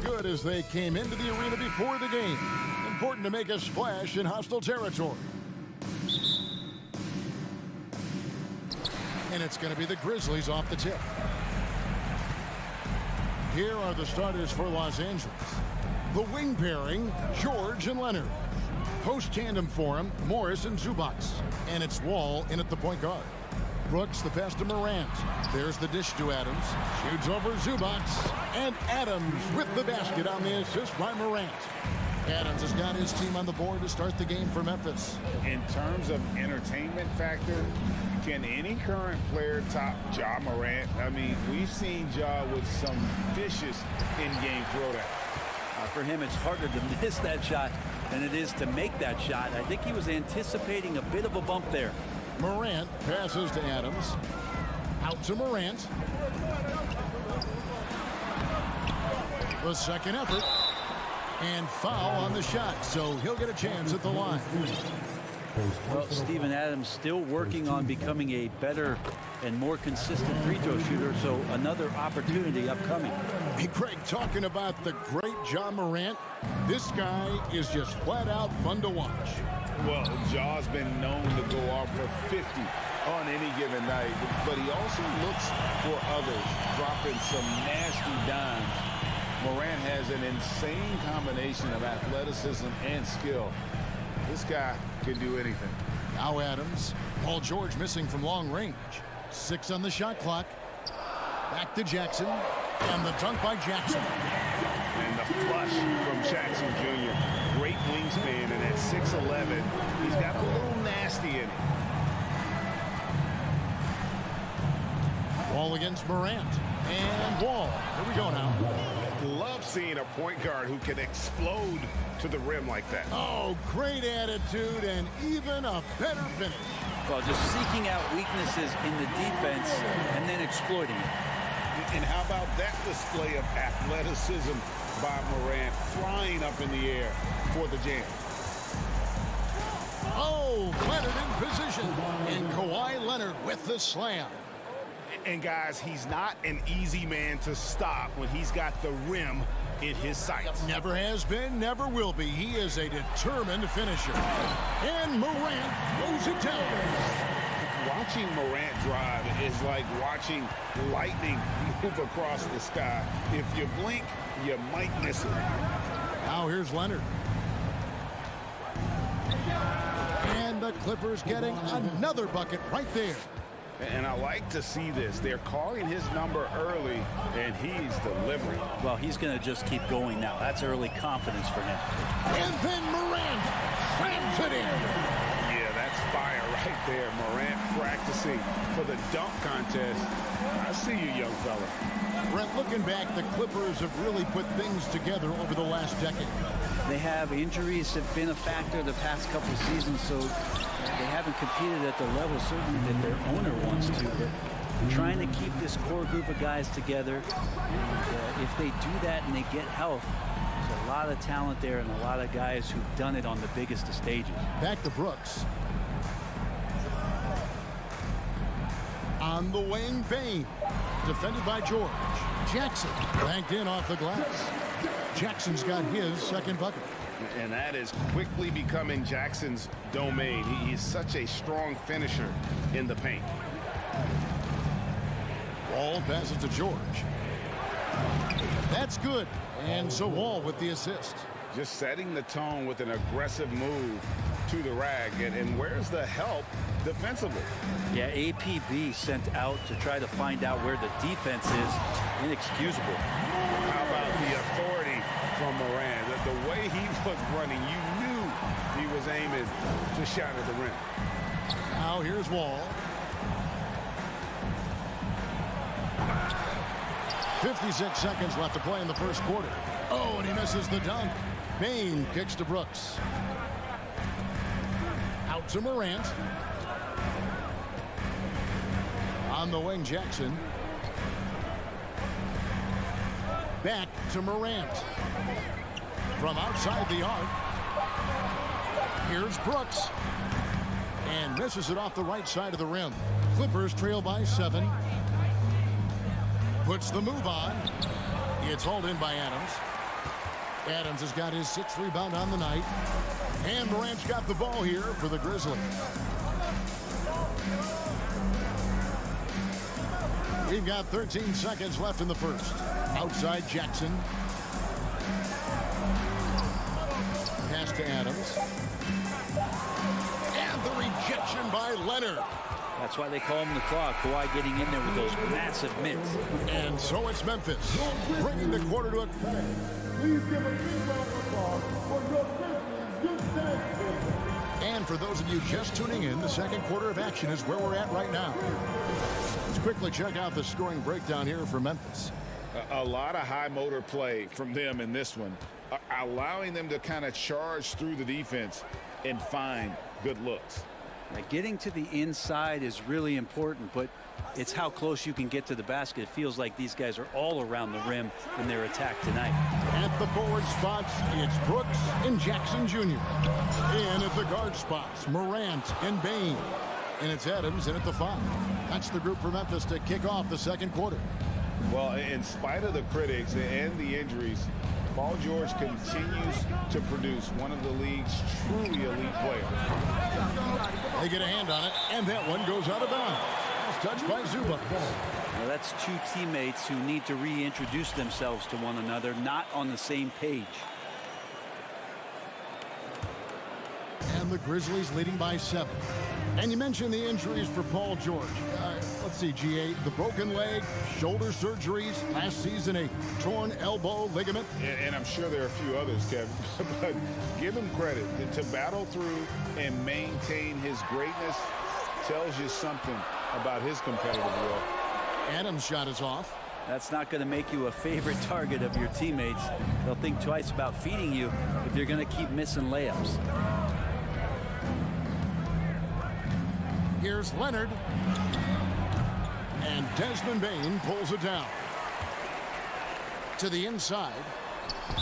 Good as they came into the arena before the game. Important to make a splash in hostile territory. And it's going to be the Grizzlies off the tip. Here are the starters for Los Angeles. The wing pairing, George and Leonard. Post tandem for him, Morris and Zubac. And it's Wall in at the point guard. Brooks the pass to Morant. There's the dish to Adams. Shoots over Zubac. And Adams with the basket on the assist by Morant. Adams has got his team on the board to start the game for Memphis. In terms of entertainment factor, can any current player top Ja Morant? I mean, we've seen Ja with some vicious in-game throwdown. For him, it's harder to miss that shot than it is to make that shot. I think he was anticipating a bit of a bump there. Morant passes to Adams. Out to Morant. The second effort. And foul on the shot, so he'll get a chance at the line. Well, Steven Adams still working on becoming a better and more consistent free throw shooter, so another opportunity upcoming. Hey, Craig, talking about the great Ja Morant, this guy is just flat out fun to watch. Well, Ja's been known to go off for 50 on any given night, but he also looks for others, dropping some nasty dimes. Morant has an insane combination of athleticism and skill. This guy can do anything. Now Adams. Paul George missing from long range. 6 on the shot clock. Back to Jackson. And the dunk by Jackson. And the flush from Jackson Jr. Great wingspan, and at 6'11", he's got a little nasty in it. Wall against Morant. And Wall. Here we go now. Love seeing a point guard who can explode to the rim like that. Oh, great attitude and even a better finish. Well, just seeking out weaknesses in the defense and then exploiting it. And how about that display of athleticism by Morant, flying up in the air for the jam. Oh, Leonard in position. And Kawhi Leonard with the slam. And guys, he's not an easy man to stop when he's got the rim in his sights. Never has been, never will be. He is a determined finisher. And Morant throws it down. Watching Morant drive is like watching lightning move across the sky. If you blink, you might miss it. Now here's Leonard. And the Clippers getting another bucket right there. And I like to see this. They're calling his number early, and he's delivering. Well, he's going to just keep going now. That's early confidence for him. And then Morant slams it in. Yeah, that's fire right there. Morant practicing for the dunk contest. I see you, young fella. Brent, looking back, the Clippers have really put things together over the last decade. They have injuries have been a factor the past couple of seasons, so they haven't competed at the level certainly that their owner wants to. But trying to keep this core group of guys together, and, if they do that and they get health, there's a lot of talent there and a lot of guys who've done it on the biggest of stages. Back to Brooks. On the wing, Bain. Defended by George. Jackson banked in off the glass. Jackson's got his second bucket. And that is quickly becoming Jackson's domain. He's such a strong finisher in the paint. Wall passes to George. That's good. And so Wall with the assist. Just setting the tone with an aggressive move to the rag. And where's the help defensively? Yeah, APB sent out to try to find out where the defense is. Inexcusable. How about the authority from Morant? The way he was running, you knew he was aiming to shatter the rim. Now here's Wall. 56 seconds left to play in the first quarter. Oh, and he misses the dunk. Bain kicks to Brooks. Out to Morant. On the wing, Jackson. Back to Morant. From outside the arc. Here's Brooks. And misses it off the right side of the rim. Clippers trail by 7. Puts the move on. It's hauled in by Adams. Adams has got his 6th rebound on the night. And Morant's got the ball here for the Grizzlies. We've got 13 seconds left in the first. Outside Jackson. Pass to Adams. And the rejection by Leonard. That's why they call him the Claw. Kawhi getting in there with those massive mitts. And so it's Memphis, bringing the quarter to a... Please give a big round of applause for your Grizzlies. Good day. And for those of you just tuning in, the second quarter of action is where we're at right now. Let's quickly check out the scoring breakdown here for Memphis. A lot of high motor play from them in this one, allowing them to kind of charge through the defense and find good looks. Now, getting to the inside is really important, but it's how close you can get to the basket. It feels like these guys are all around the rim in their attack tonight. At the forward spots, it's Brooks and Jackson Jr. And at the guard spots, Morant and Bain. And it's Adams in at the 5. That's the group for Memphis to kick off the second quarter. Well, in spite of the critics and the injuries, Paul George continues to produce one of the league's truly elite players. They get a hand on it, and that one goes out of bounds. It's touched by Zubac. Now, that's two teammates who need to reintroduce themselves to one another, not on the same page. And the Grizzlies leading by 7. And you mentioned the injuries for Paul George. Let's see, GA, the broken leg, shoulder surgeries, last season a torn elbow ligament. And I'm sure there are a few others, Kevin, but give him credit. To battle through and maintain his greatness tells you something about his competitive will. Adams' shot is off. That's not going to make you a favorite target of your teammates. They'll think twice about feeding you if you're going to keep missing layups. Here's Leonard. And Desmond Bain pulls it down. To the inside.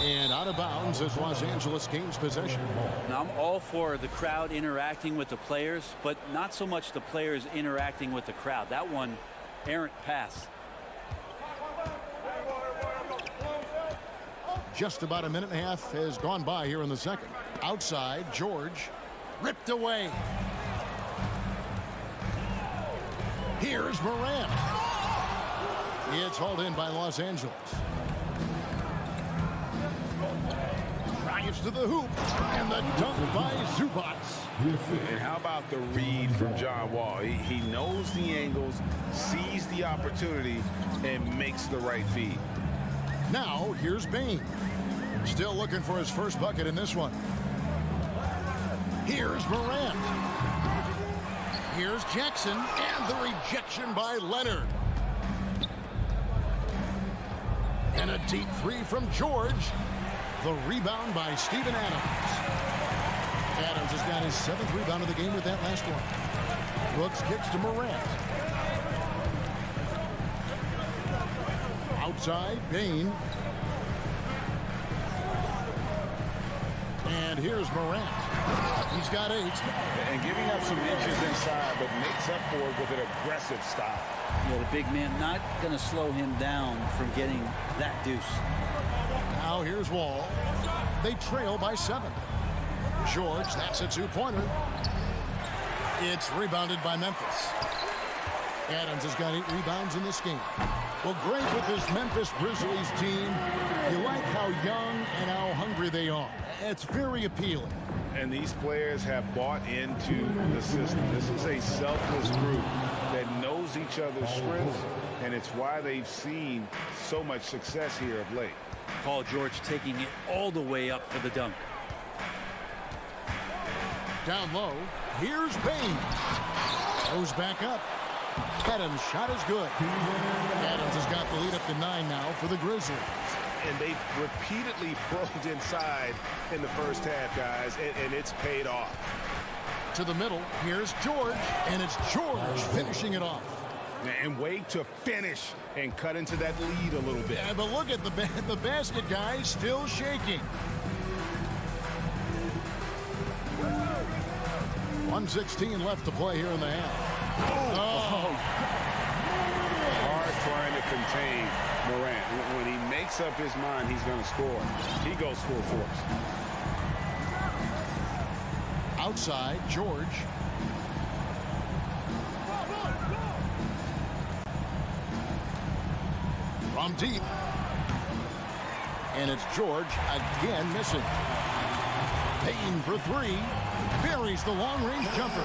And out of bounds as Los Angeles gains possession. Now, I'm all for the crowd interacting with the players, but not so much the players interacting with the crowd. That one, errant pass. Just about a minute and a half has gone by here in the second. Outside, George. Ripped away. Here's Morant. It's hauled in by Los Angeles. Drives to the hoop. And the dunk by Zubac. And how about the read from John Wall? He knows the angles, sees the opportunity, and makes the right feed. Now, here's Bain. Still looking for his first bucket in this one. Here's Morant. Here's Jackson, and the rejection by Leonard. And a deep 3 from George. The rebound by Steven Adams. Adams has got his 7th rebound of the game with that last one. Brooks kicks to Morant. Outside, Bain. And here's Morant. He's got 8. And giving up some inches inside, but makes up for it with an aggressive stop. Yeah, the big man not going to slow him down from getting that deuce. Now here's Wall. They trail by 7. George, that's a 2-pointer. It's rebounded by Memphis. Adams has got 8 rebounds in this game. Well, great with this Memphis Grizzlies team. You like how young and how hungry they are. It's very appealing. And these players have bought into the system. This is a selfless group that knows each other's strengths, and it's why they've seen so much success here of late. Paul George taking it all the way up for the dunk. Down low, here's Bain. Goes back up. Adams' shot is good. Adams has got the lead up to 9 now for the Grizzlies. And they've repeatedly probed inside in the first half, guys, and it's paid off. To the middle, here's George, and it's George finishing it off. And way to finish and cut into that lead a little bit. Yeah, but look at the basket, guys, still shaking. 1:16 left to play here in the half. Oh. Hard trying to contain Morant. When he makes up his mind he's going to score, he goes full force. Outside, George. From deep. And it's George again missing. Payton for three. Buries the long-range jumper.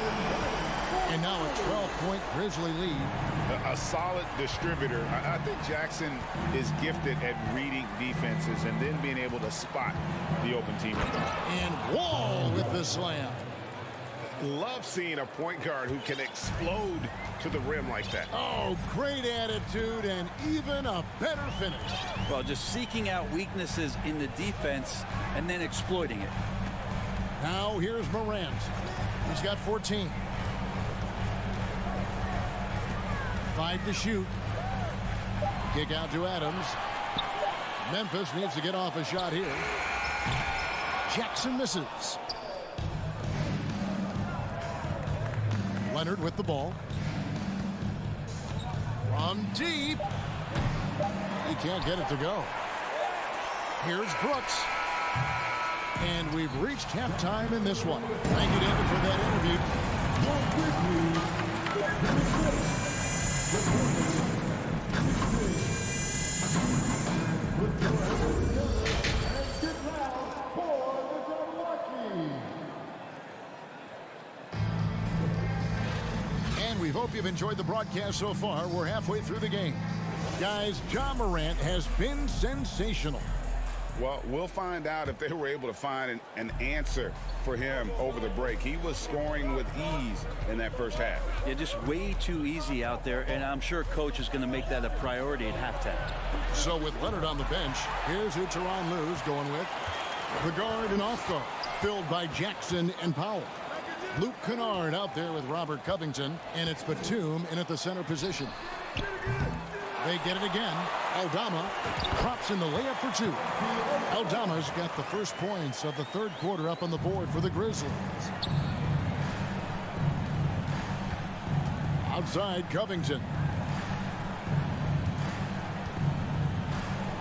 And now a 12-point Grizzly lead. A solid distributor. I think Jackson is gifted at reading defenses and then being able to spot the open team. And Wall with the slam. Love seeing a point guard who can explode to the rim like that. Oh, great attitude and even a better finish. Well, just seeking out weaknesses in the defense and then exploiting it. Now here's Morant. He's got 14. 5 to shoot. Kick out to Adams. Memphis needs to get off a shot here. Jackson misses. Leonard with the ball. From deep. He can't get it to go. Here's Brooks. And we've reached halftime in this one. Thank you, David, for that interview. And we hope you've enjoyed the broadcast so far. We're halfway through the game. Guys, Ja Morant has been sensational. Well, we'll find out if they were able to find an answer for him over the break. He was scoring with ease in that first half. Yeah, just way too easy out there, and I'm sure coach is going to make that a priority at halftime. So with Leonard on the bench, here's who Tyronn Lue's going with. The guard and off guard, filled by Jackson and Powell. Luke Kennard out there with Robert Covington, and it's Batum in at the center position. They get it again. Aldama drops in the layup for two. Aldama's got the first points of the third quarter up on the board for the Grizzlies. Outside, Covington.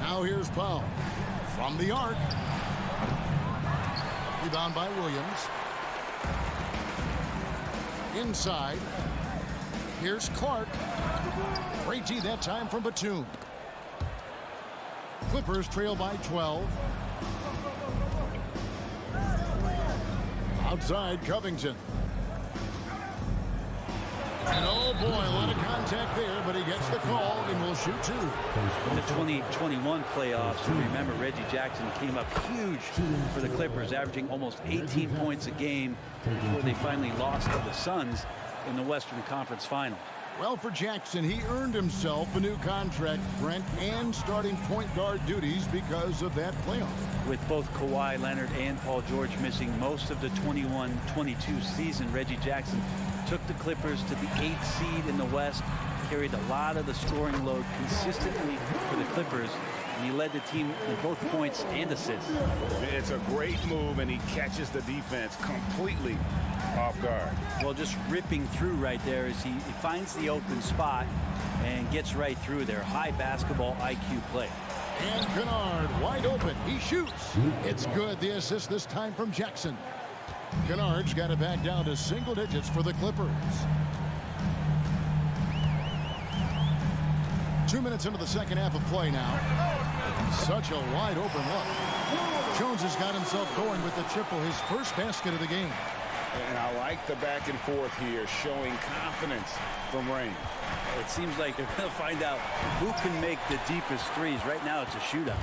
Now here's Powell. From the arc. Rebound by Williams. Inside. Here's Clark. Great D that time from Batum. Clippers trail by 12. Outside, Covington. And oh boy, a lot of contact there, but he gets the call and will shoot two. In the 2021 playoffs, remember Reggie Jackson came up huge for the Clippers, averaging almost 18 points a game before they finally lost to the Suns in the Western Conference Final. Well, for Jackson, he earned himself a new contract, Brent, and starting point guard duties because of that playoff. With both Kawhi Leonard and Paul George missing most of the 21-22 season, Reggie Jackson took the Clippers to the 8th seed in the West, carried a lot of the scoring load consistently for the Clippers, and he led the team in both points and assists. It's a great move, and he catches the defense completely off guard. Well, just ripping through right there as he finds the open spot and gets right through there. High basketball IQ play. And Kennard wide open. He shoots. It's good. The assist this time from Jackson. Kennard's got it back down to single digits for the Clippers. 2 minutes into the second half of play now. Such a wide open look. Jones has got himself going with the triple, his first basket of the game. And I like the back and forth here, showing confidence from range. It seems like they're going to find out who can make the deepest threes. Right now, it's a shootout.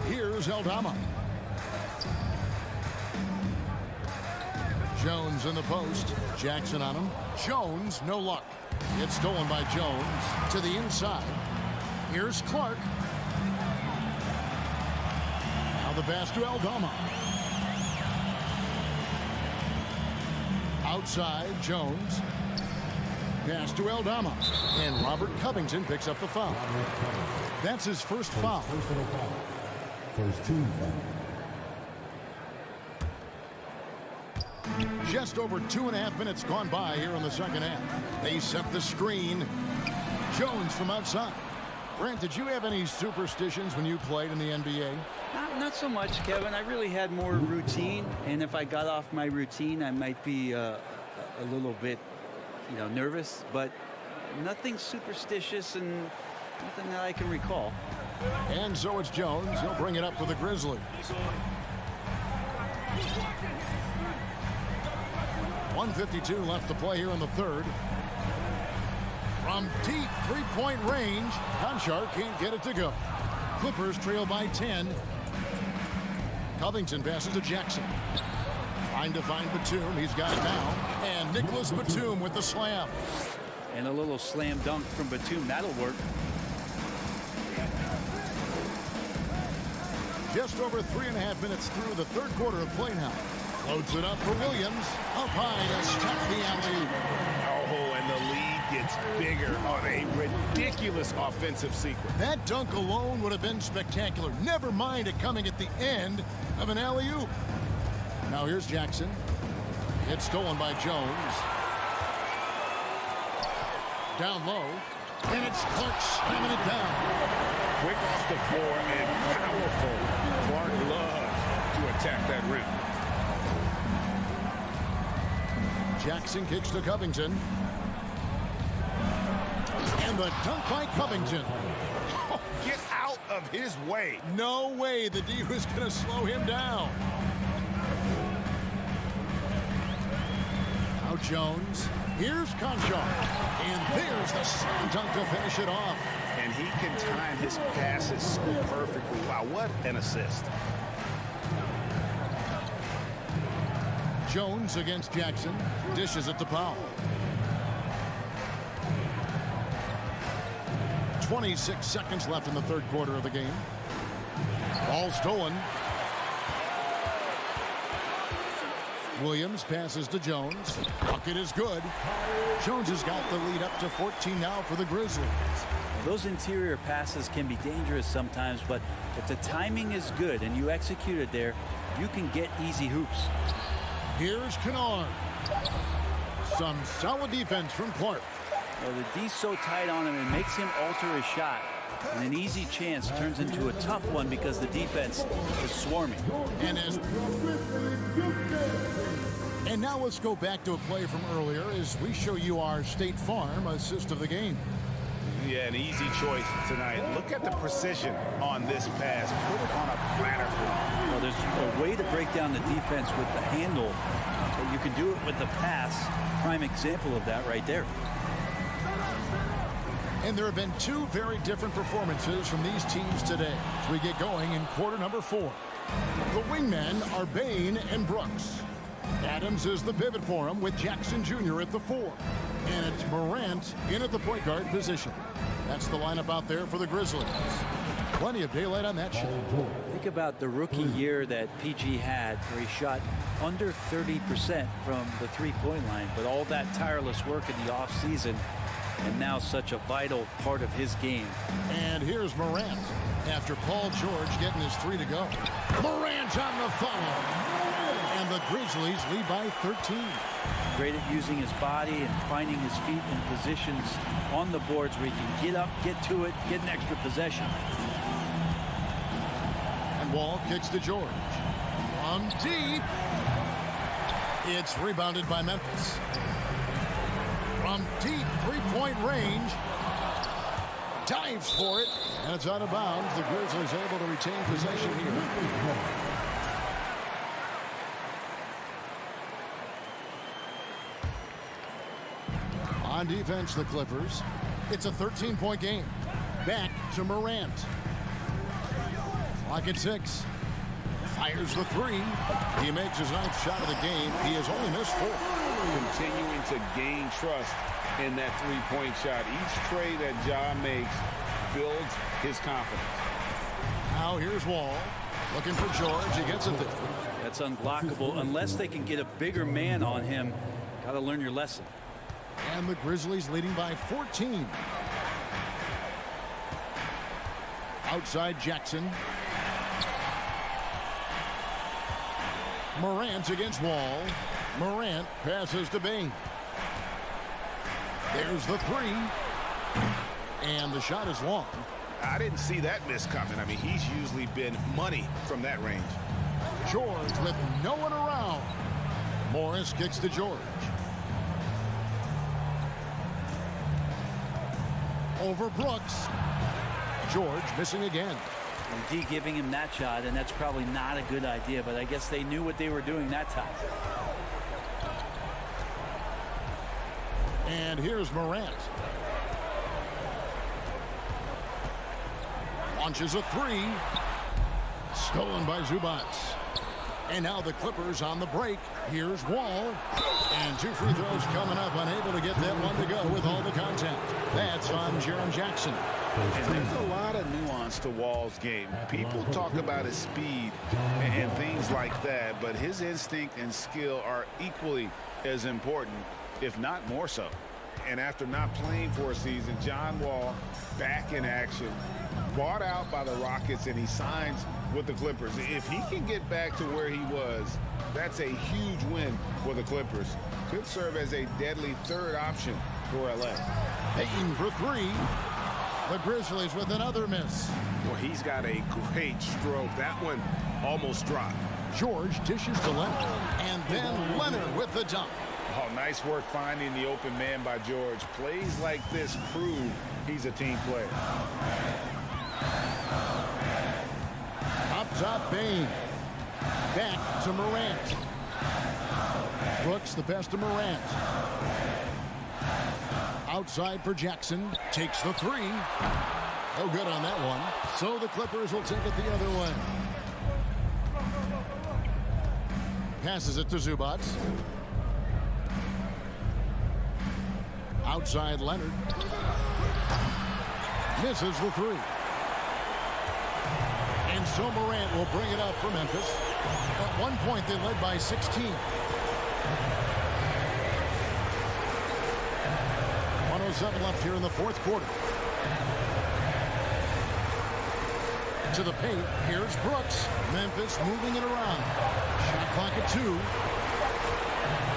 Here's Aldama. Jones in the post. Jackson on him. Jones, no luck. It's stolen by Jones to the inside. Here's Clark. Now the pass to Aldama. Outside, Jones. Pass to Aldama. And Robert Covington picks up the foul. That's his first foul. First team foul. Just over 2.5 minutes gone by here in the second half. They set the screen. Jones from outside. Brent, did you have any superstitions when you played in the NBA? Not so much, Kevin. I really had more routine, and if I got off my routine, I might be a little bit, nervous, but nothing superstitious and nothing that I can recall. And so it's Jones. He'll bring it up for the Grizzlies. 1:52 left to play here in the third. From deep three-point range, Conchar can't get it to go. Clippers trail by 10. Covington passes to Jackson. Trying to find Batum. He's got it now. And Nicholas Batum with the slam. And a little slam dunk from Batum. That'll work. Just over 3.5 minutes through the third quarter of play now. Loads it up for Williams. Up high to stop the alley. Oh, and the lead gets bigger on a ridiculous offensive sequence. That dunk alone would have been spectacular. Never mind it coming at the end of an alley-oop. Now here's Jackson. It's stolen by Jones. Down low. And it's Clark slamming it down. Quick off the floor and powerful. Clark loves to attack that rim. Jackson kicks to Covington. And the dunk by Covington. Oh, get out of his way. No way the D was going to slow him down. Now Jones. Here's Conchar. And there's the slam dunk to finish it off. And he can time his passes so perfectly. Wow, what an assist. Jones against Jackson. Dishes it to Powell. 26 seconds left in the third quarter of the game. Ball stolen. Williams passes to Jones. Bucket is good. Jones has got the lead up to 14 now for the Grizzlies. Those interior passes can be dangerous sometimes, but if the timing is good and you execute it there, you can get easy hoops. Here's Kennard. Some solid defense from Clark. Well, the D's so tight on him, it makes him alter his shot. And an easy chance turns into a tough one because the defense is swarming. And now let's go back to a play from earlier as we show you our State Farm assist of the game. Yeah, an easy choice tonight. Look at the precision on this pass. Put it on a platter for him. Well, there's a way to break down the defense with the handle, but you can do it with the pass. Prime example of that right there. And there have been two very different performances from these teams today as we get going in quarter number 4. The wingmen are Bain and Brooks. Adams is the pivot for him with Jackson Jr. at the 4. And it's Morant in at the point guard position. That's the lineup out there for the Grizzlies. Plenty of daylight on that shot. Think about the rookie year that PG had where he shot under 30% from the three-point line, but all that tireless work in the offseason and now such a vital part of his game. And here's Morant after Paul George getting his 3 to go. Morant on the follow. And the Grizzlies lead by 13. Great at using his body and finding his feet in positions on the boards where he can get up, get to it, get an extra possession. And Wall kicks to George. From deep. It's rebounded by Memphis. From deep three-point range. Dives for it. And it's out of bounds. The Grizzlies able to retain possession here. On defense, the Clippers. It's a 13-point game. Back to Morant. Clock at 6. Fires the 3. He makes his 9th shot of the game. He has only missed 4. Continuing to gain trust in that three-point shot. Each trade that Ja makes builds his confidence. Now here's Wall. Looking for George. He gets it there. That's unblockable unless they can get a bigger man on him. Got to learn your lesson. And the Grizzlies leading by 14. Outside Jackson. Morant against Wall. Morant passes to Bain. There's the three. And the shot is long. I didn't see that miss coming. I mean, he's usually been money from that range. George with no one around. Morris kicks to George. Over Brooks. George missing again. D giving him that shot, and that's probably not a good idea, but I guess they knew what they were doing that time. And here's Morant. Launches a three. Stolen by Zubats. And now the Clippers on the break. Here's Wall. And 2 free throws coming up. Unable to get that one to go with all the contact. That's on Jaren Jackson. And there's a lot of nuance to Wall's game. People talk about his speed and things like that, but his instinct and skill are equally as important, if not more so. And after not playing for a season, John Wall back in action, bought out by the Rockets, and he signs with the Clippers. If he can get back to where he was, that's a huge win for the Clippers. Could serve as a deadly third option for LA. Payton for three. The Grizzlies with another miss. Well, he's got a great stroke. That one almost dropped. George dishes to Leonard. And then Leonard with the dunk. Oh, nice work finding the open man by George. Plays like this prove he's a team player. Up top, Bain. Back to Morant. Brooks the pass to Morant. Outside for Jackson. Takes the three. No good on that one. So the Clippers will take it the other way. Passes it to Zubats. Outside Leonard. Misses the three. And so Morant will bring it up for Memphis. At one point, they led by 16. 107 left here in the fourth quarter. To the paint, here's Brooks. Memphis moving it around. Shot clock at 2.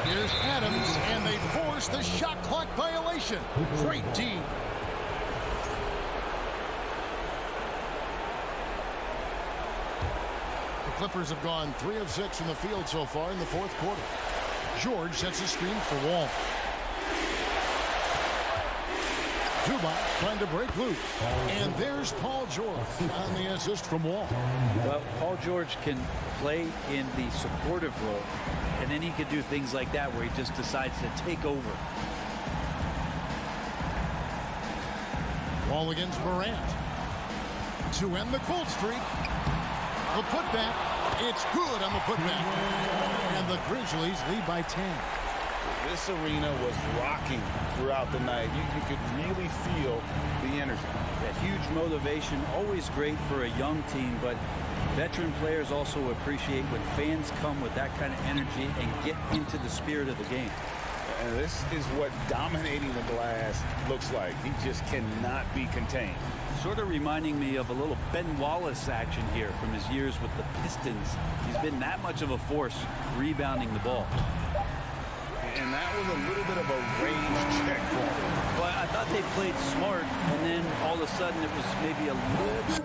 Here's Adams, and they force the shot clock violation. Great D. The Clippers have gone 3 of 6 from the field so far in the fourth quarter. George sets a screen for Wall. Zubac trying to break loose. And there's Paul George on the assist from Wall. Well, Paul George can play in the supportive role, and then he could do things like that where he just decides to take over. Wall against Morant. To end the cold streak. The putback. It's good on the putback. And the Grizzlies lead by 10. This arena was rocking throughout the night. You could really feel the energy. That huge motivation, always great for a young team, but veteran players also appreciate when fans come with that kind of energy and get into the spirit of the game. And this is what dominating the glass looks like. He just cannot be contained. Sort of reminding me of a little Ben Wallace action here from his years with the Pistons. He's been that much of a force rebounding the ball. And that was a little bit of a range check for him. Well, I thought they played smart, and then all of a sudden it was maybe a little...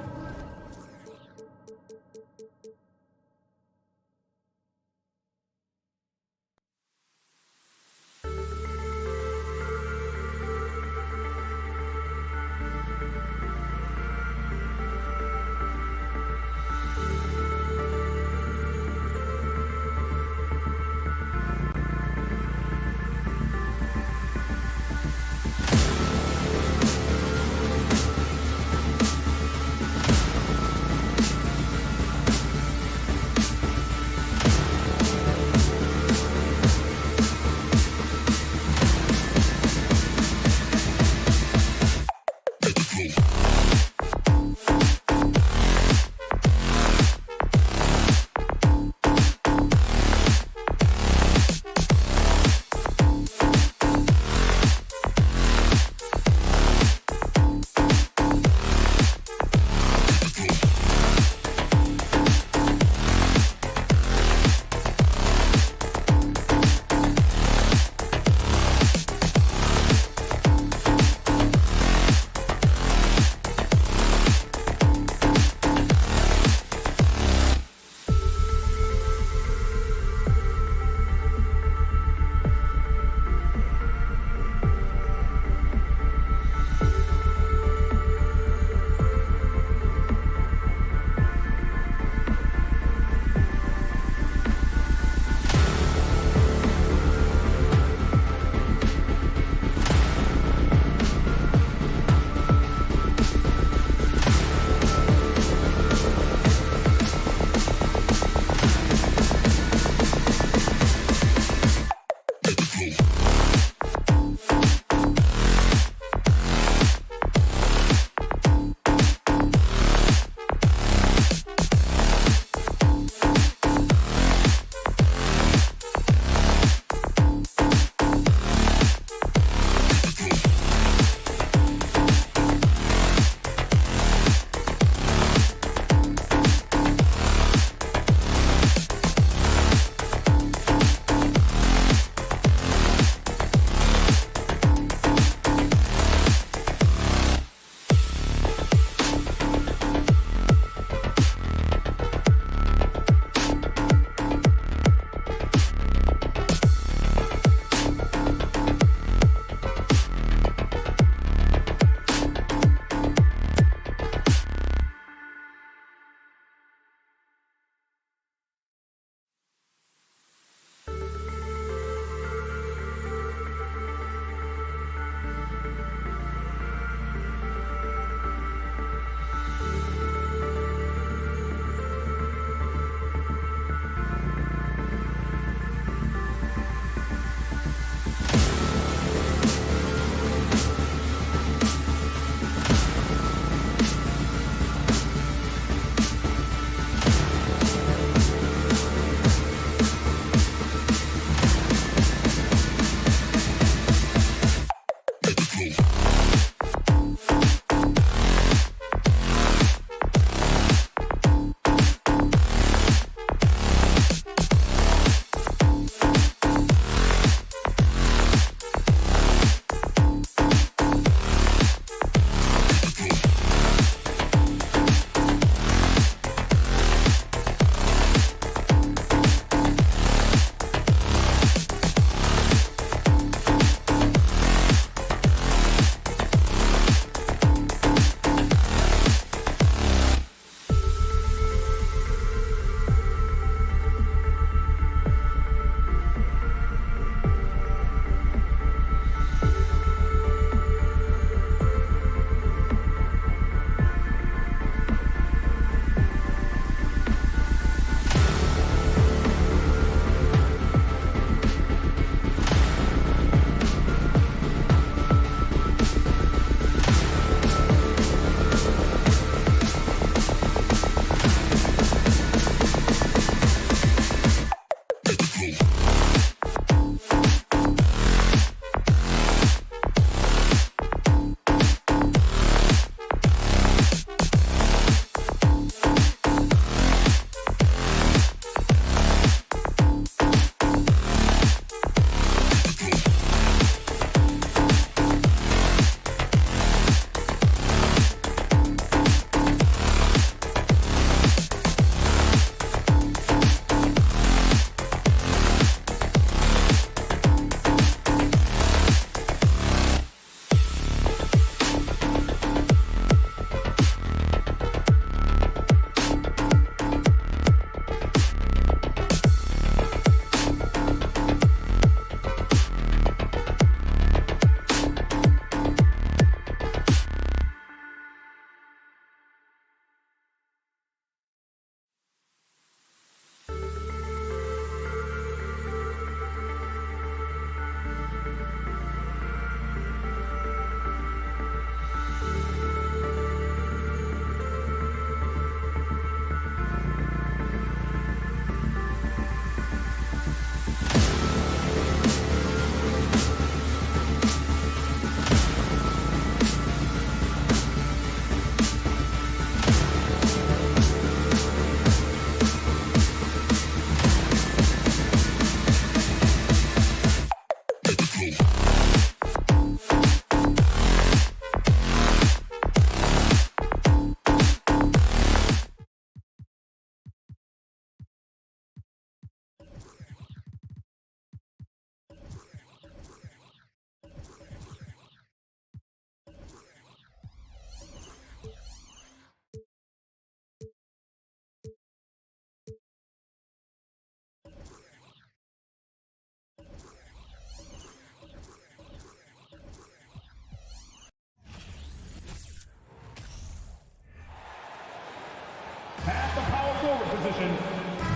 position.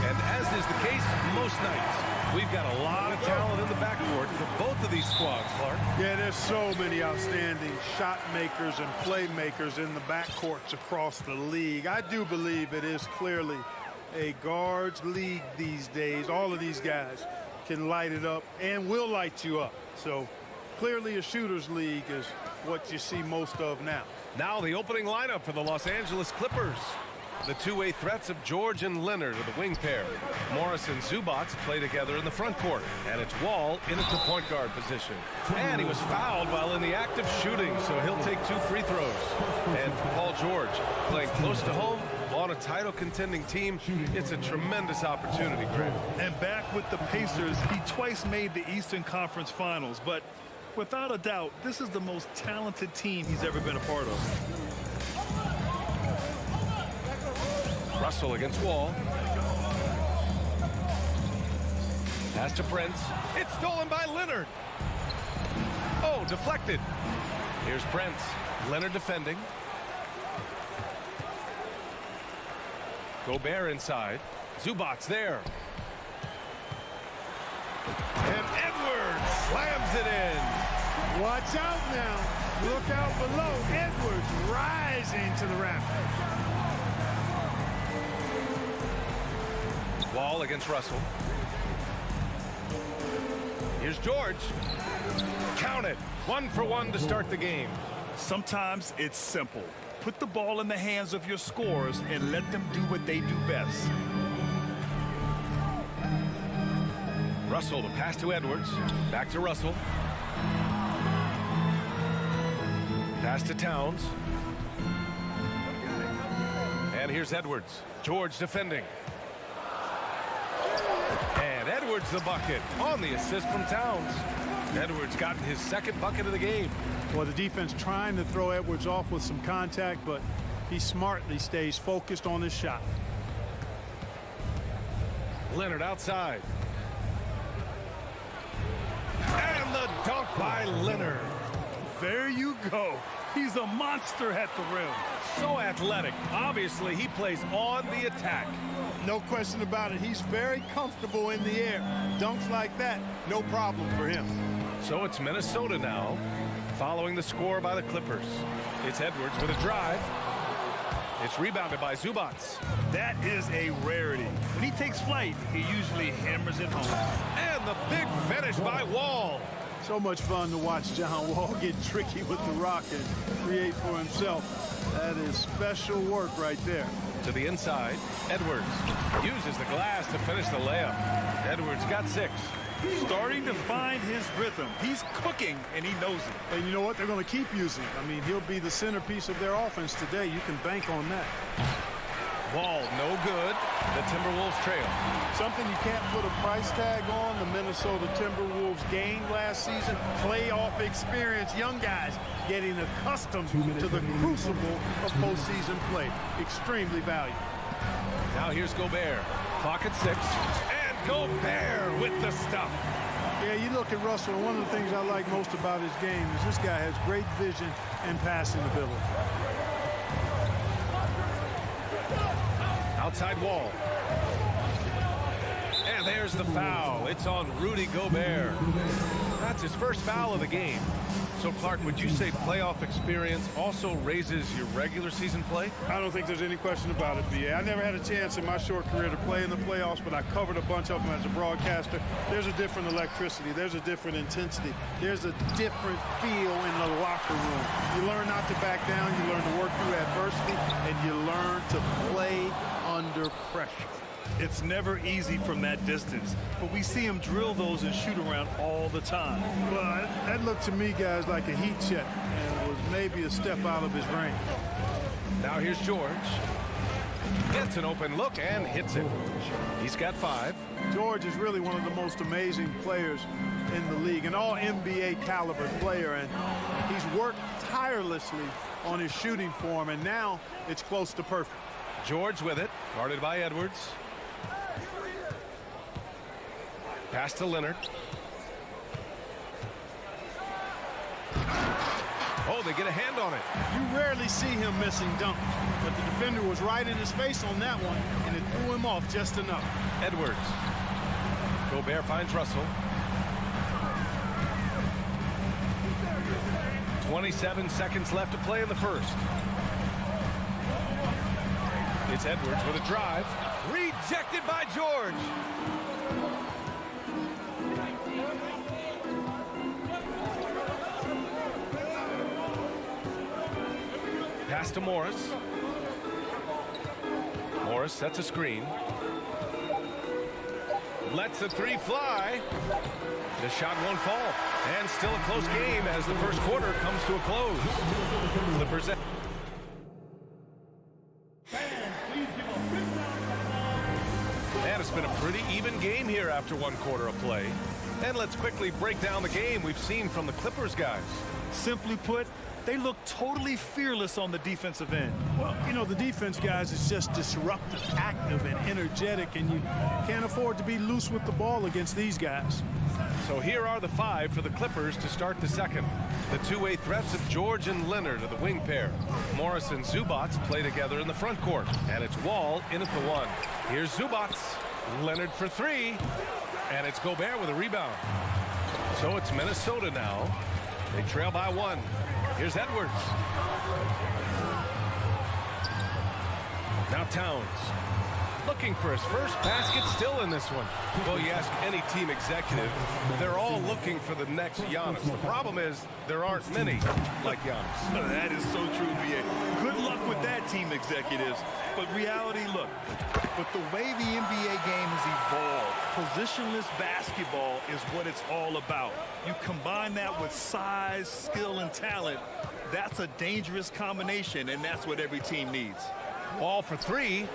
And as is the case most nights, we've got a lot of talent in the backcourt for both of these squads, Clark. Yeah, there's so many outstanding shot makers and playmakers in the backcourts across the league. I do believe it is clearly a guards league these days. All of these guys can light it up and will light you up. So clearly a shooters league is what you see most of now. Now the opening lineup for the Los Angeles Clippers. The two-way threats of George and Leonard are the wing pair. Morris and Zubac play together in the front court. And it's Wall in at the point guard position. And he was fouled while in the act of shooting, so he'll take 2 free throws. And for Paul George, playing close to home on a title contending team, it's a tremendous opportunity, Greg. And back with the Pacers, he twice made the Eastern Conference Finals. But without a doubt, this is the most talented team he's ever been a part of. Russell against Wall. Pass to Prince. It's stolen by Leonard. Oh, deflected. Here's Prince. Leonard defending. Gobert inside. Zubac there. And Edwards slams it in. Watch out now. Look out below. Edwards rising to the rafters. Wall against Russell. Here's George. Count it. 1 for 1 to start the game. Sometimes it's simple. Put the ball in the hands of your scorers and let them do what they do best. Russell to pass to Edwards. Back to Russell. Pass to Towns. And here's Edwards. George defending. And Edwards the bucket on the assist from Towns. Edwards gotten his second bucket of the game. Well, the defense trying to throw Edwards off with some contact, but he smartly stays focused on his shot. Leonard outside. And the dunk by Leonard. There you go. He's a monster at the rim. So athletic. Obviously, he plays on the attack. No question about it. He's very comfortable in the air. Dunks like that, no problem for him. So it's Minnesota now, following the score by the Clippers. It's Edwards with a drive. It's rebounded by Zubac. That is a rarity. When he takes flight, he usually hammers it home. And the big finish by Wall. So much fun to watch John Wall get tricky with the rock and create for himself. That is special work right there. To the inside, Edwards uses the glass to finish the layup. Edwards got 6. Starting to find his rhythm. He's cooking, and he knows it. And you know what? They're going to keep using. I mean, he'll be the centerpiece of their offense today. You can bank on that. Wall, no good. The Timberwolves trail. Something you can't put a price tag on. The Minnesota Timberwolves gained last season. Playoff experience. Young guys getting accustomed to the crucible of postseason play. Extremely valuable. Now here's Gobert. Clock at 6. And Gobert with the stuff. Yeah, you look at Russell, and one of the things I like most about his game is this guy has great vision and passing ability. Outside Wall. And there's the foul. It's on Rudy Gobert. That's his first foul of the game. So, Clark, would you say playoff experience also raises your regular season play? I don't think there's any question about it, B.A. I never had a chance in my short career to play in the playoffs, but I covered a bunch of them as a broadcaster. There's a different electricity. There's a different intensity. There's a different feel in the locker room. You learn not to back down. You learn to work through adversity, and you learn to play under pressure. It's never easy from that distance, but we see him drill those and shoot around all the time. Well, that looked to me, guys, like a heat check, and it was maybe a step out of his range. Now here's George. Gets an open look and hits it. He's got 5. George is really one of the most amazing players in the league, an all-NBA caliber player, and he's worked tirelessly on his shooting form, and now it's close to perfect. George with it, guarded by Edwards. Pass to Leonard. Oh, go. They get a hand on it. You rarely see him missing dunks, but the defender was right in his face on that one, and it threw him off just enough. Edwards. Gobert finds Russell. 27 seconds left to play in the first. It's Edwards with a drive. Rejected by George. Pass to Morris. Morris sets a screen. Lets the three fly. The shot won't fall. And still a close game as the first quarter comes to a close. Clippers. And it's been a pretty even game here after one quarter of play. And let's quickly break down the game we've seen from the Clippers guys. Simply put, they look totally fearless on the defensive end. Well, you know, the defense, guys, is just disruptive, active, and energetic, and you can't afford to be loose with the ball against these guys. So here are the five for the Clippers to start the second. The two-way threats of George and Leonard are the wing pair. Morris and Zubac play together in the front court. And it's Wall in at the one. Here's Zubac. Leonard for three. And it's Gobert with a rebound. So it's Minnesota now. They trail by one. Here's Edwards. Now Towns. Looking for his first basket, still in this one. Well, you ask any team executive, they're all looking for the next Giannis. The problem is there aren't many like Giannis. That is so true, B.A. Good luck with that, team executives. But reality, look, with the way the NBA game has evolved, positionless basketball is what it's all about. You combine that with size, skill, and talent, that's a dangerous combination, and that's what every team needs. Ball for three.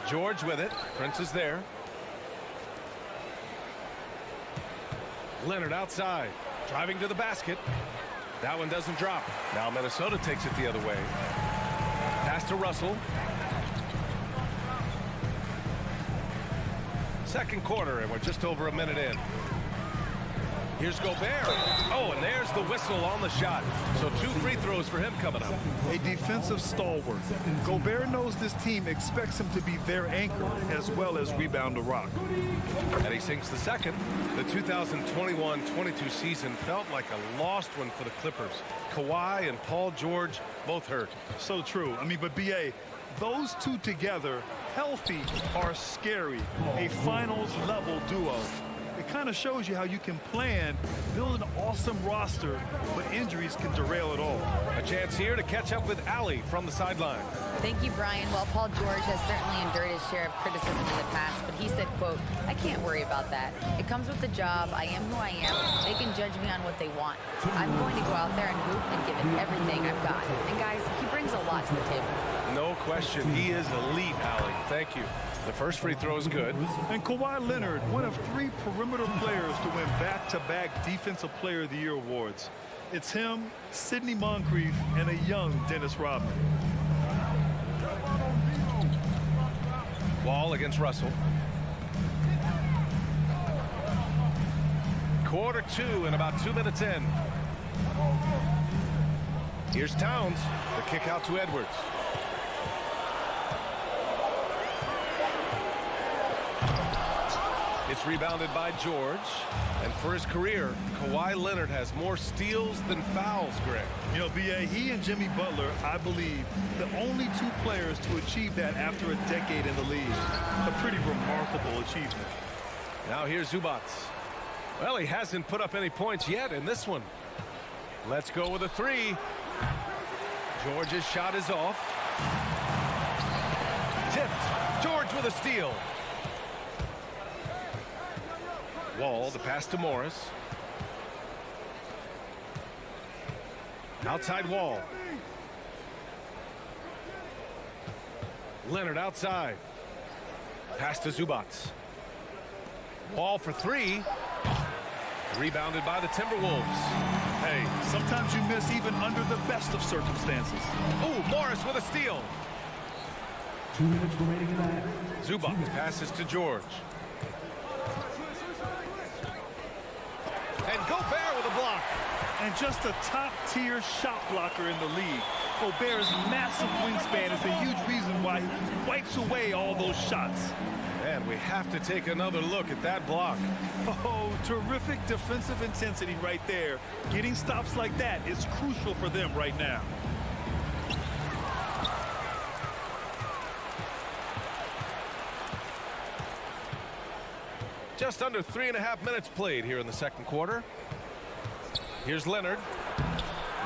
George with it. Prince is there. Leonard outside. Driving to the basket. That one doesn't drop. Now Minnesota takes it the other way. Pass to Russell. Second quarter, and we're just over a minute in. Here's Gobert. Oh, and there's the whistle on the shot. So 2 free throws for him coming up. A defensive stalwart. Gobert knows this team expects him to be their anchor as well as rebound the rock. And he sinks the second. The 2021-22 season felt like a lost one for the Clippers. Kawhi and Paul George both hurt. So true. I mean, but B.A., those two together, healthy, are scary. A finals-level duo. It kind of shows you how you can plan, build an awesome roster, but injuries can derail it all. A chance here to catch up with Allie from the sideline. Thank you, Brian. Well, Paul George has certainly endured his share of criticism in the past, but he said, quote, "I can't worry about that. It comes with the job. I am who I am. They can judge me on what they want. I'm going to go out there and hoop and give it everything I've got." And guys, he brings a lot to the table. No question. He is elite, Allie. Thank you. The first free throw is good. And Kawhi Leonard, one of 3 perimeter players to win back-to-back Defensive Player of the Year awards. It's him, Sidney Moncrief, and a young Dennis Rodman. Wall against Russell. Quarter 2 and about 2 minutes in. Here's Towns. The kick out to Edwards. It's rebounded by George. And for his career, Kawhi Leonard has more steals than fouls, Greg. You know, B.A., he and Jimmy Butler, I believe, the only 2 players to achieve that after a decade in the league. A pretty remarkable achievement. Now here's Zubac. Well, he hasn't put up any points yet in this one. Let's go with a 3. George's shot is off. Tipped. George with a steal. Wall, the pass to Morris. Outside Wall. Leonard outside. Pass to Zubac. Wall for 3. Rebounded by the Timberwolves. Hey, sometimes you miss even under the best of circumstances. Oh, Morris with a steal. 2 minutes remaining in the half. Zubac passes to George. And Gobert with a block. And just a top-tier shot blocker in the league. Gobert's massive wingspan is a huge reason why he wipes away all those shots. And we have to take another look at that block. Oh, terrific defensive intensity right there. Getting stops like that is crucial for them right now. Just under 3.5 minutes played here in the second quarter. Here's Leonard.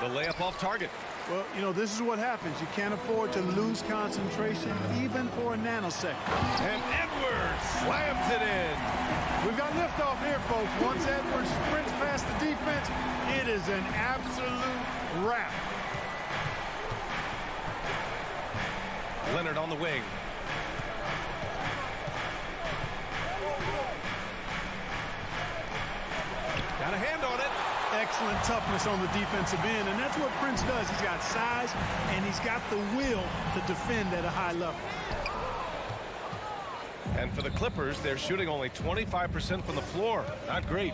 The layup off target. Well, you know, this is what happens. You can't afford to lose concentration even for a nanosecond. And Edwards slams it in. We've got liftoff here, folks. Once Edwards sprints past the defense, it is an absolute wrap. Leonard on the wing. Got a hand on it. Excellent toughness on the defensive end, and that's what Prince does. He's got size, and he's got the will to defend at a high level. And for the Clippers, they're shooting only 25% from the floor. Not great.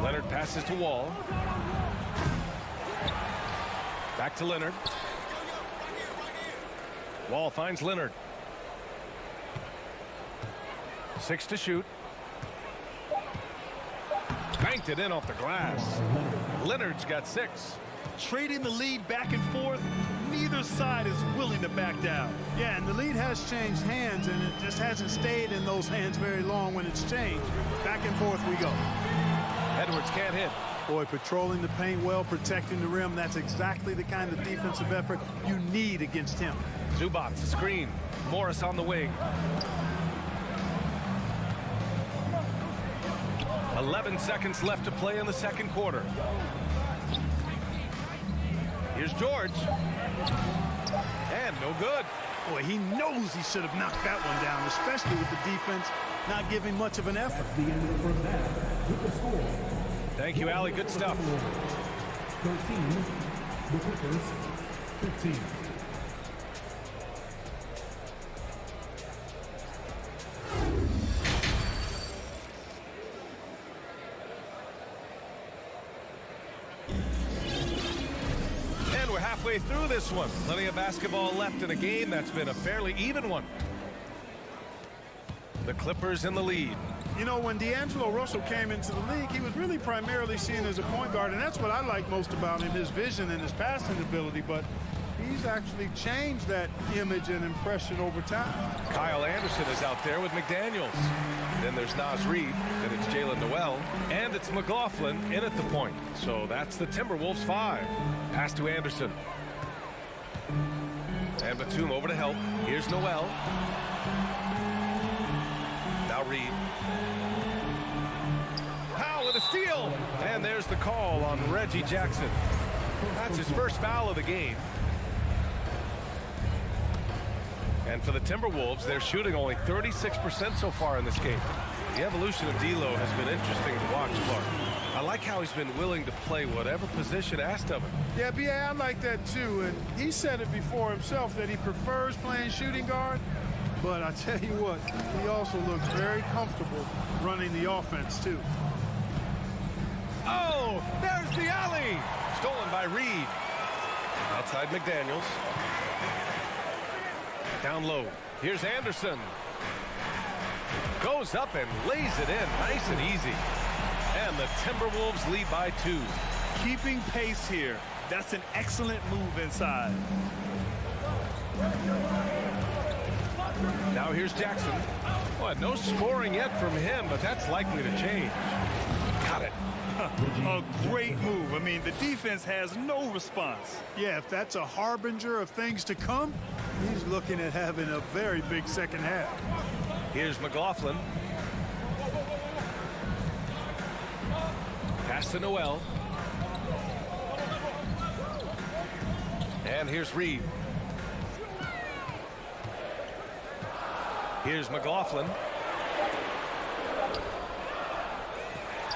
Leonard passes to Wall. Back to Leonard. Wall finds Leonard. 6 to shoot. Banked it in off the glass. Leonard's got 6. Trading the lead back and forth, neither side is willing to back down. Yeah, and the lead has changed hands, and it just hasn't stayed in those hands very long when it's changed. Back and forth we go. Edwards can't hit. Boy, patrolling the paint well, protecting the rim, that's exactly the kind of defensive effort you need against him. Zubac, screen. Morris on the wing. 11 seconds left to play in the second quarter. Here's George. And no good. Boy, he knows he should have knocked that one down, especially with the defense not giving much of an effort. At the end of the first half, with the score. Thank you, Allie. Good stuff. 13, the Clippers, 15. Halfway through this one. Plenty of basketball left in a game that's been a fairly even one. The Clippers in the lead. You know, when D'Angelo Russell came into the league, he was really primarily seen as a point guard, and that's what I like most about him, his vision and his passing ability, but he's actually changed that image and impression over time. Kyle Anderson is out there with McDaniels. Then there's Naz Reid, then it's Jalen Noel, and it's McLaughlin in at the point. So that's the Timberwolves 5. Pass to Anderson. And Batum over to help. Here's Noel. Now Reid. Powell with a steal. And there's the call on Reggie Jackson. That's his first foul of the game. And for the Timberwolves, they're shooting only 36% so far in this game. The evolution of D'Lo has been interesting to watch, Clark. I like how he's been willing to play whatever position asked of him. Yeah, B.A., I like that too. And he said it before himself that he prefers playing shooting guard. But I tell you what, he also looks very comfortable running the offense too. Oh, there's the alley. Stolen by Reid. Outside McDaniels. Down low. Here's Anderson. Goes up and lays it in nice and easy. And the Timberwolves lead by 2. Keeping pace here. That's an excellent move inside. Now here's Jackson. Well, no scoring yet from him, but that's likely to change. Got it. A great move. I mean, the defense has no response. Yeah, if that's a harbinger of things to come, he's looking at having a very big second half. Here's McLaughlin. Pass to Noel. And here's Reid. Here's McLaughlin.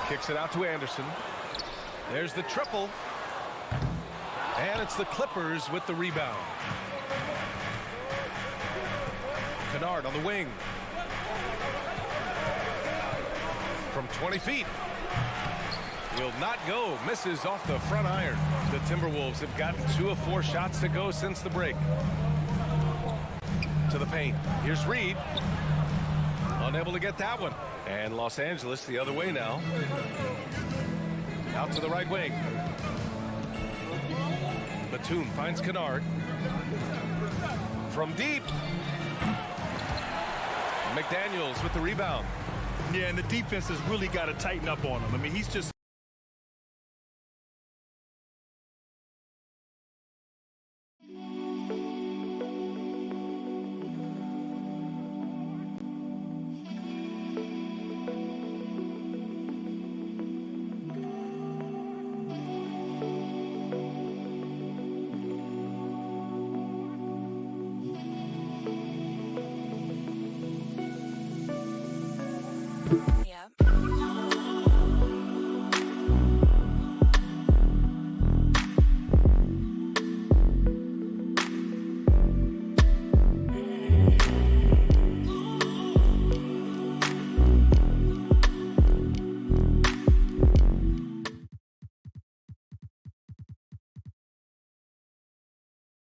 Kicks it out to Anderson. There's the triple. And it's the Clippers with the rebound. Kennard on the wing. from 20 feet. Will not go. Misses off the front iron. The Timberwolves have gotten 2 of 4 shots to go since the break. To the paint. Here's Reed. Unable to get that one. And Los Angeles the other way now. Out to the right wing. Batum finds Kennard. From deep. McDaniels with the rebound. Yeah, and the defense has really got to tighten up on him. I mean, he's just...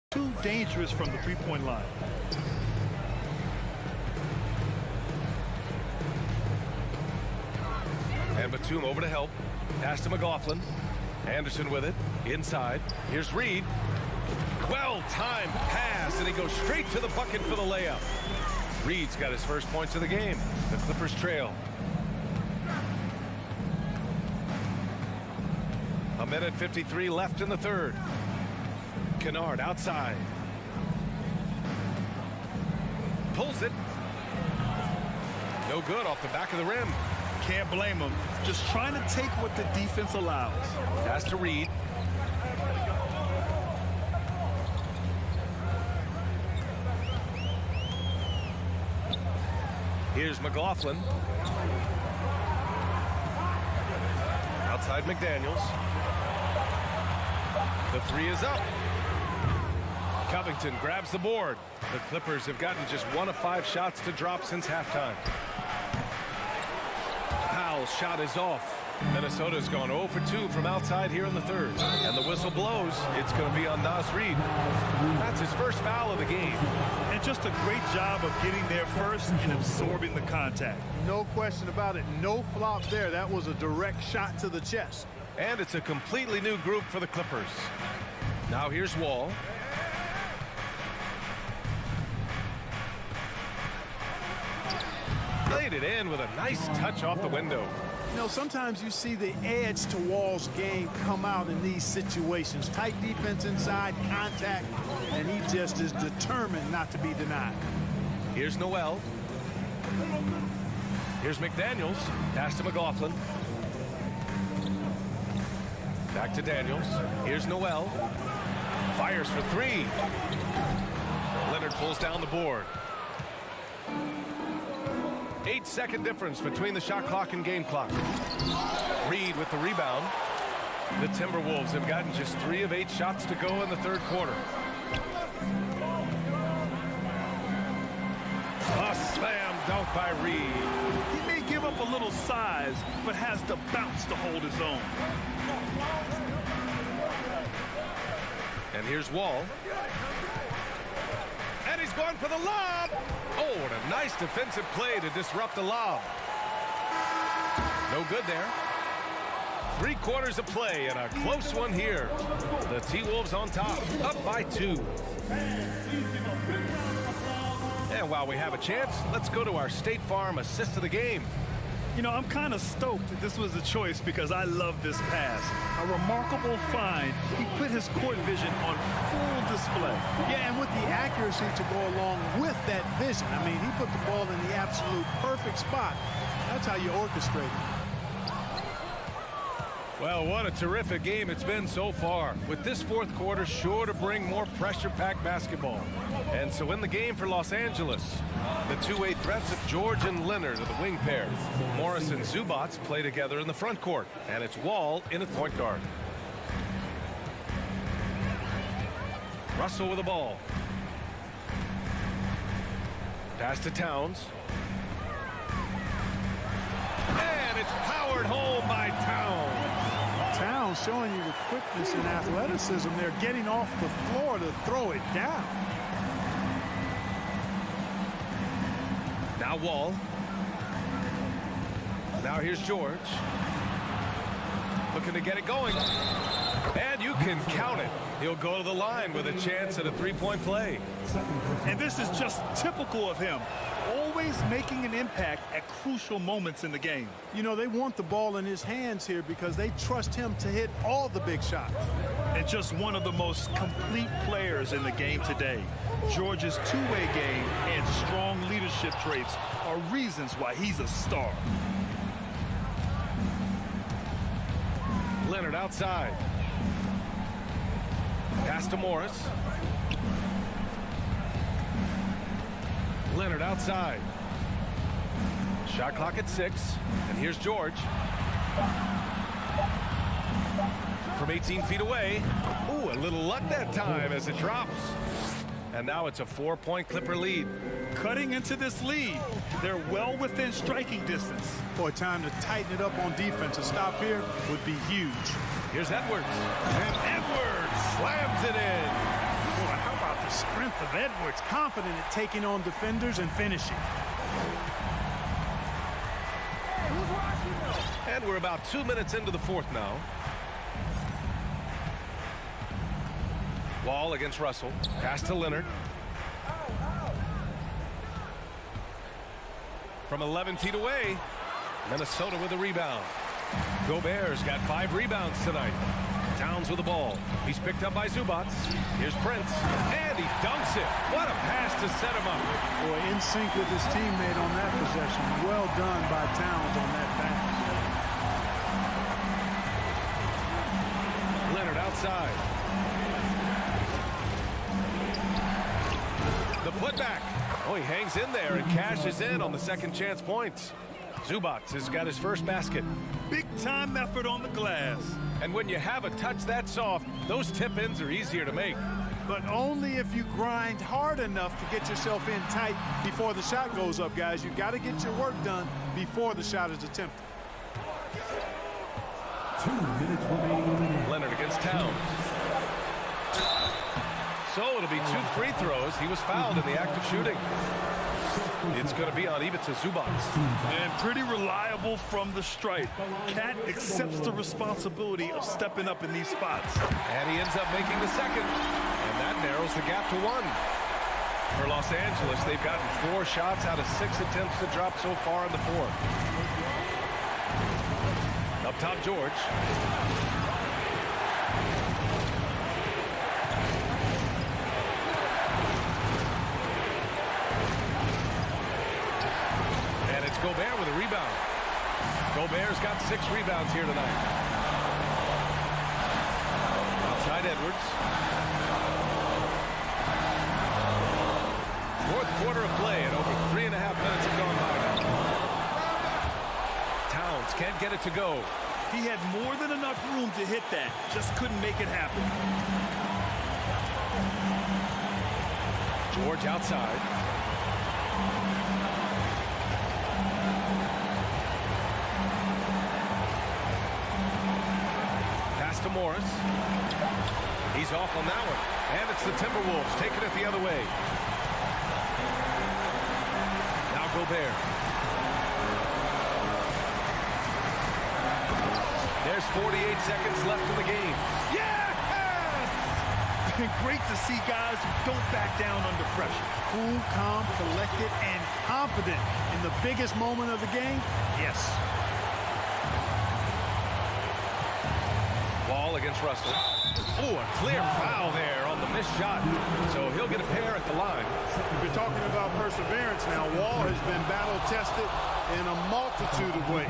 too dangerous from the three-point line. And Batum over to help. Pass to McLaughlin. Anderson with it. Inside. Here's Reed. Well-timed pass, and he goes straight to the bucket for the layup. Reed's got his first points of the game. The Clippers trail. A minute 53 left in the third. Kennard outside. Pulls it. No good off the back of the rim. Can't blame him. Just trying to take what the defense allows. Pass to Reed. Here's McLaughlin. Outside McDaniels. The three is up. Covington grabs the board. The Clippers have gotten just 1 of 5 shots to drop since halftime. Powell's shot is off. Minnesota's gone 0 for 2 from outside here in the third. And the whistle blows. It's going to be on Naz Reid. That's his first foul of the game. And just a great job of getting there first and absorbing the contact. No question about it. No flop there. That was a direct shot to the chest. And it's a completely new group for the Clippers. Now here's Wall. Laid it in with a nice touch off the window. You know, sometimes you see the edge to Wall's game come out in these situations. Tight defense inside, contact, and he just is determined not to be denied. Here's Noel. Here's McDaniels. Pass to McLaughlin. Back to Daniels. Here's Noel. Fires for 3. Leonard pulls down the board. 8-second difference between the shot clock and game clock. Reed with the rebound. The Timberwolves have gotten just 3 of 8 shots to go in the third quarter. A slam dunk by Reed. He may give up a little size, but has the bounce to hold his own. And here's Wall. And he's going for the lob. Oh, and a nice defensive play to disrupt the lob. No good there. 3 quarters of play and a close one here. The T-Wolves on top, up by 2. And while we have a chance, let's go to our State Farm assist of the game. You know, I'm kind of stoked that this was a choice because I love this pass. A remarkable find. He put his court vision on full display. Yeah, and with the accuracy to go along with that vision. I mean, he put the ball in the absolute perfect spot. That's how you orchestrate it. Well, what a terrific game it's been so far. With this fourth quarter sure to bring more pressure-packed basketball. And so in the game for Los Angeles, the two-way threats of George and Leonard are the wing pair. Morris and Zubac play together in the front court. And it's Wall in at point guard. Russell with the ball. Pass to Towns. And it's showing you the quickness and athleticism. They're getting off the floor to throw it down. Now Wall. Now here's George. Looking to get it going. And you can count it. He'll go to the line with a chance at a three-point play. And this is just typical of him. Always making an impact at crucial moments in the game. You know, they want the ball in his hands here because they trust him to hit all the big shots. And just one of the most complete players in the game today. George's two-way game and strong leadership traits are reasons why he's a star. Leonard outside. Pass to Morris. Leonard outside. Shot clock at 6. And here's George. From 18 feet away. Ooh, a little luck that time as it drops. And now it's a 4-point Clipper lead. Cutting into this lead. They're well within striking distance. Boy, time to tighten it up on defense. A stop here would be huge. Here's Edwards. And Edwards slams it in. Boy, how about the strength of Edwards? Confident at taking on defenders and finishing. And we're about 2 minutes into the fourth now. Wall against Russell. Pass to Leonard. From 11 feet away, Minnesota with a rebound. Gobert's got 5 rebounds tonight. Towns with the ball. He's picked up by Zubac. Here's Prince. And he dunks it. What a pass to set him up. Boy, in sync with his teammate on that possession. Well done by Towns on that pass. Leonard outside. The putback. Oh, he hangs in there and cashes in on the second chance points. Zubac has got his first basket. Big time effort on the glass. And when you have a touch that soft, those tip-ins are easier to make. But only if you grind hard enough to get yourself in tight before the shot goes up, guys. You got to get your work done before the shot is attempted. 2 minutes remaining. Leonard against Towns. So it'll be 2 free throws. He was fouled in the act of shooting. It's going to be on Ivica Zubac. And pretty reliable from the stripe. Cat accepts the responsibility of stepping up in these spots. And he ends up making the second. And that narrows the gap to 1. For Los Angeles, they've gotten 4 shots out of 6 attempts to drop so far in the fourth. Up top, George. Gobert with a rebound. Gobert's got 6 rebounds here tonight. Outside Edwards. Fourth quarter of play and over 3.5 minutes have gone by now. Towns can't get it to go. He had more than enough room to hit that. Just couldn't make it happen. George outside. To Morris. He's off on that one. And it's the Timberwolves taking it the other way. Now Gobert. There's 48 seconds left in the game. Yes! Great to see guys who don't back down under pressure. Cool, calm, collected, and confident in the biggest moment of the game. Yes. Wall against Russell. Oh, a clear foul there on the missed shot. So he'll get a pair at the line. If you're talking about perseverance now, Wall has been battle-tested in a multitude of ways.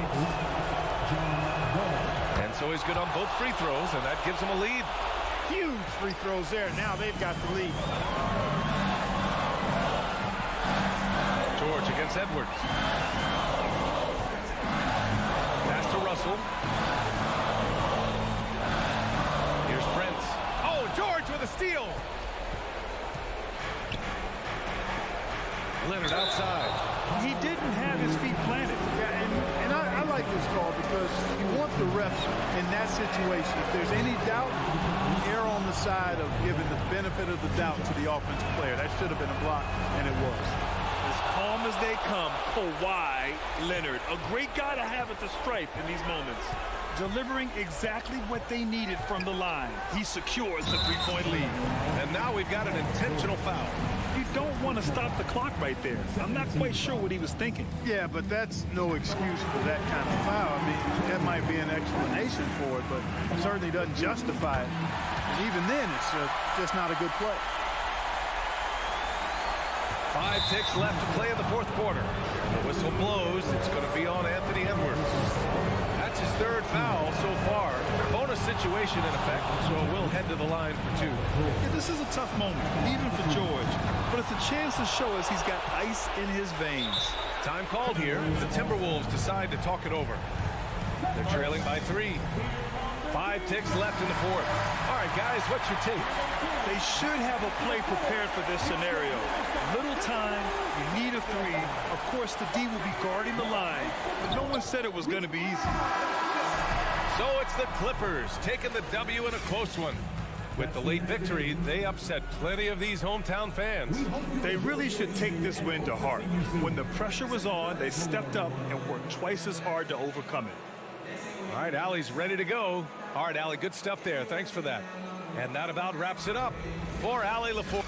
And so he's good on both free throws, and that gives him a lead. Huge free throws there. Now they've got the lead. George against Edwards. Pass to Russell. George with a steal. Leonard outside. He didn't have his feet planted. Yeah, and I like this call because you want the refs in that situation. If there's any doubt, err on the side of giving the benefit of the doubt to the offensive player. That should have been a block, and it was. As calm as they come, Kawhi Leonard, a great guy to have at the stripe in these moments. Delivering exactly what they needed from the line. He secures the three-point lead. And now we've got an intentional foul. You don't want to stop the clock right there. I'm not quite sure what he was thinking. Yeah, but that's no excuse for that kind of foul. I mean, that might be an explanation for it, but it certainly doesn't justify it. And even then, it's just not a good play. 5 ticks left to play in the fourth quarter. The whistle blows. It's going to be on Anthony Edwards. That's his third foul so far. Bonus situation in effect, so we'll head to the line for 2. Yeah, this is a tough moment, even for George. But it's a chance to show us he's got ice in his veins. Time called here. The Timberwolves decide to talk it over. They're trailing by 3. 5 ticks left in the fourth. All right, guys, what's your take? They should have a play prepared for this scenario. Little time, you need a 3. Of course, the D will be guarding the line, but no one said it was going to be easy. So it's the Clippers taking the W in a close one. With the late victory, they upset plenty of these hometown fans. They really should take this win to heart. When the pressure was on, they stepped up and worked twice as hard to overcome it. All right, Allie's ready to go. All right, Allie, good stuff there. Thanks for that. And that about wraps it up for Allie LaForge.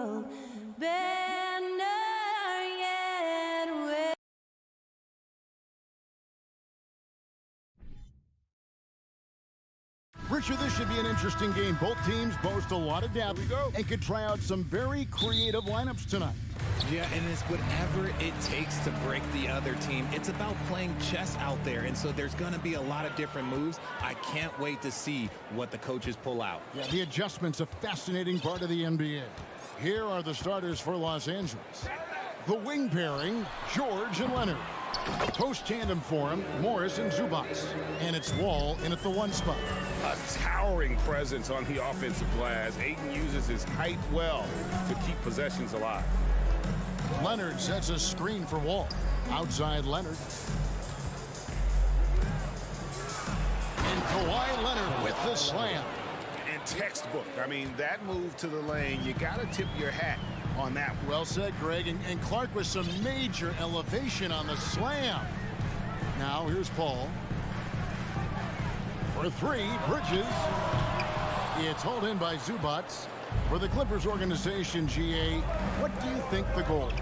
world better yet. Richard, this should be an interesting game. Both teams boast a lot of depth and could try out some very creative lineups tonight. Yeah, and it's whatever it takes to break the other team. It's about playing chess out there, and so there's going to be a lot of different moves. I can't wait to see what the coaches pull out. Yeah, the adjustment's a fascinating part of the NBA. Here are the starters for Los Angeles. The wing pairing, George and Leonard. Post tandem for him, Morris and Zubac. And it's Wall in at the 1 spot. A towering presence on the offensive glass. Ayton uses his height well to keep possessions alive. Leonard sets a screen for Wall. Outside Leonard. And Kawhi Leonard with the slam. And textbook. I mean, that move to the lane, you got to tip your hat on that one. Well said, Greg. And Clark with some major elevation on the slam. Now here's Paul. For 3, Bridges. It's hauled in by Zubac. For the Clippers organization, GA, what do you think the goal is?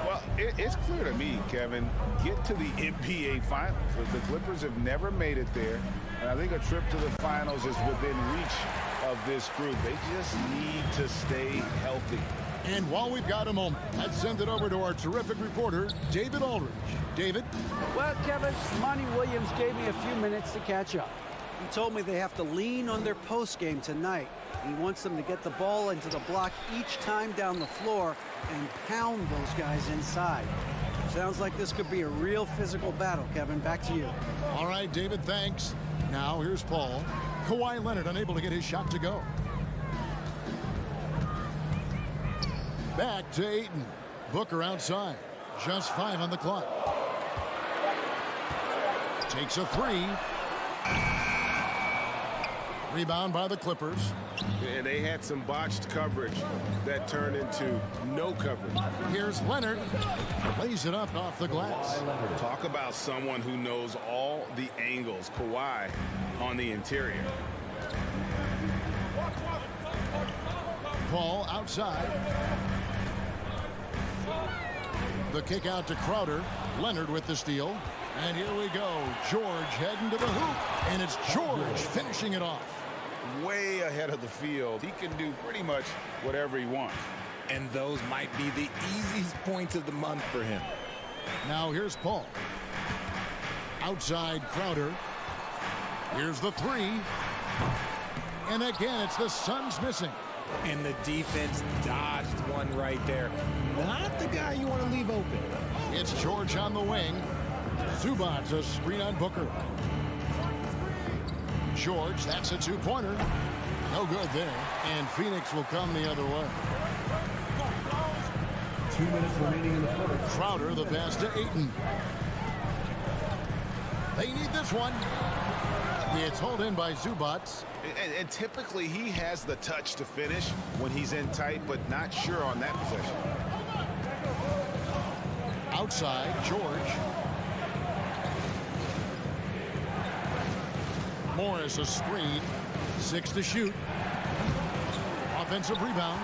Well, it's clear to me, Kevin. Get to the NBA Finals. The Clippers have never made it there. And I think a trip to the Finals is within reach of this group. They just need to stay healthy. And while we've got a moment, let's send it over to our terrific reporter, David Aldridge. David? Well, Kevin, Monty Williams gave me a few minutes to catch up. He told me they have to lean on their post game tonight. He wants them to get the ball into the block each time down the floor and pound those guys inside. Sounds like this could be a real physical battle, Kevin. Back to you. All right, David, thanks. Now here's Paul. Kawhi Leonard unable to get his shot to go. Back to Ayton. Booker outside. Just 5 on the clock. Takes a 3. Rebound by the Clippers. And they had some botched coverage that turned into no coverage. Here's Leonard. Lays it up off the glass. Talk about someone who knows all the angles. Kawhi on the interior. Paul outside. The kick out to Crowder. Leonard with the steal. And here we go. George heading to the hoop. And it's George finishing it off. Way ahead of the field. He can do pretty much whatever he wants. And those might be the easiest points of the month for him. Now here's Paul. Outside Crowder. Here's the 3. And again, it's the Suns missing. And the defense dodged one right there. Not the guy you want to leave open. It's George on the wing. Zubac a screen on Booker. George, that's a 2-pointer. No good there. And Phoenix will come the other way. 2 minutes remaining in the fourth. Crowder, the pass to Ayton. They need this one. It's hauled in by Zubac. And typically he has the touch to finish when he's in tight, but not sure on that possession. Outside, George. Morris a screen. 6 to shoot. Offensive rebound.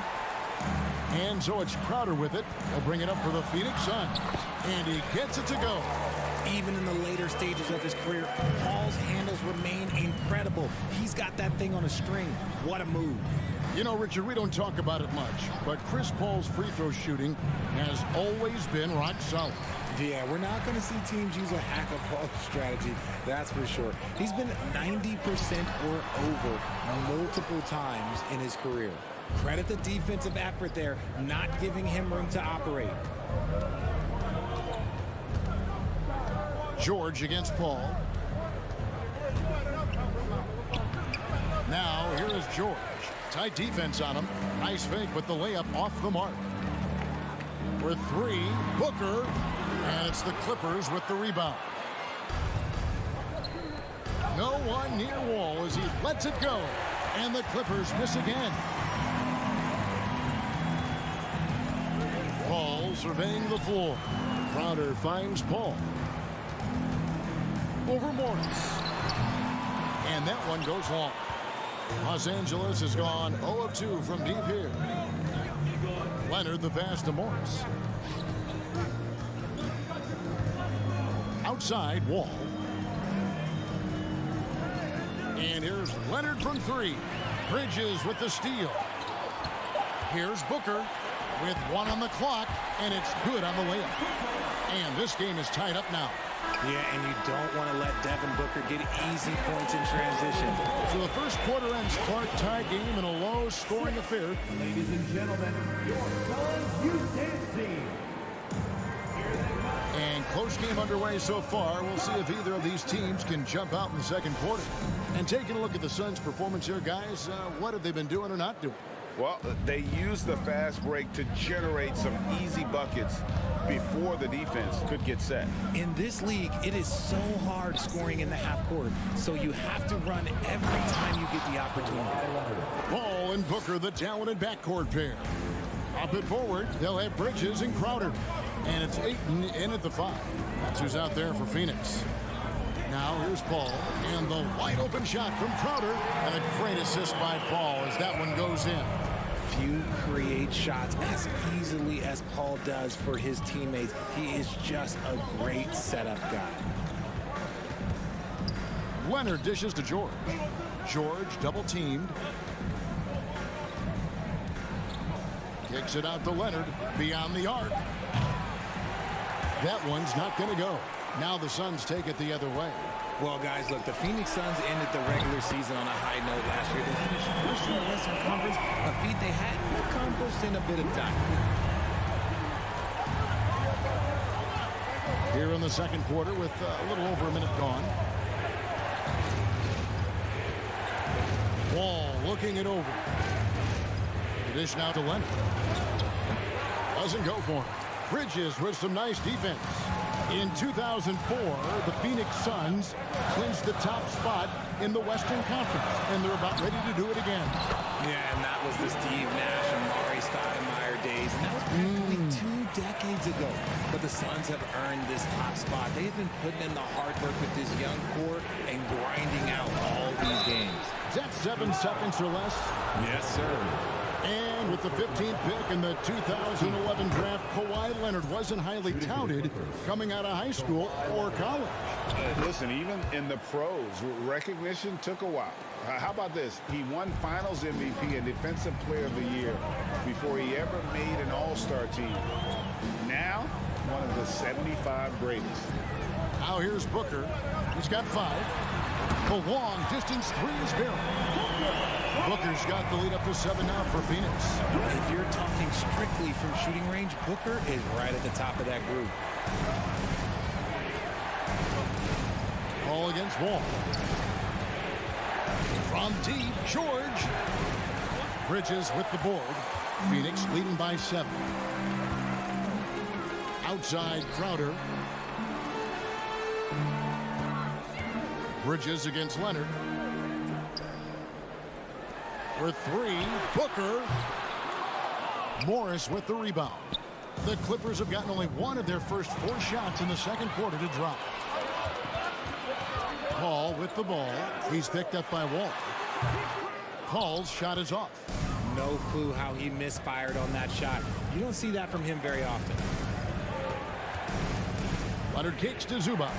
And so it's Crowder with it. They'll bring it up for the Phoenix Suns. And he gets it to go. Even in the later stages of his career, Paul's handles remain incredible. He's got that thing on a string. What a move. You know, Richard, we don't talk about it much, but Chris Paul's free throw shooting has always been rock solid. Yeah, we're not going to see teams use a hack-a-ball strategy, that's for sure. He's been 90% or over multiple times in his career. Credit the defensive effort there, not giving him room to operate. George against Paul. Now, here is George. Tight defense on him. Nice fake with the layup off the mark. For 3, Booker. And it's the Clippers with the rebound. No one near Wall as he lets it go. And the Clippers miss again. Paul surveying the floor. Crowder finds Paul. Over Morris. And that one goes long. Los Angeles has gone 0 of 2 from deep here. Leonard, the pass to Morris. Outside, Wall. And here's Leonard from three. Bridges with the steal. Here's Booker with one on the clock, and it's good on the layup. And this game is tied up now. Yeah, and you don't want to let Devin Booker get easy points in transition. So the first quarter ends Clark tie game in a low-scoring affair. Ladies and gentlemen, your fellas youth dance team. And close game underway so far. We'll see if either of these teams can jump out in the second quarter. And taking a look at the Suns' performance here, guys, what have they been doing or not doing? Well, they used the fast break to generate some easy buckets before the defense could get set. In this league, it is so hard scoring in the half court, so you have to run every time you get the opportunity. Ball and Booker, the talented backcourt pair. Up and forward, they'll have Bridges and Crowder. And it's Ayton in at the 5. That's who's out there for Phoenix. Now here's Paul, and the wide open shot from Crowder, and a great assist by Paul as that one goes in. Few create shots as easily as Paul does for his teammates. He is just a great setup guy. Leonard dishes to George. George double teamed. Kicks it out to Leonard beyond the arc. That one's not going to go. Now the Suns take it the other way. Well, guys, look, the Phoenix Suns ended the regular season on a high note last year. They finished first in the Western Conference, a feat they hadn't accomplished in a bit of time. Here in the second quarter with a little over a minute gone. Wall looking it over. The dish now to Leonard. Doesn't go for him. Bridges with some nice defense. In 2004, the Phoenix Suns clinched the top spot in the Western Conference, and they're about ready to do it again. Yeah, and that was the Steve Nash and Maury Stoudemire days, and that was practically 2 decades ago. But the Suns have earned this top spot. They've been putting in the hard work with this young core and grinding out all these games. Is that 7 seconds or less? Yes, sir. And with the 15th pick in the 2011 draft, Kawhi Leonard wasn't highly touted coming out of high school or college. Listen, even in the pros, recognition took a while. How about this? He won Finals MVP and Defensive Player of the Year before he ever made an All-Star team. Now, one of the 75 greatest. Now here's Booker. He's got 5. The long distance 3 is good. Booker's got the lead up to 7 now for Phoenix. If you're talking strictly from shooting range, Booker is right at the top of that group. Ball against Wall. From deep, George. Bridges with the board. Phoenix leading by 7. Outside, Crowder. Bridges against Leonard. For 3, Booker. Morris with the rebound. The Clippers have gotten only one of their first 4 shots in the second quarter to drop. Paul with the ball. He's picked up by Wall. Paul's shot is off. No clue how he misfired on that shot. You don't see that from him very often. Leonard kicks to Zubac.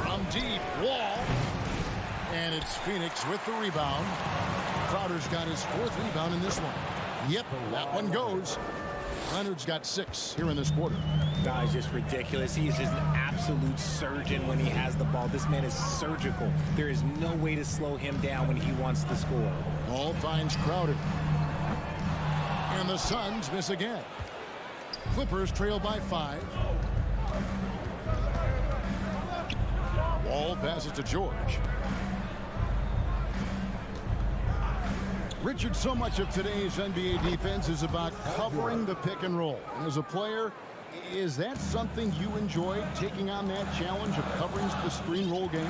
From deep, Wall. And it's Phoenix with the rebound. Crowder's got his 4th rebound in this one. Yep, that one goes. Leonard's got 6 here in this quarter. Guy's just ridiculous. He is just an absolute surgeon when he has the ball. This man is surgical. There is no way to slow him down when he wants to score. Ball finds Crowder. And the Suns miss again. Clippers trail by 5. Wall passes to George. Richard, so much of today's NBA defense is about covering the pick and roll. And as a player, is that something you enjoy, taking on that challenge of covering the screen roll game?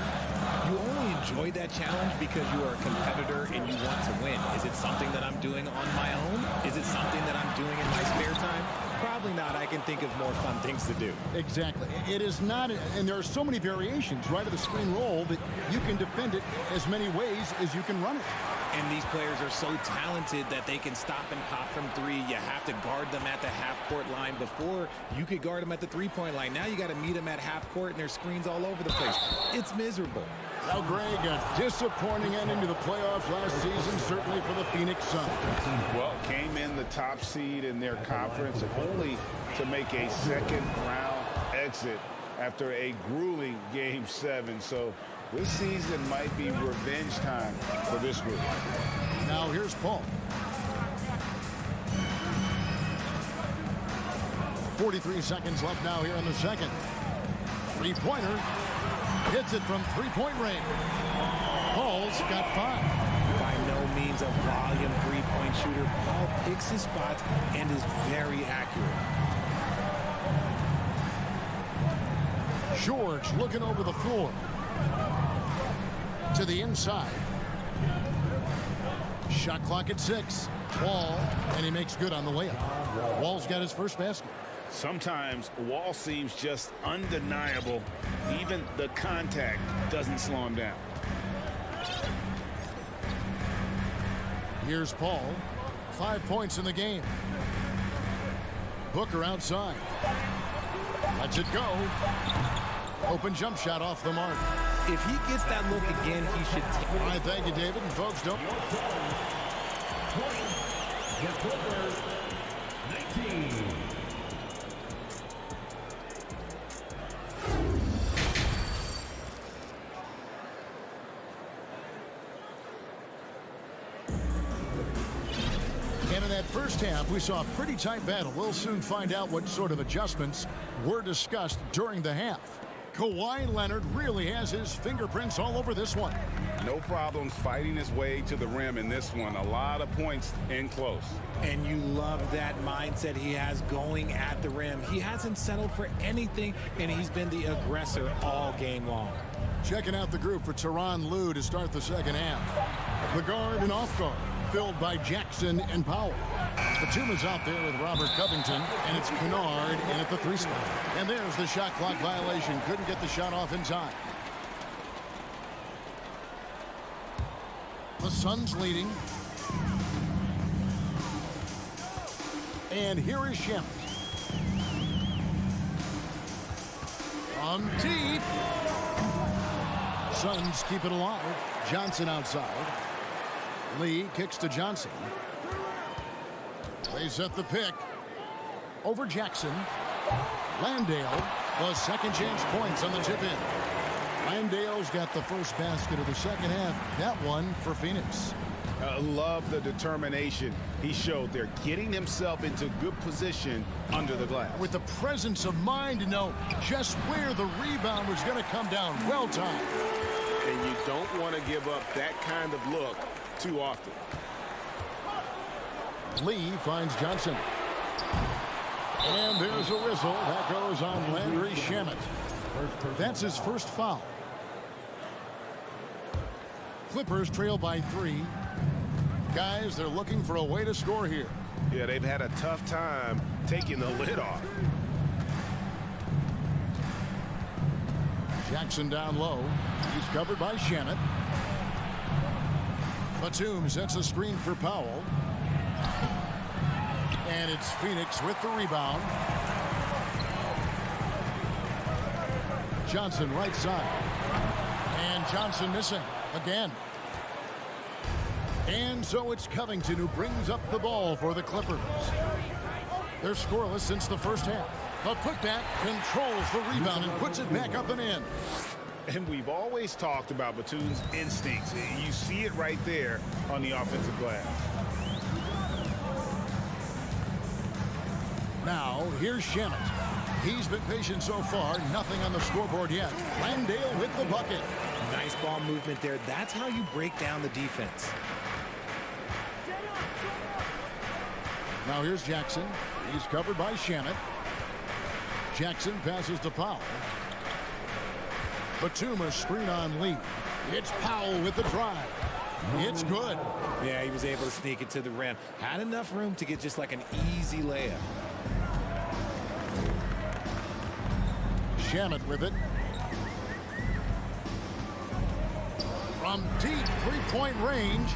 You only enjoy that challenge because you are a competitor and you want to win. Is it something that I'm doing on my own? Is it something that I'm doing in my spare time? Probably not. I can think of more fun things to do. Exactly. It is not, and there are so many variations, right, of the screen roll that you can defend it as many ways as you can run it. And these players are so talented that they can stop and pop from three. You have to guard them at the half-court line. Before, you could guard them at the three-point line. Now you got to meet them at half-court, and there's screens all over the place. It's miserable. Now, Greg, a disappointing ending to the playoffs last season, certainly for the Phoenix Suns. Well, came in the top seed in their conference, only to make a second-round exit after a grueling Game 7. So this season might be revenge time for this group. Now here's Paul. 43 seconds left now here in the second. Three-pointer. Hits it from three-point range. Paul's got 5. By no means a volume three-point shooter, Paul picks his spots and is very accurate. George looking over the floor. To the inside. Shot clock at 6. Wall, and he makes good on the layup. Wall's got his first basket. Sometimes Wall seems just undeniable. Even the contact doesn't slow him down. Here's Paul. 5 points in the game. Booker outside. Lets it go. Open jump shot off the mark. If he gets that look again, he should take it. All right, thank you, David. And folks, don't. The Clippers, 19. And in that first half, we saw a pretty tight battle. We'll soon find out what sort of adjustments were discussed during the half. Kawhi Leonard really has his fingerprints all over this one. No problems fighting his way to the rim in this one. A lot of points in close. And you love that mindset he has going at the rim. He hasn't settled for anything, and he's been the aggressor all game long. Checking out the group for Tyronn Lue to start the second half. The guard and off guard, filled by Jackson and Powell. Batuma's out there with Robert Covington, and it's Kennard in at the 3 spot. And there's the shot clock violation. Couldn't get the shot off in time. The Suns leading. And here is Shamet. From deep. Suns keep it alive. Johnson outside. Lee kicks to Johnson. They set the pick. Over Jackson. Landale, the second chance points on the tip in. Landale's got the first basket of the second half. That one for Phoenix. Love the determination he showed there, getting himself into good position under the glass. With the presence of mind to know just where the rebound was going to come down. Well timed. And you don't want to give up that kind of look too often. Lee finds Johnson. And there's a whistle. That goes on Landry Shamet. That's his first foul. Clippers trail by 3. Guys, they're looking for a way to score here. Yeah, they've had a tough time taking the lid off. Jackson down low. He's covered by Shamet. Batum sets a screen for Powell. And it's Phoenix with the rebound. Johnson right side. And Johnson missing again. And so it's Covington who brings up the ball for the Clippers. They're scoreless since the first half. The putback controls the rebound and puts it back up and in. And we've always talked about Batum's instincts. You see it right there on the offensive glass. Now, here's Shamet. He's been patient so far. Nothing on the scoreboard yet. Landale with the bucket. Nice ball movement there. That's how you break down the defense. Now here's Jackson. He's covered by Shamet. Jackson passes to Powell. Batum a screen on Lee. It's Powell with the drive. It's good. Yeah, he was able to sneak it to the rim. Had enough room to get just like an easy layup. Shamet with it. From deep three-point range.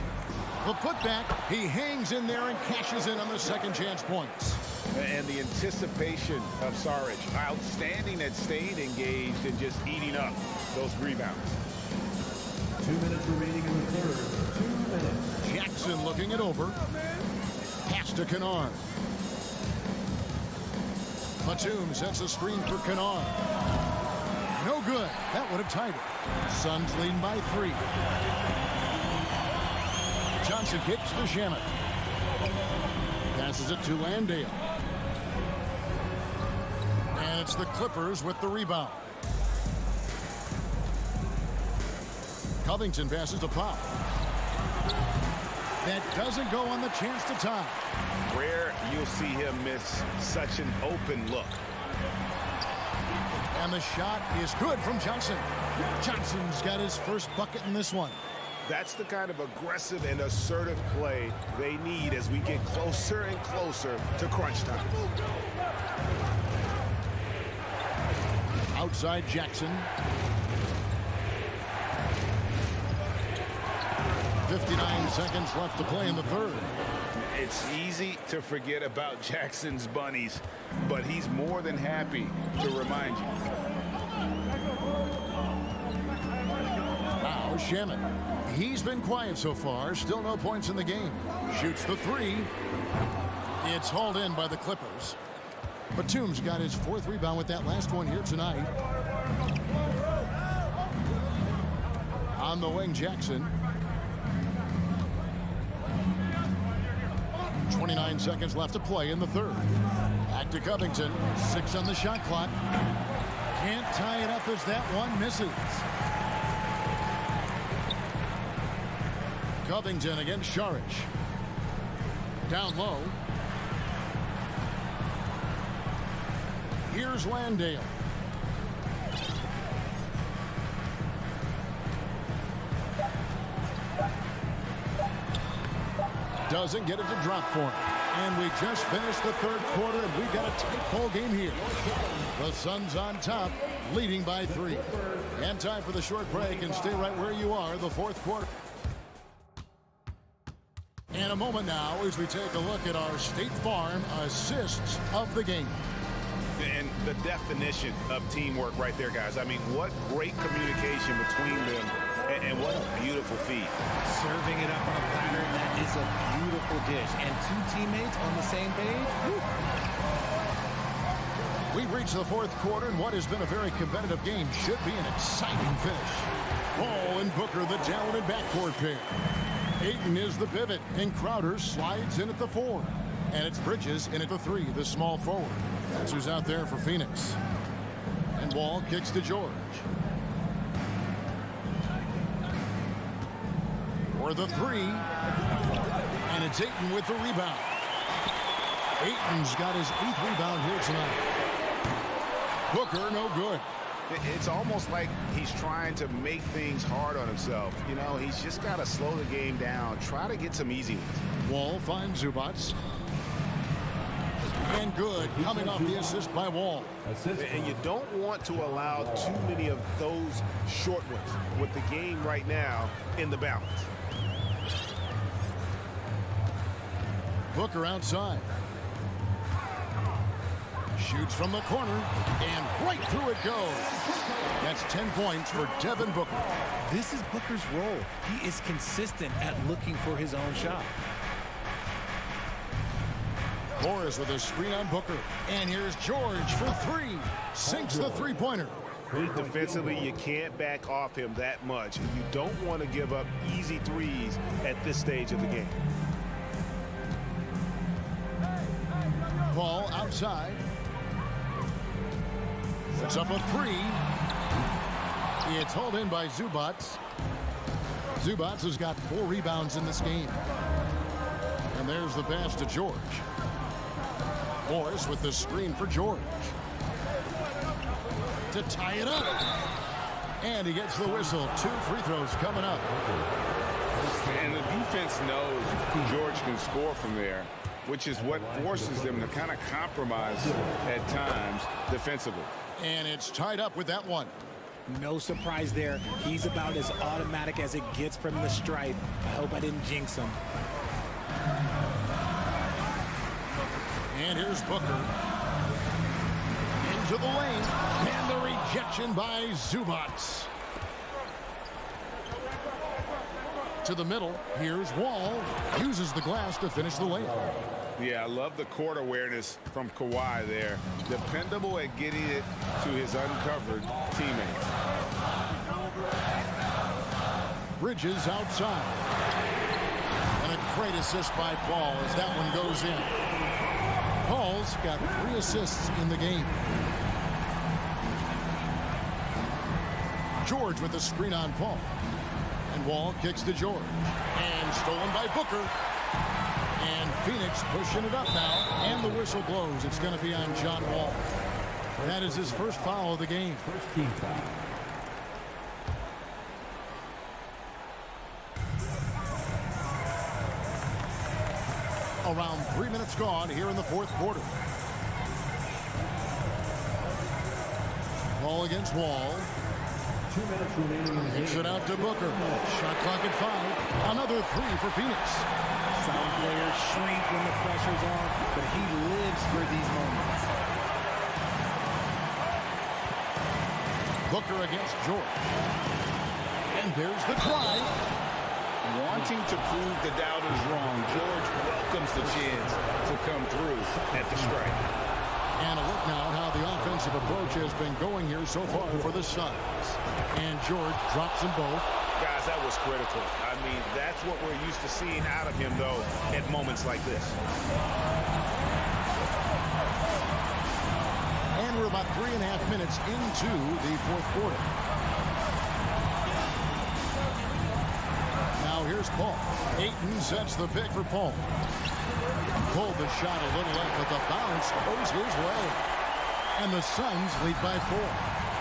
The putback, he hangs in there and cashes in on the second chance points. And the anticipation of Saric, outstanding at staying engaged and just eating up those rebounds. 2 minutes remaining in the third. 2 minutes. Jackson looking it over. Pass to Kennard. Batum sets a screen for Kennard. No good. That would have tied it. Suns leading by 3. Johnson kicks to Shamet. Passes it to Landale. And it's the Clippers with the rebound. Covington passes to Pop. That doesn't go on the chance to tie. Rare you'll see him miss such an open look. And the shot is good from Johnson. Johnson's got his first bucket in this one. That's the kind of aggressive and assertive play they need as we get closer and closer to crunch time. Outside Jackson. 59 seconds left to play in the third. It's easy to forget about Jackson's bunnies, but he's more than happy to remind you. Now Shamet. He's been quiet so far. Still no points in the game. Shoots the 3. It's hauled in by the Clippers. Batum's got his 4th rebound with that last one here tonight. On the wing, Jackson. 29 seconds left to play in the third. Back to Covington. 6 on the shot clock. Can't tie it up as that one misses. Covington against Saric. Down low. Here's Landale. Doesn't get it to drop for him. And we just finished the third quarter, and we've got a tight ball game here. The Suns on top, leading by 3. And time for the short break, and stay right where you are, the fourth quarter. In a moment now as we take a look at our State Farm assists of the game. And the definition of teamwork right there, guys. I mean, what great communication between them, and what a beautiful feed. Serving it up on a platter, that is a beautiful dish. And 2 teammates on the same page. Woo. We've reached the fourth quarter, and what has been a very competitive game should be an exciting finish. Ball and Booker, the talented backcourt pair. Ayton is the pivot, and Crowder slides in at the 4. And it's Bridges in at the 3, the small forward. That's who's out there for Phoenix. And Wall kicks to George. For the 3. And it's Ayton with the rebound. Ayton's got his 8th rebound here tonight. Booker, no good. It's almost like he's trying to make things hard on himself. You know, he's just got to slow the game down, try to get some easy ones. Wall finds Zubac. And good, coming off the assist by Wall. And you don't want to allow too many of those short ones with the game right now in the balance. Booker outside. Shoots from the corner, and right through it goes. That's 10 points for Devin Booker. This is Booker's role. He is consistent at looking for his own shot. Morris with a screen on Booker. And here's George for 3. Sinks the three-pointer. Defensively, you can't back off him that much. You don't want to give up easy threes at this stage of the game. Ball outside. Puts up a 3. It's hauled in by Zubac. Zubac has got 4 rebounds in this game. And there's the pass to George. Morris with the screen for George. To tie it up. And he gets the whistle. 2 free throws coming up. And the defense knows George can score from there, which is what forces them to kind of compromise at times defensively. And it's tied up with that one. No surprise there. He's about as automatic as it gets from the stripe. I hope I didn't jinx him. And here's Booker. Into the lane. And the rejection by Zubac. To the middle. Here's Wall. Uses the glass to finish the layup. Yeah, I love the court awareness from Kawhi there. Dependable at getting it to his uncovered teammates. Bridges outside. And a great assist by Paul as that one goes in. Paul's got 3 assists in the game. George with the screen on Paul. And Wall kicks to George. And stolen by Booker. And Phoenix pushing it up now. And the whistle blows. It's going to be on John Wall. That is his first foul of the game. First team foul. Around 3 minutes gone here in the fourth quarter. Ball against Wall. 2 minutes remaining in the game. Kicks it out to Booker. Shot clock at 5. Another 3 for Phoenix. Some players shrink when the pressure's on, but he lives for these moments. Booker against George. And there's the drive. Wanting to prove the doubters wrong, George welcomes the chance to come through at the strike. And a look now how the offensive approach has been going here so far for the Suns. And George drops them both. Guys, that was critical. I mean, that's what we're used to seeing out of him, though, at moments like this. And we're about 3.5 minutes into the fourth quarter. Now here's Paul. Ayton sets the pick for Paul. Pulled the shot a little late, but the bounce goes his way. And the Suns lead by 4.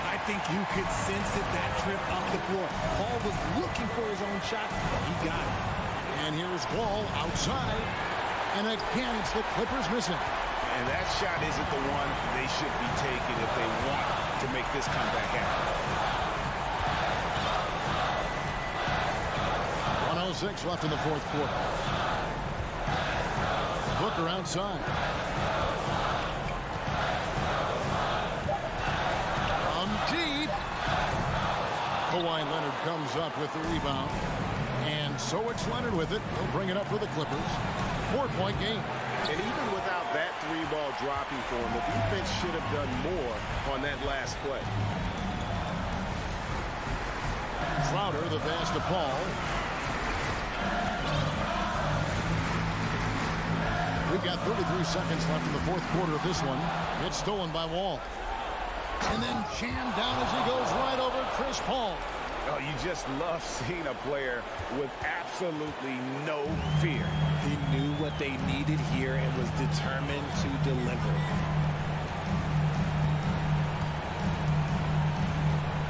I think you could sense it that trip off the floor. Paul was looking for his own shot, but he got it. And here's Wall outside. And again, it's the Clippers missing. And that shot isn't the one they should be taking if they want to make this comeback happen. 1:06 left in the fourth quarter. Booker outside. Deep. Kawhi Leonard comes up with the rebound. And so it's Leonard with it. He'll bring it up for the Clippers. 4-point game. And even without that 3-ball dropping for him, the defense should have done more on that last play. Crowder, the pass to Paul. We've got 33 seconds left in the fourth quarter of this one. It's stolen by Wall. And then jammed down as he goes right over Chris Paul. Oh, you just love seeing a player with absolutely no fear. He knew what they needed here and was determined to deliver.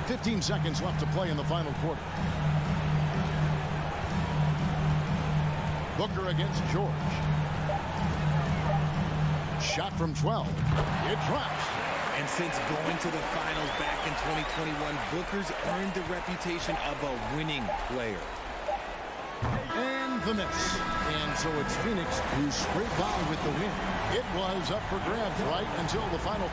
15 seconds left to play in the final quarter. Booker against George. Shot from 12. It drops. And since going to the finals back in 2021, Booker's earned the reputation of a winning player. And the miss. And so it's Phoenix who scraped by with the win. It was up for grabs right until the final.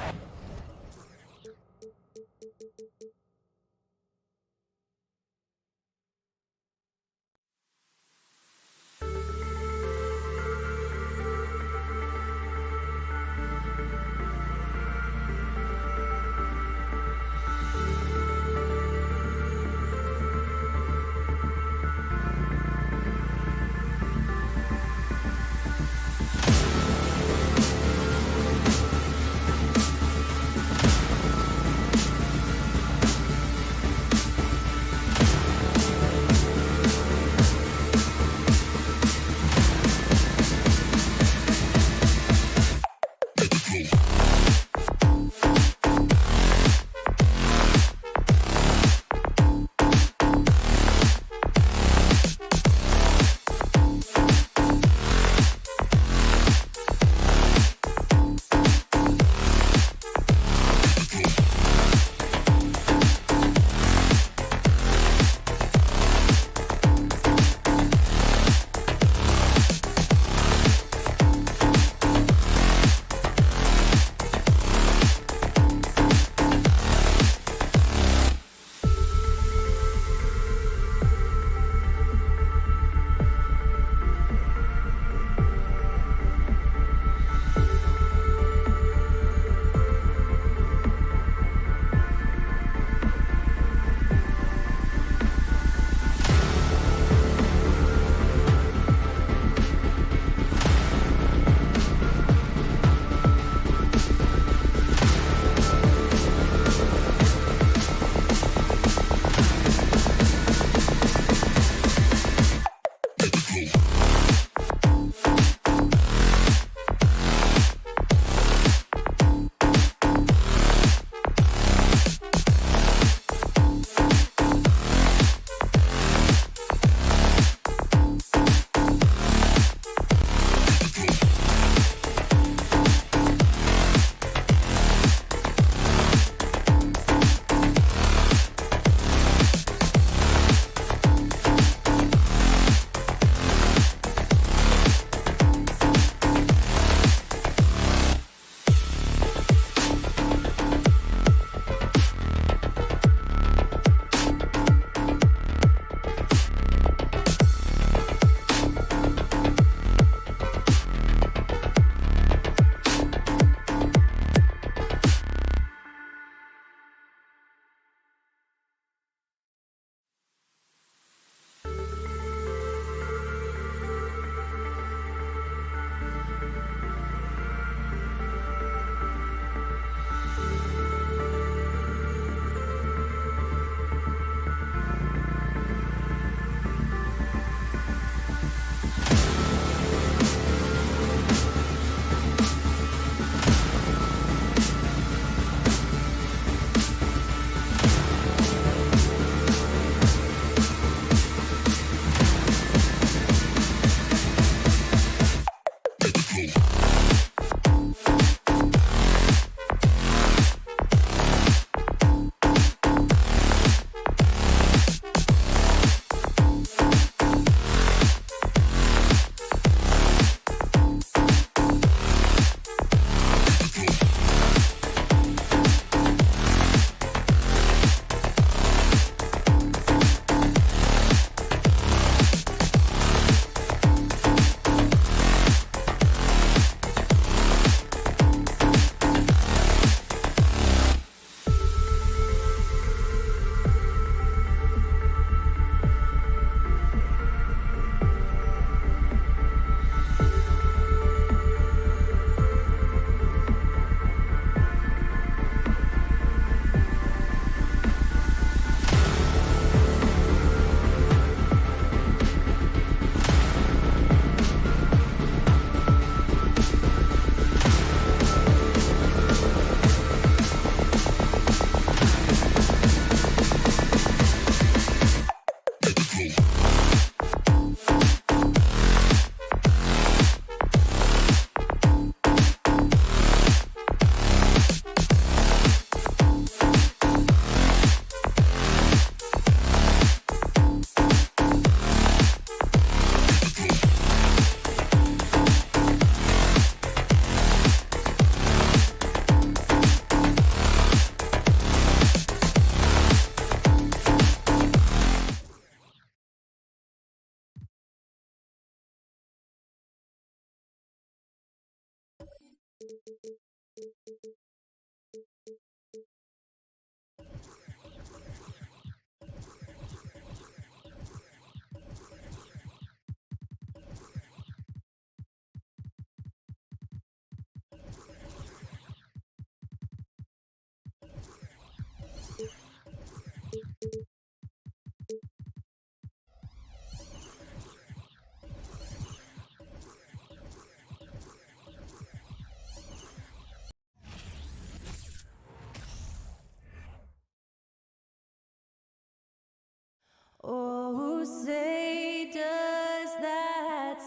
Oh, say does that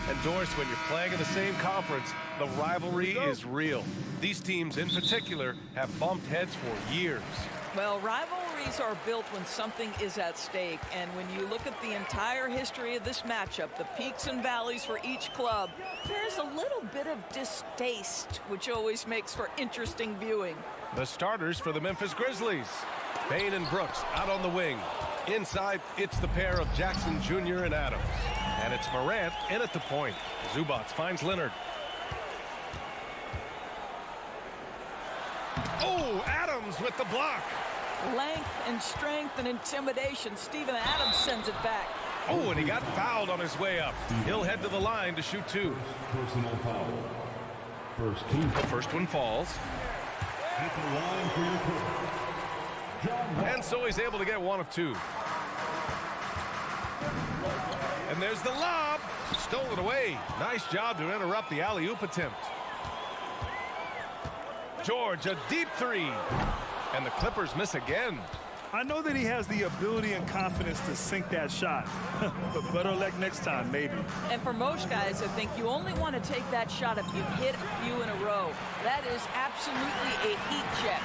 And Doris, when you're playing in the same conference, the rivalry is real. These teams in particular have bumped heads for years. Well, rivalries are built when something is at stake, and when you look at the entire history of this matchup, the peaks and valleys for each club, there's a little bit of distaste, which always makes for interesting viewing. The starters for the Memphis Grizzlies. Bain and Brooks out on the wing. Inside, it's the pair of Jackson Jr. and Adams. And it's Morant in at the point. Zubac finds Leonard. Oh, Adams with the block. Length and strength and intimidation. Steven Adams sends it back. Oh, and he got fouled on his way up. He'll head to the line to shoot two. Personal foul. First team. The first one falls. At the line for your quarter. And so he's able to get one of two. And there's the lob. Stolen away. Nice job to interrupt the alley-oop attempt. George, a deep three. And the Clippers miss again. I know that he has the ability and confidence to sink that shot. But better luck next time, maybe. And for most guys, I think you only want to take that shot if you've hit a few in a row. That is absolutely a heat check.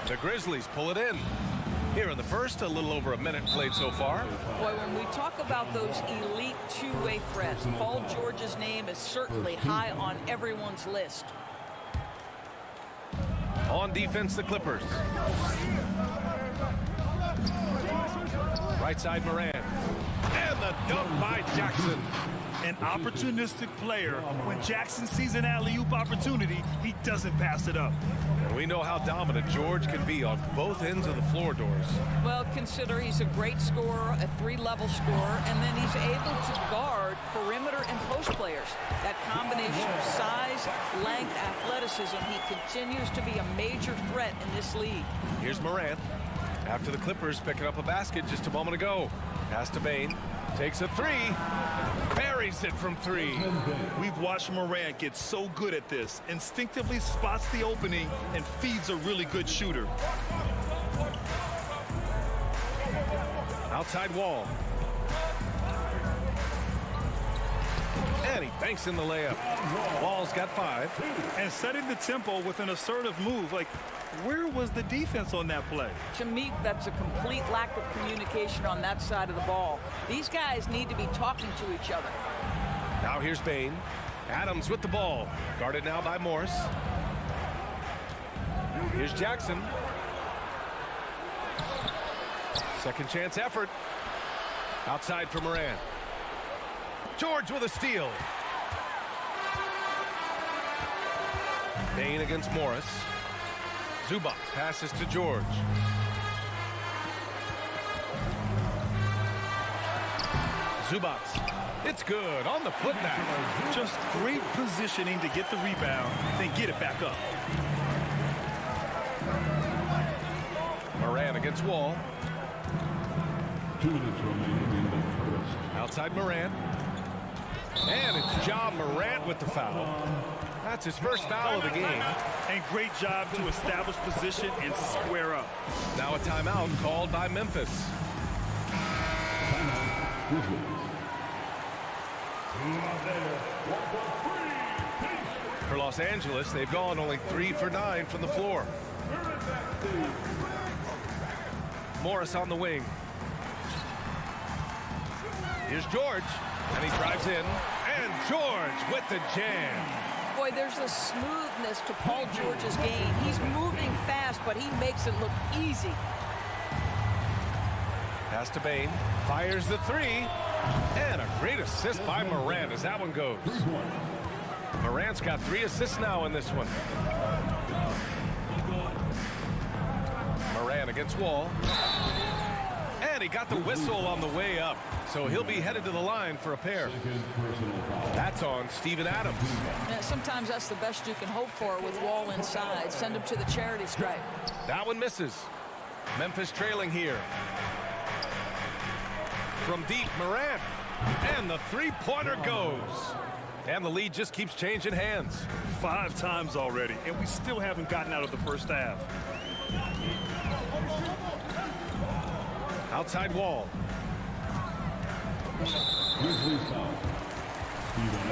The Grizzlies pull it in. Here in the first, a little over a minute played so far. Boy, when we talk about those elite two-way threats, Paul George's name is certainly high on everyone's list. On defense, the Clippers. Right side, Morant. And the dunk by Jackson. An opportunistic player. When Jackson sees an alley-oop opportunity, he doesn't pass it up. And we know how dominant George can be on both ends of the floor, Doors. Well, consider he's a great scorer, a three-level scorer, and then he's able to guard perimeter and post players. That combination of size, length, athleticism, he continues to be a major threat in this league. Here's Morant. After the Clippers picking up a basket just a moment ago. Pass to Bain. Takes a three. Buries it from three. We've watched Morant get so good at this. Instinctively spots the opening and feeds a really good shooter. Outside wall. And he banks in the layup. Wall's got 5. And setting the tempo with an assertive move. Like, where was the defense on that play? To me, that's a complete lack of communication on that side of the ball. These guys need to be talking to each other. Now here's Bain. Adams with the ball. Guarded now by Morris. Here's Jackson. Second chance effort. Outside for Morant. George with a steal. Bain against Morris. Zubac passes to George. Zubac. It's good on the putback. Just great positioning to get the rebound, then get it back up. Morant against Wall. 2 minutes remaining in the first. Outside Morant. And it's Ja Morant with the foul. That's his first foul of the game. And great job to establish position and square up. Now a timeout called by Memphis. For Los Angeles, they've gone only 3 for 9 from the floor. Morris on the wing. Here's George, and he drives in. And George with the jam. Boy, there's a smoothness to Paul George's game. He's moving fast, but he makes it look easy. Pass to Bain. Fires the three. And a great assist by Morant as that one goes. Morant's got 3 assists now in this one. Morant against Wall. And he got the whistle on the way up. So he'll be headed to the line for a pair. That's on Steven Adams. Yeah, sometimes that's the best you can hope for with Wall inside. Send him to the charity stripe. That one misses. Memphis trailing here. From deep, Morant. And the three-pointer goes. And the lead just keeps changing hands. 5 times already, and we still haven't gotten out of the first half. Outside Wall.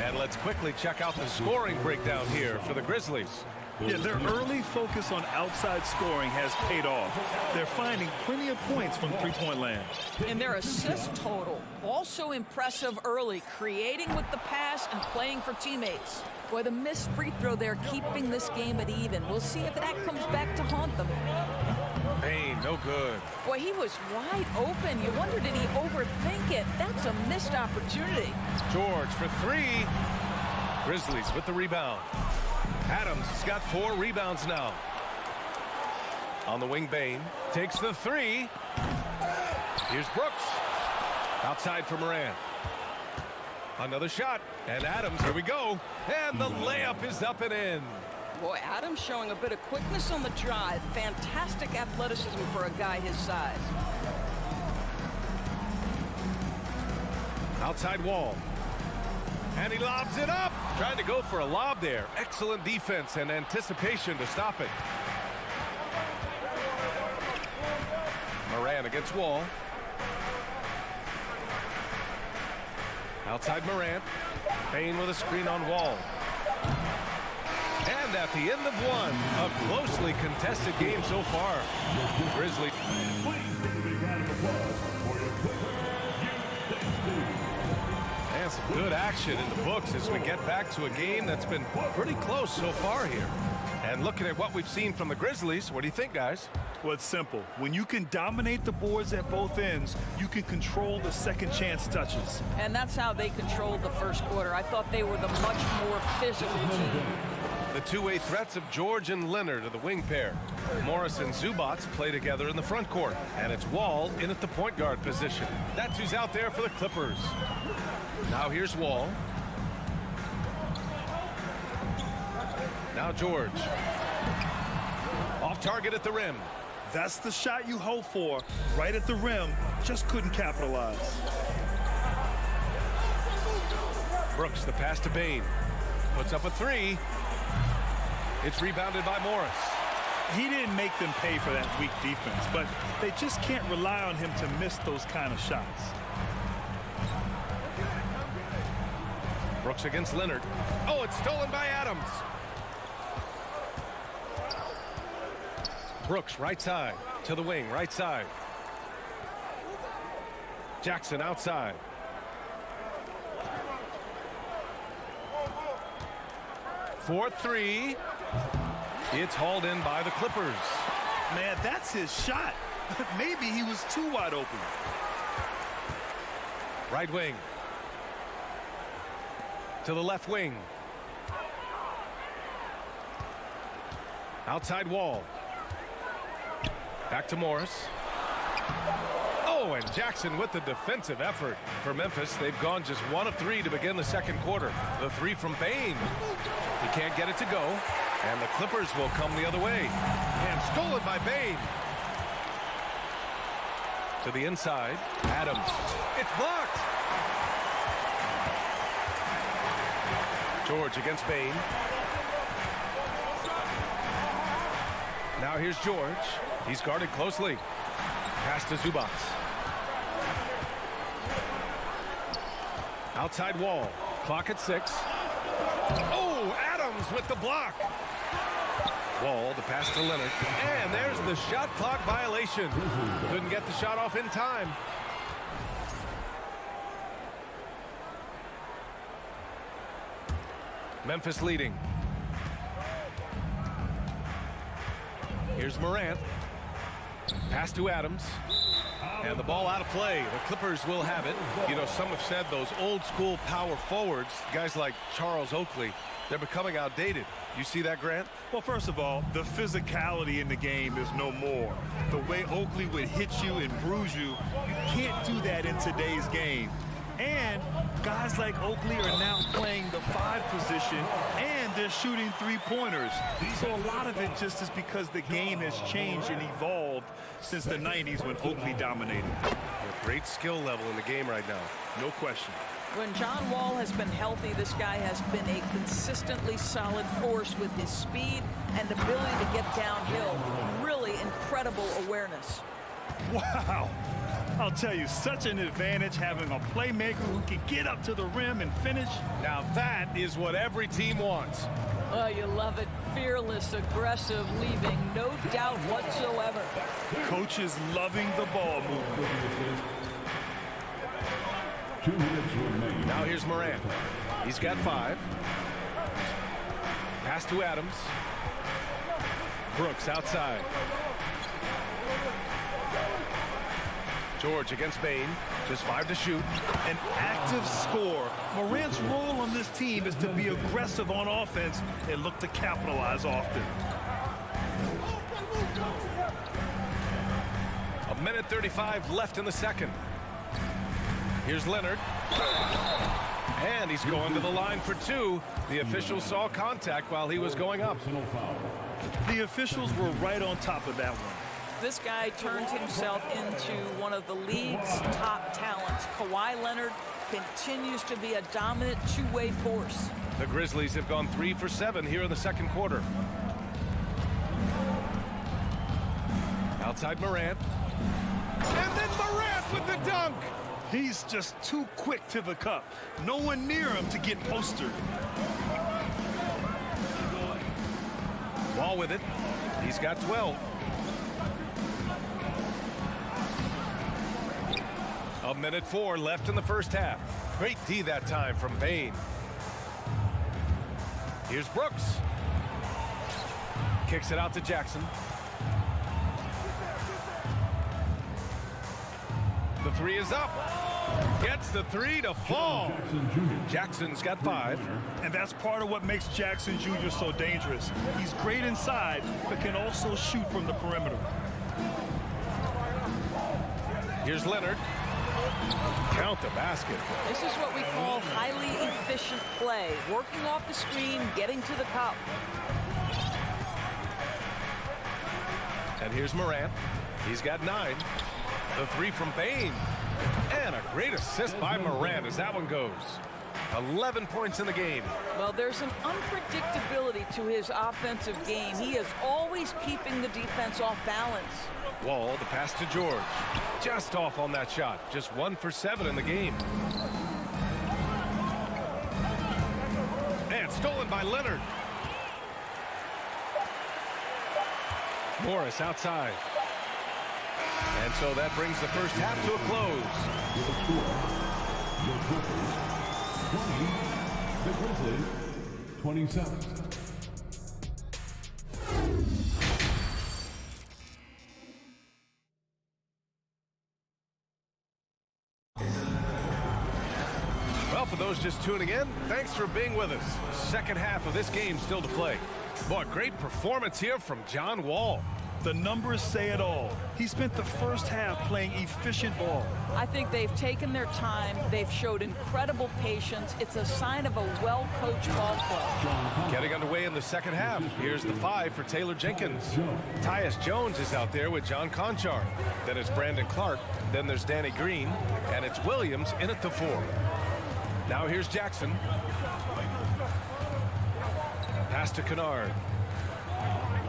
And let's quickly check out the scoring breakdown here for the Grizzlies. Yeah, their early focus on outside scoring has paid off. They're finding plenty of points from three-point land. And their assist total, also impressive early, creating with the pass and playing for teammates. Boy, the missed free throw there keeping this game at even. We'll see if that comes back to haunt them. Bain, no good. Boy, he was wide open. You wonder, did he overthink it? That's a missed opportunity. George for 3. Grizzlies with the rebound. Adams has got 4 rebounds now. On the wing, Bain takes the 3. Here's Brooks. Outside for Morant. Another shot. And Adams, here we go. And the layup is up and in. Boy, Adams showing a bit of quickness on the drive. Fantastic athleticism for a guy his size. Outside Wall. And he lobs it up. Trying to go for a lob there. Excellent defense and anticipation to stop it. Morant against Wall. Outside Morant. Bain with a screen on Wall. And at the end of one, a closely contested game so far. Grizzlies. And some good action in the books as we get back to a game that's been pretty close so far here. And looking at what we've seen from the Grizzlies, what do you think, guys? Well, it's simple. When you can dominate the boards at both ends, you can control the second chance touches. And that's how they controlled the first quarter. I thought they were the much more physical team. The two-way threats of George and Leonard are the wing pair. Morris and Zubac play together in the front court. And it's Wall in at the point guard position. That's who's out there for the Clippers. Now here's Wall. Now George. Off target at the rim. That's the shot you hope for. Right at the rim. Just couldn't capitalize. Brooks, the pass to Bain. Puts up a 3. It's rebounded by Morris. He didn't make them pay for that weak defense, but they just can't rely on him to miss those kind of shots. Brooks against Leonard. Oh, it's stolen by Adams. Brooks right side to the wing, right side. Jackson outside. For 3. It's hauled in by the Clippers. Man, that's his shot. Maybe he was too wide open. Right wing. To the left wing. Outside Wall. Back to Morris. Oh, and Jackson with the defensive effort for Memphis. They've gone just 1 of 3 to begin the second quarter. The 3 from Bain. He can't get it to go. And the Clippers will come the other way. And stolen by Bain. To the inside. Adams. It's blocked. George against Bain. Now here's George. He's guarded closely. Pass to Zubac. Outside Wall. Clock at 6. Oh, Adams with the block. Wall, the pass to Leonard. And there's the shot clock violation. Couldn't get the shot off in time. Memphis leading. Here's Morant. Pass to Adams. And the ball out of play. The Clippers will have it. You know, some have said those old school power forwards, guys like Charles Oakley, they're becoming outdated. You see that, Grant? Well, first of all, the physicality in the game is no more. The way Oakley would hit you and bruise you, you can't do that in today's game. And guys like Oakley are now playing the 5 position, and they're shooting 3-pointers. So a lot of it just is because the game has changed and evolved since the 90s when Oakley dominated. A great skill level in the game right now. No question. When John Wall has been healthy, this guy has been a consistently solid force with his speed and ability to get downhill. Really incredible awareness. Wow. I'll tell you, such an advantage having a playmaker who can get up to the rim and finish. Now that is what every team wants. Oh, you love it. Fearless, aggressive, leaving no doubt whatsoever. Coach is loving the ball movement. 2 minutes remaining. Now here's Morant. He's got 5. Pass to Adams. Brooks outside. George against Bain. Just 5 to shoot. An active scorer. Morant's role on this team is to be aggressive on offense and look to capitalize often. 1:35 left in the second. Here's Leonard. And he's going to the line for 2. The officials saw contact while he was going up. The officials were right on top of that one. This guy turned himself into one of the league's top talents. Kawhi Leonard continues to be a dominant two-way force. The Grizzlies have gone 3 for 7 here in the second quarter. Outside Morant. And then Morant with the dunk. He's just too quick to the cup. No one near him to get postered. Wall with it. He's got 12. 1:04 left in the first half. Great D that time from Bain. Here's Brooks. Kicks it out to Jackson. The 3 is up. Gets the 3 to fall. Jackson's got 5. And that's part of what makes Jackson Jr. so dangerous. He's great inside, but can also shoot from the perimeter. Here's Leonard. Count the basket. This is what we call highly efficient play. Working off the screen, getting to the cup. And here's Morant. He's got 9. The 3 from Bain. And a great assist by Morant as that one goes. 11 points in the game. Well, there's an unpredictability to his offensive game. He is always keeping the defense off balance. Wall, the pass to George. Just off on that shot. Just 1 for 7 in the game. And stolen by Leonard. Morris outside. And so that brings the first half to a close. The Grizzlies, 27. Well, for those just tuning in, thanks for being with us. Second half of this game still to play. Boy, great performance here from John Wall. The numbers say it all. He spent the first half playing efficient ball. I think they've taken their time. They've showed incredible patience. It's a sign of a well-coached ball club. Getting underway in the second half. Here's the 5 for Taylor Jenkins. Tyus Jones is out there with John Conchar. Then it's Brandon Clark. Then there's Danny Green. And it's Williams in at the 4. Now here's Jackson. Pass to Kennard.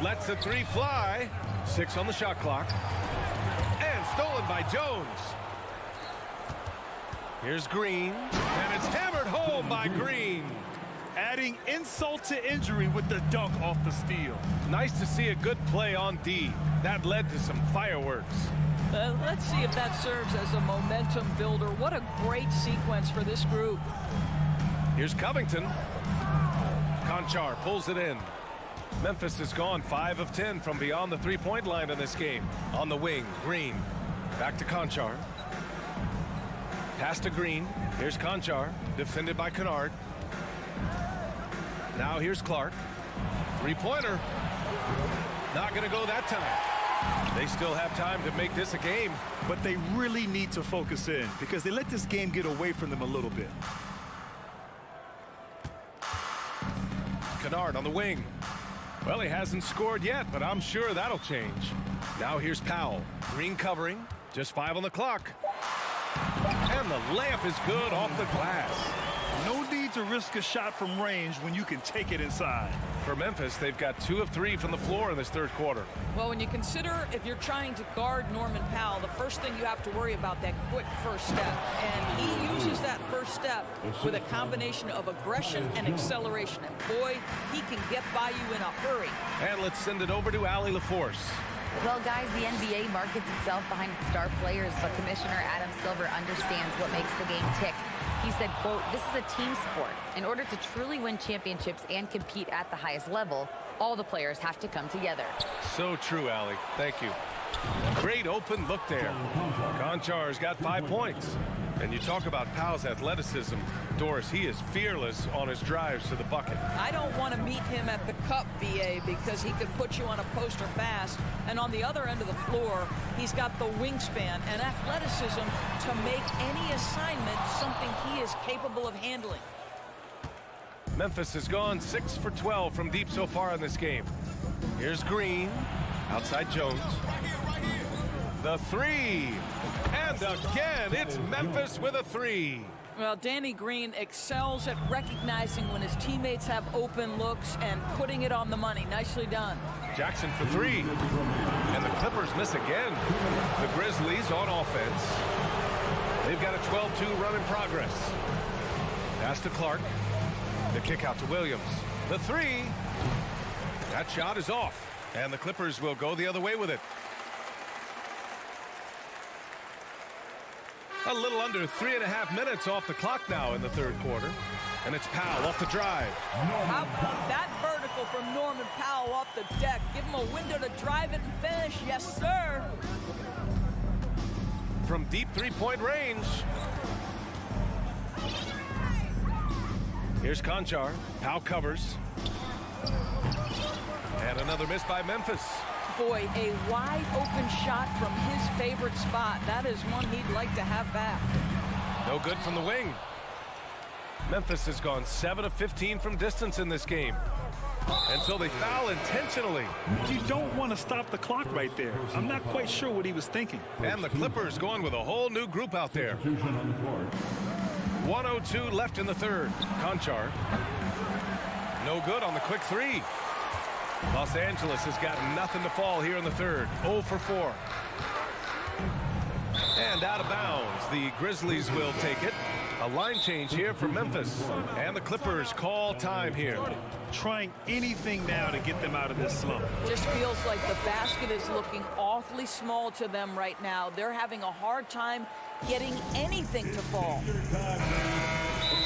Lets the 3 fly. 6 on the shot clock. And stolen by Jones. Here's Green. And it's hammered home by Green. Adding insult to injury with the dunk off the steal. Nice to see a good play on D. That led to some fireworks. Let's see if that serves as a momentum builder. What a great sequence for this group. Here's Covington. Conchar pulls it in. Memphis has gone 5 of 10 from beyond the three-point line in this game. On the wing, Green. Back to Conchar. Pass to Green. Here's Conchar, defended by Kennard. Now here's Clark. Three-pointer. Not going to go that time. They still have time to make this a game. But they really need to focus in because they let this game get away from them a little bit. Kennard on the wing. Well, he hasn't scored yet, but I'm sure that'll change. Now here's Powell. Green covering. Just 5 on the clock. And the layup is good off the glass. No need to risk a shot from range when you can take it inside. For Memphis, they've got 2 of 3 from the floor in this third quarter. Well, when you consider if you're trying to guard Norman Powell, the first thing you have to worry about that quick first step. And he uses that first step with a combination of aggression and acceleration. And boy, he can get by you in a hurry. And let's send it over to Allie LaForce. Well, guys, the NBA markets itself behind its star players, but Commissioner Adam Silver understands what makes the game tick. He said, quote, "This is a team sport. In order to truly win championships and compete at the highest level, all the players have to come together." So true, Allie. Thank you. Great open look there. Conchar's got 5 points. And you talk about Powell's athleticism. Doris, he is fearless on his drives to the bucket. I don't want to meet him at the cup, BA, because he could put you on a poster fast. And on the other end of the floor, he's got the wingspan and athleticism to make any assignment something he is capable of handling. Memphis has gone 6 for 12 from deep so far in this game. Here's Green. Outside Jones. The three. And again, it's Memphis with a three. Well, Danny Green excels at recognizing when his teammates have open looks and putting it on the money. Nicely done. Jackson for three. And the Clippers miss again. The Grizzlies on offense. They've got a 12-2 run in progress. Pass to Clark. The kick out to Williams. The three. That shot is off. And the Clippers will go the other way with it. A little under 3.5 minutes off the clock now in the third quarter. And it's Powell off the drive. How about that vertical from Norman Powell off the deck? Give him a window to drive it and finish. Yes, sir. From deep three-point range. Here's Conchar. Powell covers. And another miss by Memphis. Boy, a wide open shot from his favorite spot. That is one he'd like to have back. No good from the wing. Memphis has gone 7 of 15 from distance in this game. And so they foul intentionally. You don't want to stop the clock right there. I'm not quite sure what he was thinking. And the Clippers going with a whole new group out there. 1:02 left in the third. Conchar. No good on the quick three. Los Angeles has got nothing to fall here in the third. 0 for 4. And out of bounds. The Grizzlies will take it. A line change here for Memphis. And the Clippers call time here. Trying anything now to get them out of this slump. Just feels like the basket is looking awfully small to them right now. They're having a hard time getting anything to fall.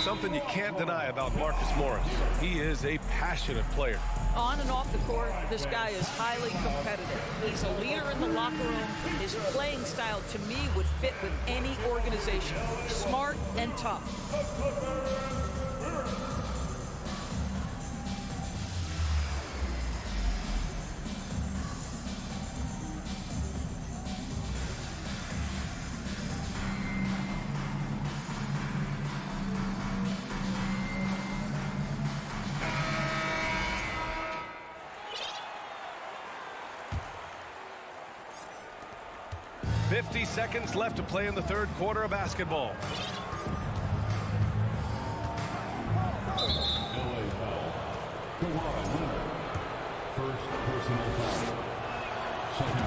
Something you can't deny about Marcus Morris. He is a passionate player. On and off the court, this guy is highly competitive. He's a leader in the locker room. His playing style, to me, would fit with any organization. Smart and tough. 50 seconds left to play in the third quarter of basketball.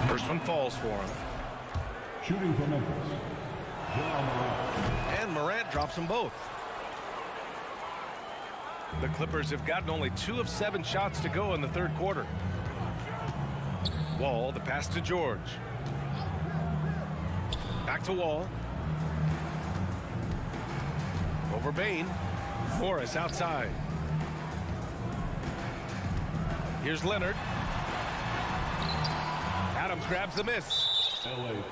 First one falls for him. Shooting for Memphis. And Morant drops them both. The Clippers have gotten only 2 of 7 shots to go in the third quarter. Wall, the pass to George. Back to Wall. Over Bain. Morris outside. Here's Leonard. Adams grabs the miss.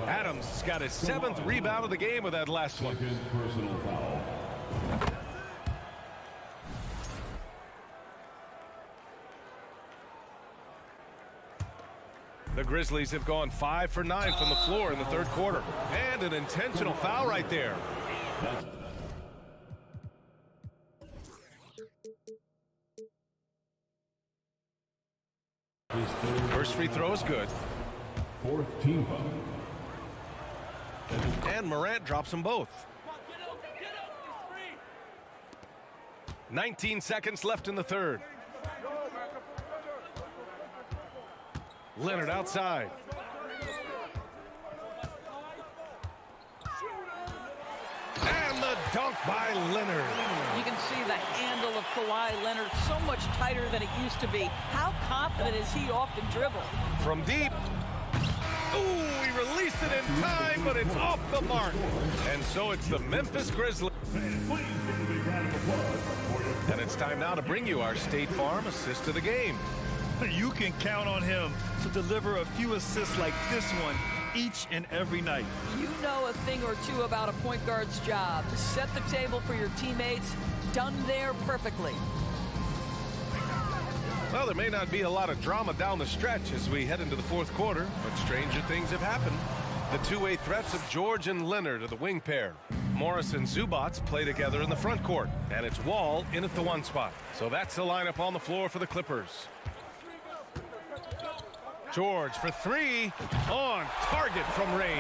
Adams has got his 7th rebound of the game with that last one. Second personal foul. The Grizzlies have gone 5 for 9 from the floor in the 3rd quarter. And an intentional foul right there. First free throw is good. 4th team foul. And Morant drops them both. 19 seconds left in the 3rd. Leonard outside. And the dunk by Leonard. You can see the handle of Kawhi Leonard so much tighter than it used to be. How confident is he off the dribble? From deep. Ooh, he released it in time, but it's off the mark. And so it's the Memphis Grizzlies. And it's time now to bring you our State Farm assist of the game. You can count on him to deliver a few assists like this one each and every night. You know a thing or two about a point guard's job. Set the table for your teammates. Done there perfectly. Well, there may not be a lot of drama down the stretch as we head into the 4th quarter, but stranger things have happened. The two-way threats of George and Leonard are the wing pair. Morris and Zubac play together in the front court, and it's Wall in at the 1 spot. So that's the lineup on the floor for the Clippers. George for 3, on target from range.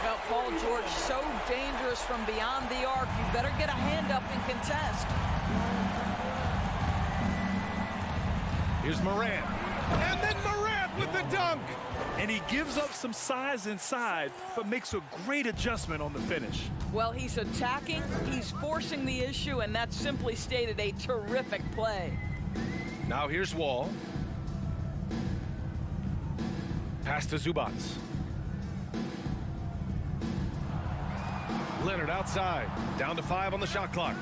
Well, Paul George so dangerous from beyond the arc. You better get a hand up and contest. Here's Morant. And then Morant with the dunk. And he gives up some size inside, but makes a great adjustment on the finish. Well, he's attacking, he's forcing the issue, and that's simply stated a terrific play. Now here's Wall. Pass to Zubac. Leonard outside. Down to 5 on the shot clock.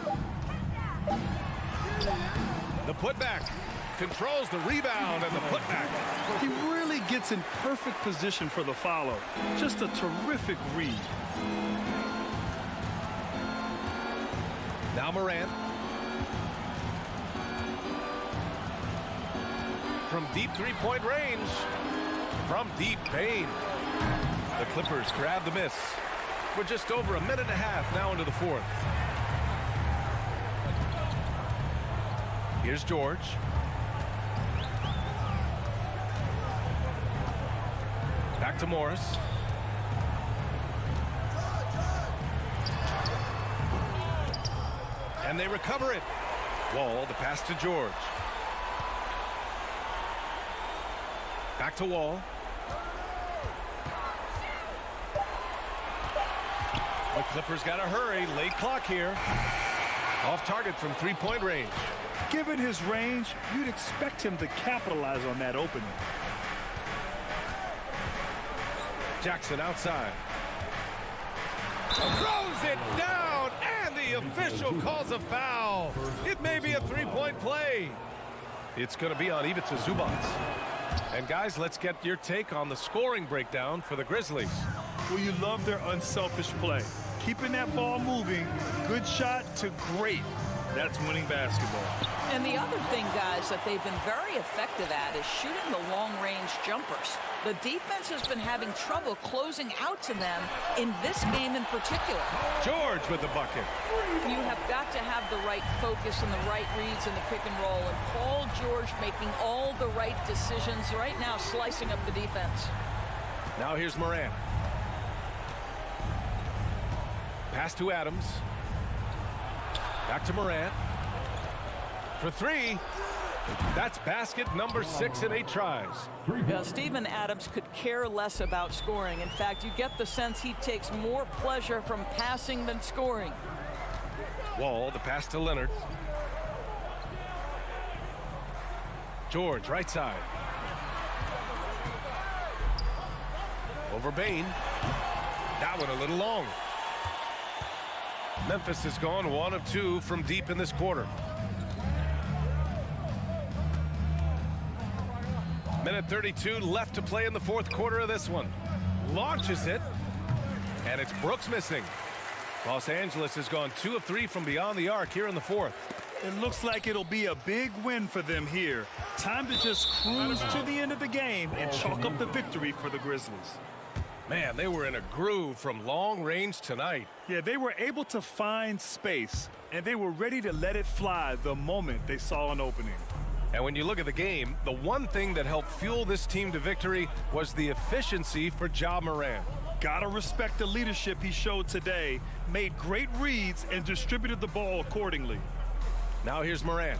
The putback. Controls the rebound and the putback. He really gets in perfect position for the follow. Just a terrific read. Now Morant. From deep 3-point range. From deep, Payne. The Clippers grab the miss. We're just over a minute and a half now into the 4th. Here's George. Back to Morris. And they recover it. Wall, the pass to George. Back to Wall. The Clippers got to hurry. Late clock here. Off target from 3-point range. Given his range, you'd expect him to capitalize on that opening. Jackson outside. Throws it down, and the official calls a foul. It may be a 3-point play. It's going to be on Ivica Zubac. And guys, let's get your take on the scoring breakdown for the Grizzlies. Well, you love their unselfish play. Keeping that ball moving, good shot to great. That's winning basketball. And the other thing, guys, that they've been very effective at is shooting the long-range jumpers. The defense has been having trouble closing out to them in this game in particular. George with the bucket. You have got to have the right focus and the right reads in the pick and roll. And Paul George making all the right decisions right now, slicing up the defense. Now here's Morant. Pass to Adams. Back to Morant. For 3. That's basket number 6 in 8 tries. Now, Steven Adams could care less about scoring. In fact, you get the sense he takes more pleasure from passing than scoring. Wall, the pass to Leonard. George, right side. Over Bain. That one a little long. Memphis has gone 1 of 2 from deep in this quarter. Minute 32 left to play in the 4th quarter of this one. launches it, and it's Brooks missing. Los Angeles has gone 2 of 3 from beyond the arc here in the fourth. It looks like it'll be a big win for them here. Time to just cruise to the end of the game and chalk up the victory for the Grizzlies. Man, they were in a groove from long range tonight. Yeah, they were able to find space, and they were ready to let it fly the moment they saw an opening. And when you look at the game, the one thing that helped fuel this team to victory was the efficiency for Ja Morant. Gotta respect the leadership he showed today, made great reads, and distributed the ball accordingly. Now here's Morant.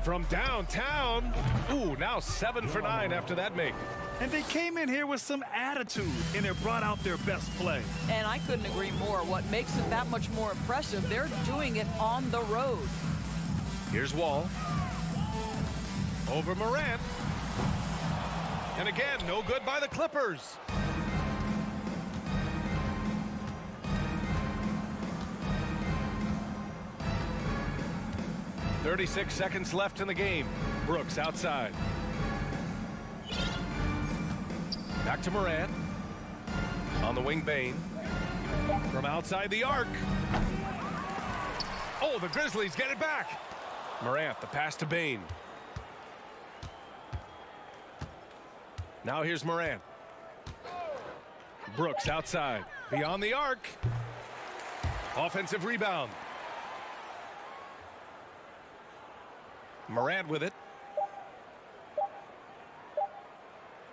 From downtown. Ooh, now 7 for 9 after that make. And they came in here with some attitude, and it brought out their best play. And I couldn't agree more. What makes it that much more impressive, they're doing it on the road. Here's Wall. Over Morant. And again, no good by the Clippers. .36 seconds left in the game. Brooks outside. Back to Morant. On the wing, Bane. From outside the arc. Oh, the Grizzlies get it back. Morant, the pass to Bane. Now here's Morant. Brooks outside. Beyond the arc. Offensive rebound. Morant with it.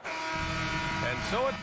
And so it...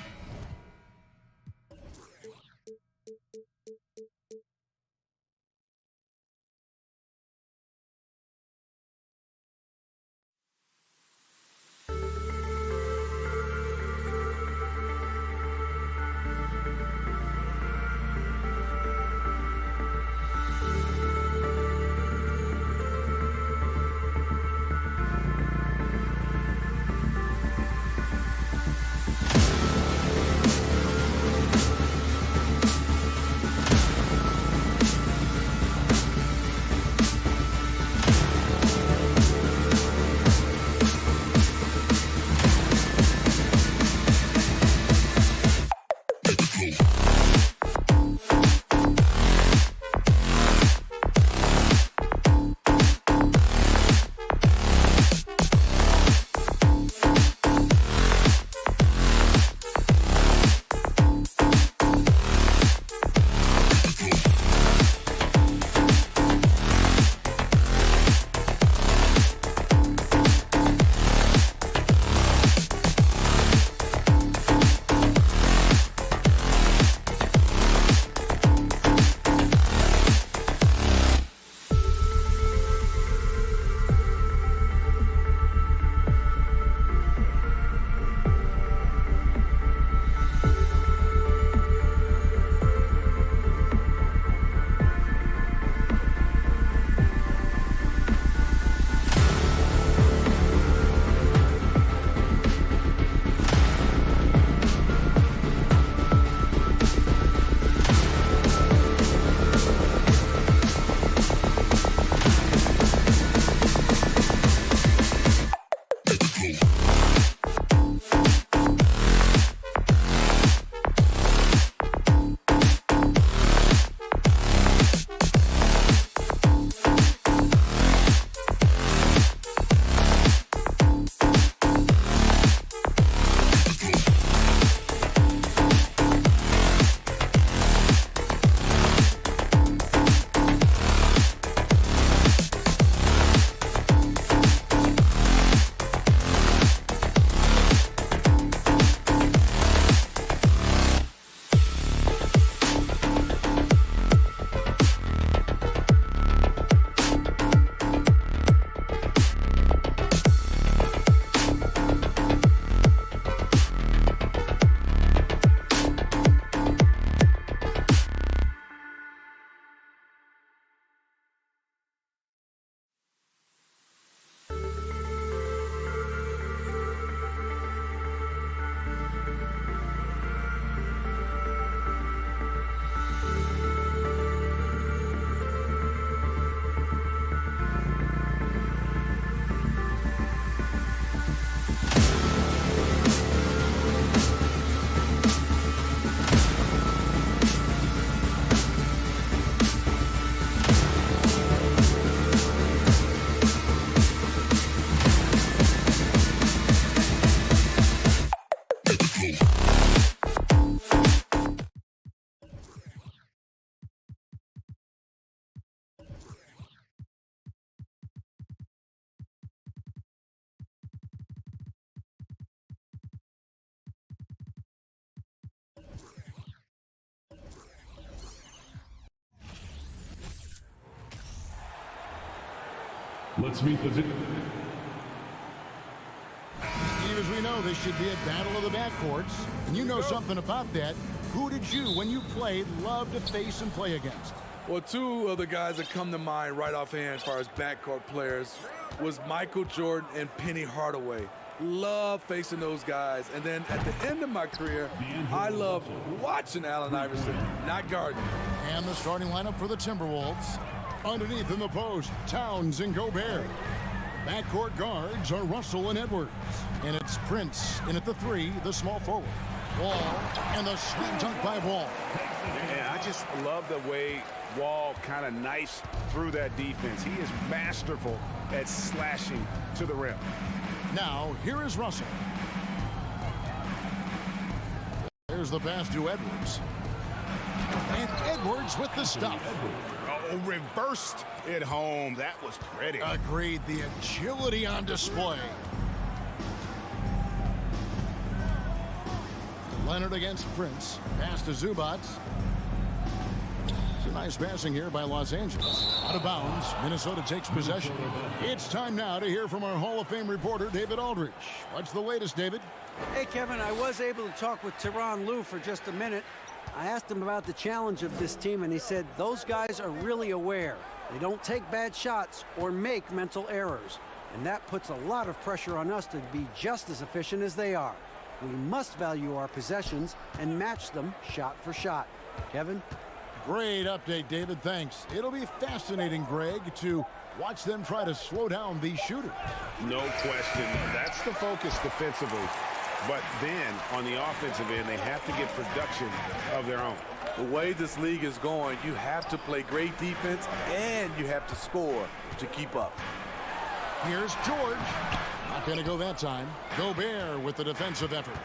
Let's meet the Steve, as we know, this should be a battle of the backcourts. And you know something about that. Who did you, when you played, love to face and play against? Well, two of the guys that come to mind right offhand as far as backcourt players was Michael Jordan and Penny Hardaway. Love facing those guys. And then at the end of my career, I loved watching Allen Iverson, not guarding. And the starting lineup for the Timberwolves. Underneath in the post, Towns and Gobert. Backcourt guards are Russell and Edwards. And it's Prince in at the 3, the small forward. Wall, and the slam dunk by Wall. Yeah, I just love the way Wall kind of knifes through that defense. He is masterful at slashing to the rim. Now, here is Russell. There's the pass to Edwards. And Edwards with the stuff. Oh, reversed it home. That was pretty. Agreed. The agility on display. Leonard against Prince. Pass to Zubac. It's a nice passing here by Los Angeles. Out of bounds. Minnesota takes possession. It's time now to hear from our Hall of Fame reporter, David Aldridge. What's the latest, David? Hey, Kevin, I was able to talk with Tyronn Lue for just a minute. I asked him about the challenge of this team, and he said those guys are really aware. They don't take bad shots or make mental errors. And that puts a lot of pressure on us to be just as efficient as they are. We must value our possessions and match them shot for shot. Kevin? Great update, David. Thanks. It'll be fascinating, Greg, to watch them try to slow down these shooters. No question. That's the focus defensively. But then, on the offensive end, they have to get production of their own. The way this league is going, you have to play great defense and you have to score to keep up. Here's George. Not going to go that time. Gobert with the defensive effort.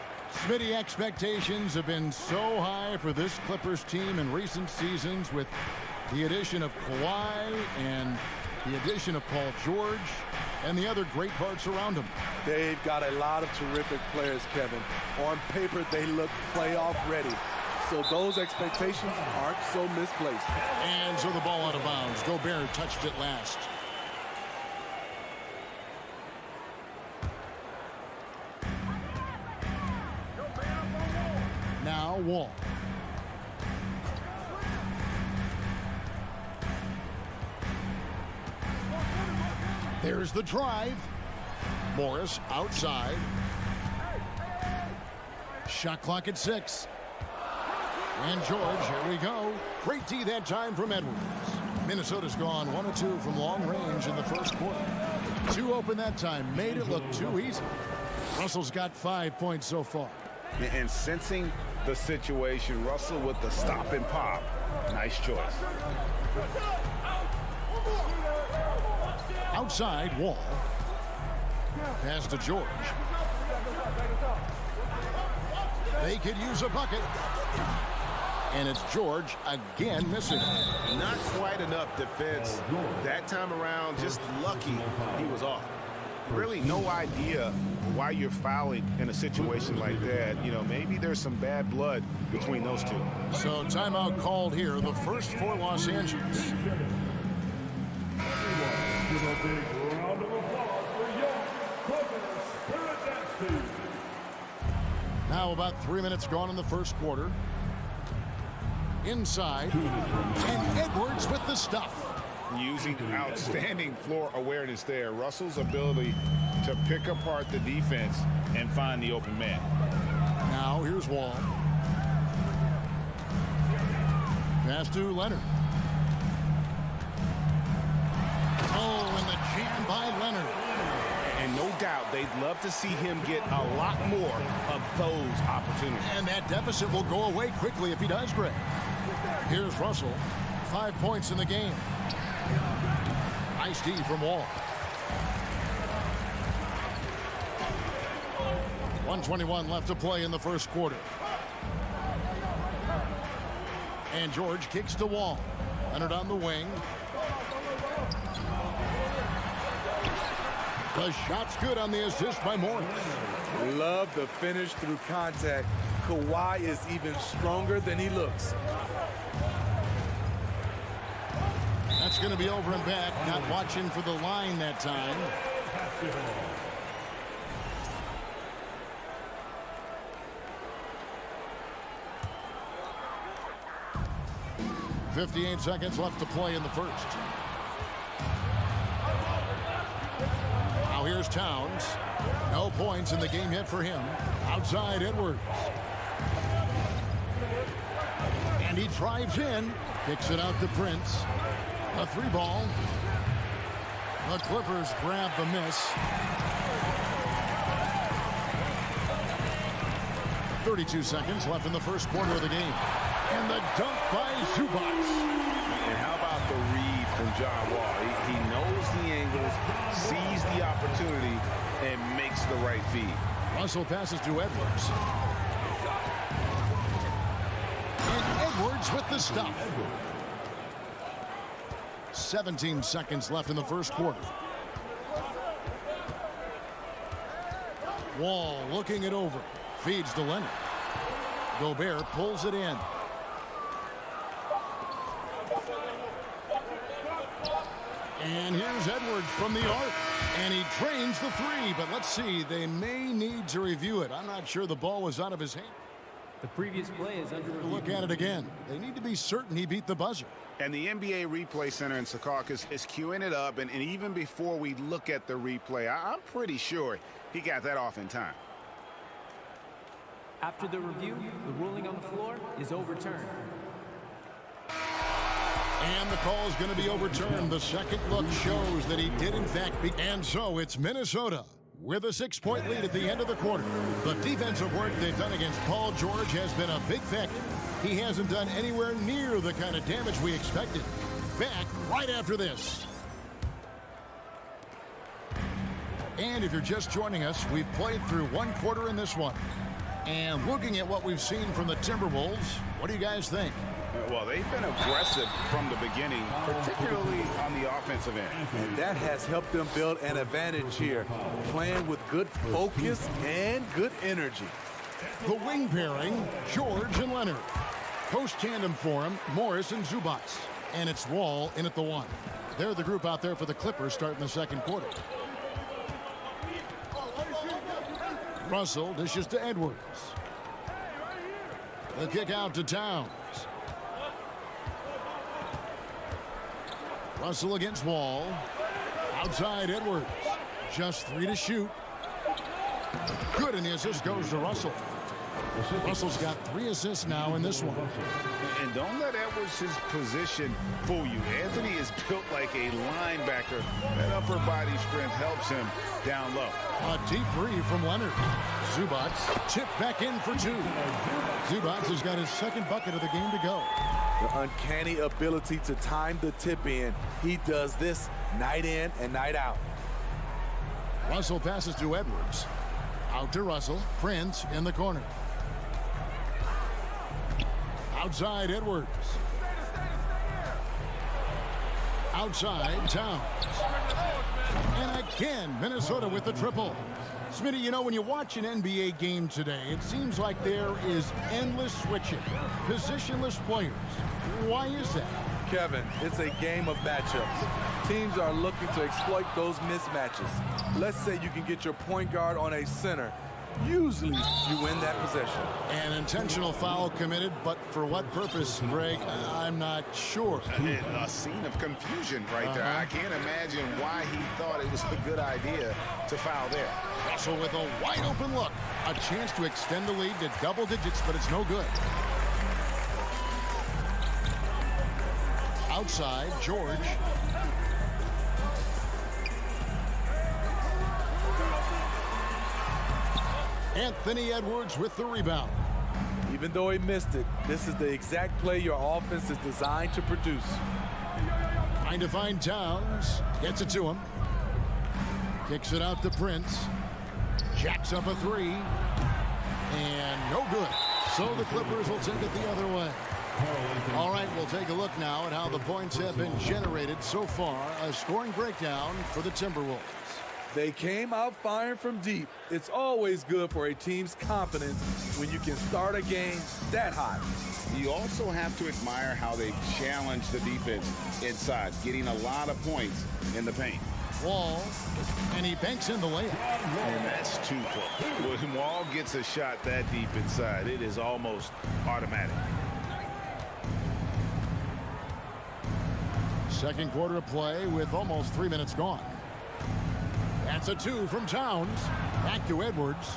Smitty, expectations have been so high for this Clippers team in recent seasons with the addition of Kawhi and the addition of Paul George and the other great parts around him. They've got a lot of terrific players, Kevin. On paper, they look playoff ready. So those expectations aren't so misplaced. And so the ball out of bounds. Gobert touched it last. Now Wall. There's the drive. Morris outside. Shot clock at 6. And George, here we go. Great D that time from Edwards. Minnesota's gone 1 of 2 from long range in the first quarter. 2 open that time. Made it look too easy. Russell's got 5 points so far. And sensing the situation, Russell with the stop and pop. Nice choice. Outside, Wall. Pass to George. They could use a bucket. And it's George again missing. Not quite enough defense that time around. Just lucky he was off. Really no idea why you're fouling in a situation like that. You know, maybe there's some bad blood between those two. So timeout called here, the first for Los Angeles. Give a big round of applause for young Clippers Spirit Dance. Now about 3 minutes gone in the first quarter. Inside, and Edwards with the stuff. Using outstanding floor awareness there. Russell's ability to pick apart the defense and find the open man. Now here's Wall. Pass to Leonard. Oh, and the jam by Leonard. And no doubt they'd love to see him get a lot more of those opportunities. And that deficit will go away quickly if he does, Greg. Here's Russell. 5 points in the game. Nice D from Wall. 1:21 left to play in the first quarter. And George kicks to Wall. Leonard on the wing. The shot's good on the assist by Morris. Love the finish through contact. Kawhi is even stronger than he looks. It's going to be over and back. Not watching for the line that time. 58 seconds left to play in the first. Now here's Towns. No points in the game yet for him. Outside Edwards. And he drives in. Kicks it out to Prince. A 3-ball. The Clippers grab the miss. 32 seconds left in the first quarter of the game. And the dunk by Zubac. And how about the read from John Wall? He knows the angles, sees the opportunity, and makes the right feed. Russell passes to Edwards. And Edwards with the stop. 17 seconds left in the first quarter. Wall looking it over. Feeds to Leonard. Gobert pulls it in. And here's Edwards from the arc. And he drains the three. But let's see. They may need to review it. I'm not sure the ball was out of his hand. The previous play is under review. Look at it again. They need to be certain he beat the buzzer. And the NBA Replay Center in Secaucus is queuing it up. And even before we look at the replay, I'm pretty sure he got that off in time. After the review, the ruling on the floor is overturned. And the call is going to be overturned. The second look shows that he did, in fact, beat. And so it's Minnesota with a 6-point lead at the end of the quarter. The defensive work they've done against Paul George has been a big factor. He hasn't done anywhere near the kind of damage we expected. Back right after this. And if you're just joining us, we've played through one quarter in this one. And looking at what we've seen from the Timberwolves, what do you guys think? Well, they've been aggressive from the beginning, particularly on the offensive end. And that has helped them build an advantage here, playing with good focus and good energy. The wing pairing, George and Leonard. Post tandem for him, Morris and Zubac. And it's Wall in at the 1. They're the group out there for the Clippers starting the second quarter. Russell dishes to Edwards. The kick out to Towns. Russell against Wall. Outside Edwards. Just 3 to shoot. Good, and the assist goes to Russell. Russell's got 3 assists now in this one. And don't let Edwards' position fool you. Anthony is built like a linebacker. That upper body strength helps him down low. A deep 3 from Leonard. Zubac tipped back in for 2. Zubac has got his second bucket of the game to go. The uncanny ability to time the tip in. He does this night in and night out. Russell passes to Edwards. Out to Russell. Prince in the corner. Outside Edwards. Outside Towns. And again, Minnesota with the triple. Smitty, you know, when you watch an NBA game today, it seems like there is endless switching, positionless players. Why is that? Kevin, it's a game of matchups. Teams are looking to exploit those mismatches. Let's say you can get your point guard on a center. Usually, you win that possession. An intentional foul committed, but for what purpose, Greg? I'm not sure. A scene of confusion right there. I can't imagine why he thought it was a good idea to foul there. Russell with a wide open look. A chance to extend the lead to double digits, but it's no good. Outside, George. Anthony Edwards with the rebound. Even though he missed it, this is the exact play your offense is designed to produce. Trying to find Towns. Gets it to him. Kicks it out to Prince. Jacks up a 3. And no good. So the Clippers will take it the other way. All right, we'll take a look now at how the points have been generated so far. A scoring breakdown for the Timberwolves. They came out firing from deep. It's always good for a team's confidence when you can start a game that hot. You also have to admire how they challenge the defense inside, getting a lot of points in the paint. Wall, and he banks in the layup. And that's too close. When Wall gets a shot that deep inside, it is almost automatic. Second quarter of play with almost 3 minutes gone. That's a 2 from Towns. Back to Edwards.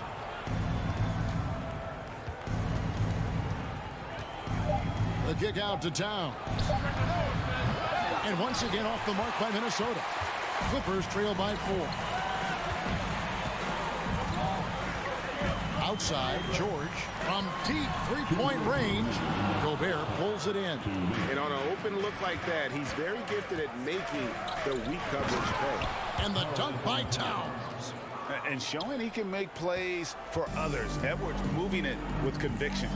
The kick out to Towns. And once again off the mark by Minnesota. Clippers trail by 4. Outside, George from deep three-point range. Gobert pulls it in. And on an open look like that, he's very gifted at making the weak coverage pay. And the dunk by Towns. And showing he can make plays for others. Edwards moving it with conviction.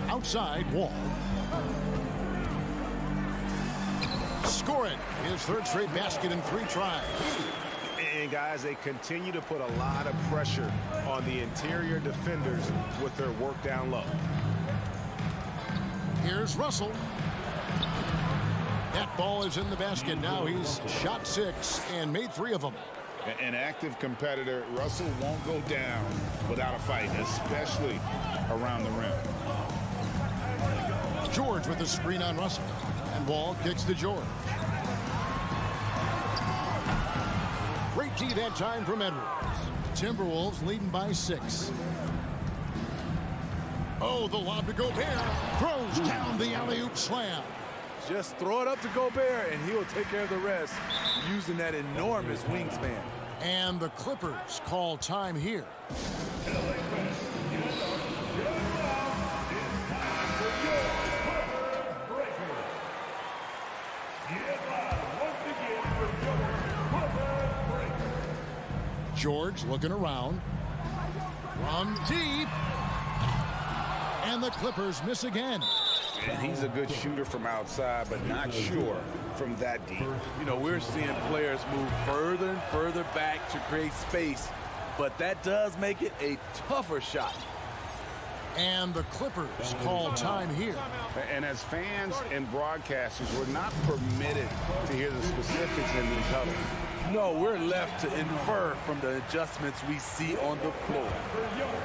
Outside, Wall. Score it. His third straight basket in 3 tries. And guys, they continue to put a lot of pressure on the interior defenders with their work down low. Here's Russell. That ball is in the basket. Now he's shot 6 and made 3 of them. An active competitor, Russell won't go down without a fight, especially around the rim. George with the screen on Russell. And Wall kicks to George. Great D that time from Edwards. Timberwolves leading by 6. Oh, the lob to Gobert. Throws down the alley-oop slam. Just throw it up to Gobert, and he'll take care of the rest using that enormous wingspan. And the Clippers call time here. George looking around. From deep. And the Clippers miss again. And he's a good shooter from outside, but not sure from that deep. You know, we're seeing players move further and further back to create space, but that does make it a tougher shot. And the Clippers call time here. And as fans and broadcasters, we're not permitted to hear the specifics in these huddles. No, we're left to infer from the adjustments we see on the floor.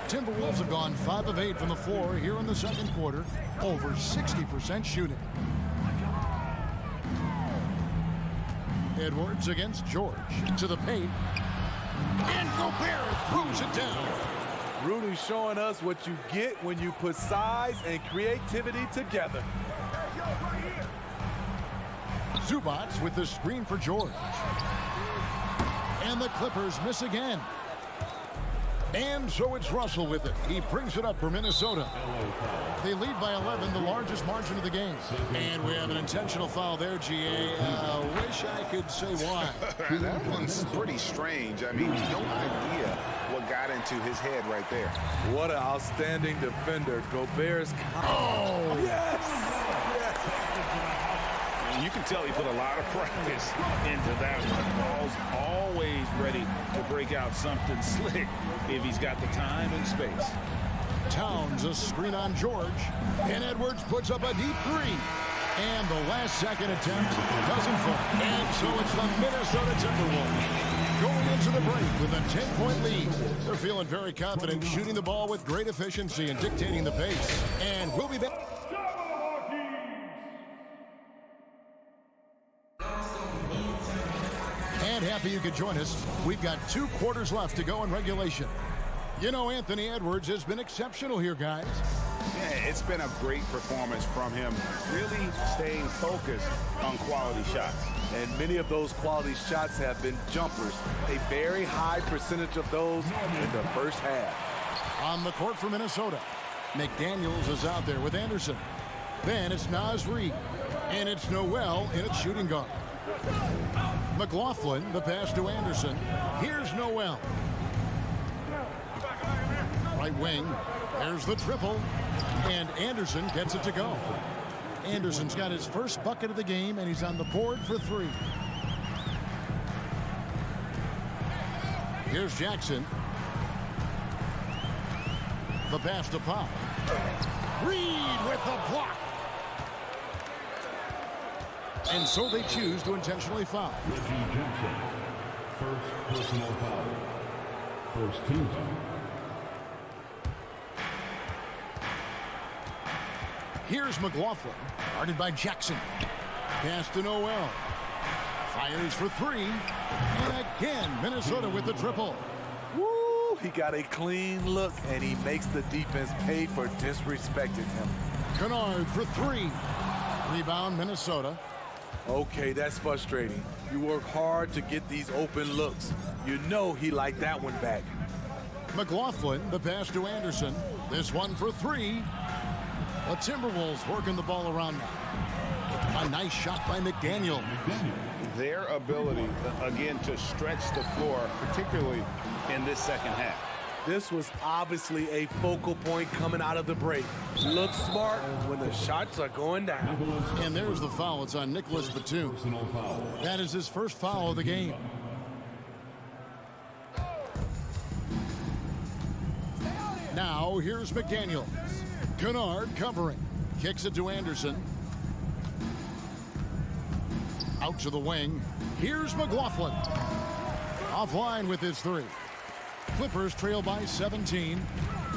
Timberwolves have gone 5 of 8 from the floor here in the second quarter. Over 60% shooting. Edwards against George. To the paint. And Gobert throws it down. Rudy showing us what you get when you put size and creativity together. Zubac with the screen for George. And the Clippers miss again. And so it's Russell with it. He brings it up for Minnesota. They lead by 11, the largest margin of the game. And we have an intentional foul there, GA. Wish I could say why. That one's pretty strange. I mean, no idea what got into his head right there. What an outstanding defender. Gobert's. Oh, yes! You can tell he put a lot of practice into that one. Ball's always ready to break out something slick if he's got the time and space. Towns a screen on George. And Edwards puts up a deep 3. And the last second attempt doesn't fall. And so it's the Minnesota Timberwolves going into the break with a 10-point lead. They're feeling very confident, shooting the ball with great efficiency and dictating the pace. And we'll be back. And happy you could join us. We've got 2 quarters left to go in regulation. You know, Anthony Edwards has been exceptional here, guys. Yeah, it's been a great performance from him, really staying focused on quality shots. And many of those quality shots have been jumpers. A very high percentage of those in the first half. On the court for Minnesota, McDaniels is out there with Anderson. Then it's Naz Reid. And it's Noel in its shooting guard. McLaughlin, the pass to Anderson. Here's Noel. Right wing. There's the triple. And Anderson gets it to go. Anderson's got his first bucket of the game, and he's on the board for 3. Here's Jackson. The pass to Pop. Reed with the block. And so they choose to intentionally foul. Reggie Jackson, first personal foul. First team foul. Here's McLaughlin, guarded by Jackson. Pass to Noel. Fires for three. And again, Minnesota with the triple. Woo! He got a clean look, and he makes the defense pay for disrespecting him. Kennard for three. Rebound, Minnesota. Okay, that's frustrating. You work hard to get these open looks. You know he liked that one back. McLaughlin, the pass to Anderson. This one for three. The Timberwolves working the ball around now. A nice shot by McDaniel. Their ability, again, to stretch the floor, particularly in this second half. This was obviously a focal point coming out of the break. Look smart when the shots are going down. And there's the foul. It's on Nicholas Batum. That is his first foul of the game. Now here's McDaniels. Kennard covering. Kicks it to Anderson. Out to the wing. Here's McLaughlin. Offline with his three. Clippers trail by 17.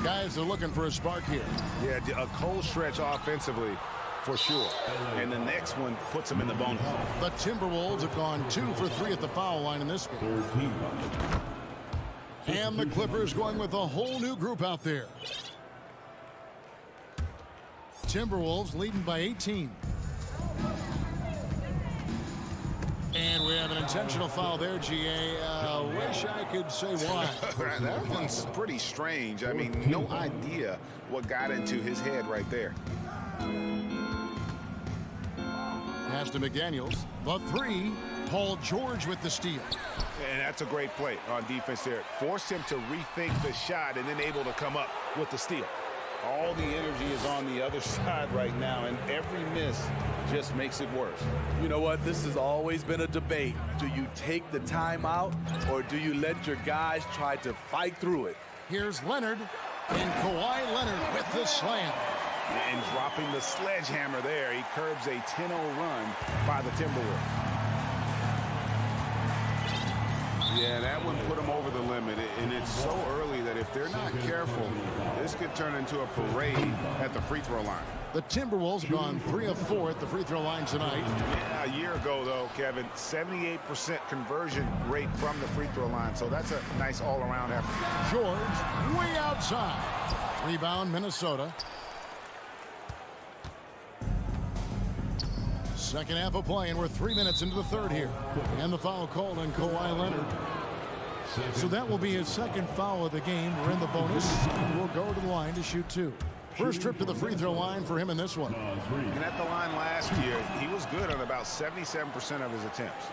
Guys are looking for a spark here. Yeah, a cold stretch offensively for sure. And the next one puts them in the bonus. The Timberwolves have gone 2 for 3 at the foul line in this game. And the Clippers going with a whole new group out there. Timberwolves leading by 18. And we have an intentional foul there, GA. Wish I could say why. That one's pretty strange. I mean, no idea what got into his head right there. Pass to McDaniels. The three. Paul George with the steal. And that's a great play on defense there. Forced him to rethink the shot and then able to come up with the steal. All the energy is on the other side right now, and every miss just makes it worse. You know what? This has always been a debate. Do you take the timeout, or do you let your guys try to fight through it? Here's Leonard, and Kawhi Leonard with the slam. And dropping the sledgehammer there, he curbs a 10-0 run by the Timberwolves. Yeah, that one put them over the limit, and it's so early that if they're not careful, this could turn into a parade at the free throw line. The Timberwolves have gone 3 of 4 at the free throw line tonight. Yeah, a year ago, though, Kevin, 78% conversion rate from the free throw line, so that's a nice all-around effort. George way outside. Rebound, Minnesota. Second half of play, and we're 3 minutes into the third here. And the foul called on Kawhi Leonard. So that will be his second foul of the game. We're in the bonus. We'll go to the line to shoot 2. First trip to the free throw line for him in this one. And at the line last year, he was good on about 77% of his attempts.